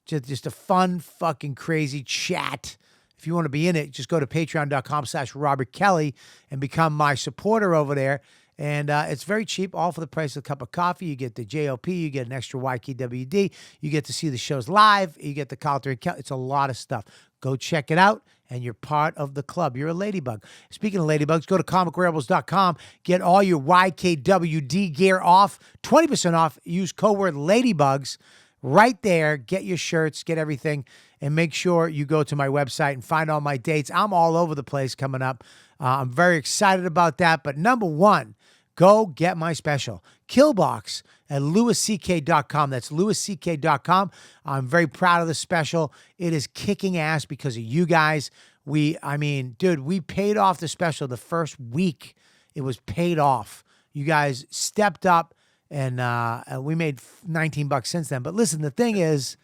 just a fun, fucking crazy chat. If you want to be in it, just go to patreon.com/Robert Kelly and become my supporter over there. And it's very cheap, all for the price of a cup of coffee. You get the JOP, you get an extra YKWD, you get to see the shows live, you get the Calter and Kelly. It's a lot of stuff. Go check it out, and you're part of the club. You're a ladybug. Speaking of ladybugs, go to comicrebels.com. Get all your YKWD gear off, 20% off. Use code word ladybugs. Right there, get your shirts, get everything, and make sure you go to my website and find all my dates. I'm all over the place coming up. I'm very excited about that. But number one, go get my special, Killbox, at louisck.com. That's louisck.com. I'm very proud of the special. It is kicking ass because of you guys. We paid off the special the first week. It was paid off. You guys stepped up. And we made $19 since then. But listen, the thing is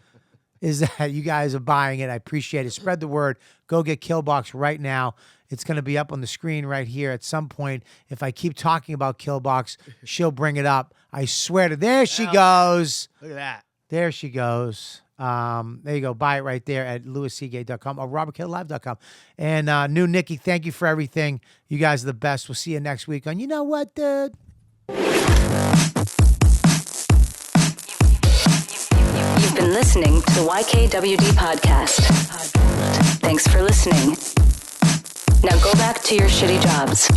that you guys are buying it. I appreciate it. Spread the word. Go get Killbox right now. It's going to be up on the screen right here at some point. If I keep talking about Killbox, she'll bring it up. I swear to. There she goes. Look at that. There she goes. There you go. Buy it right there at louisck.com or robertkilllive.com. And new Nikki, thank you for everything. You guys are the best. We'll see you next week on You Know What, Dude? You've been listening to the YKWD podcast. Thanks for listening. Now go back to your shitty jobs.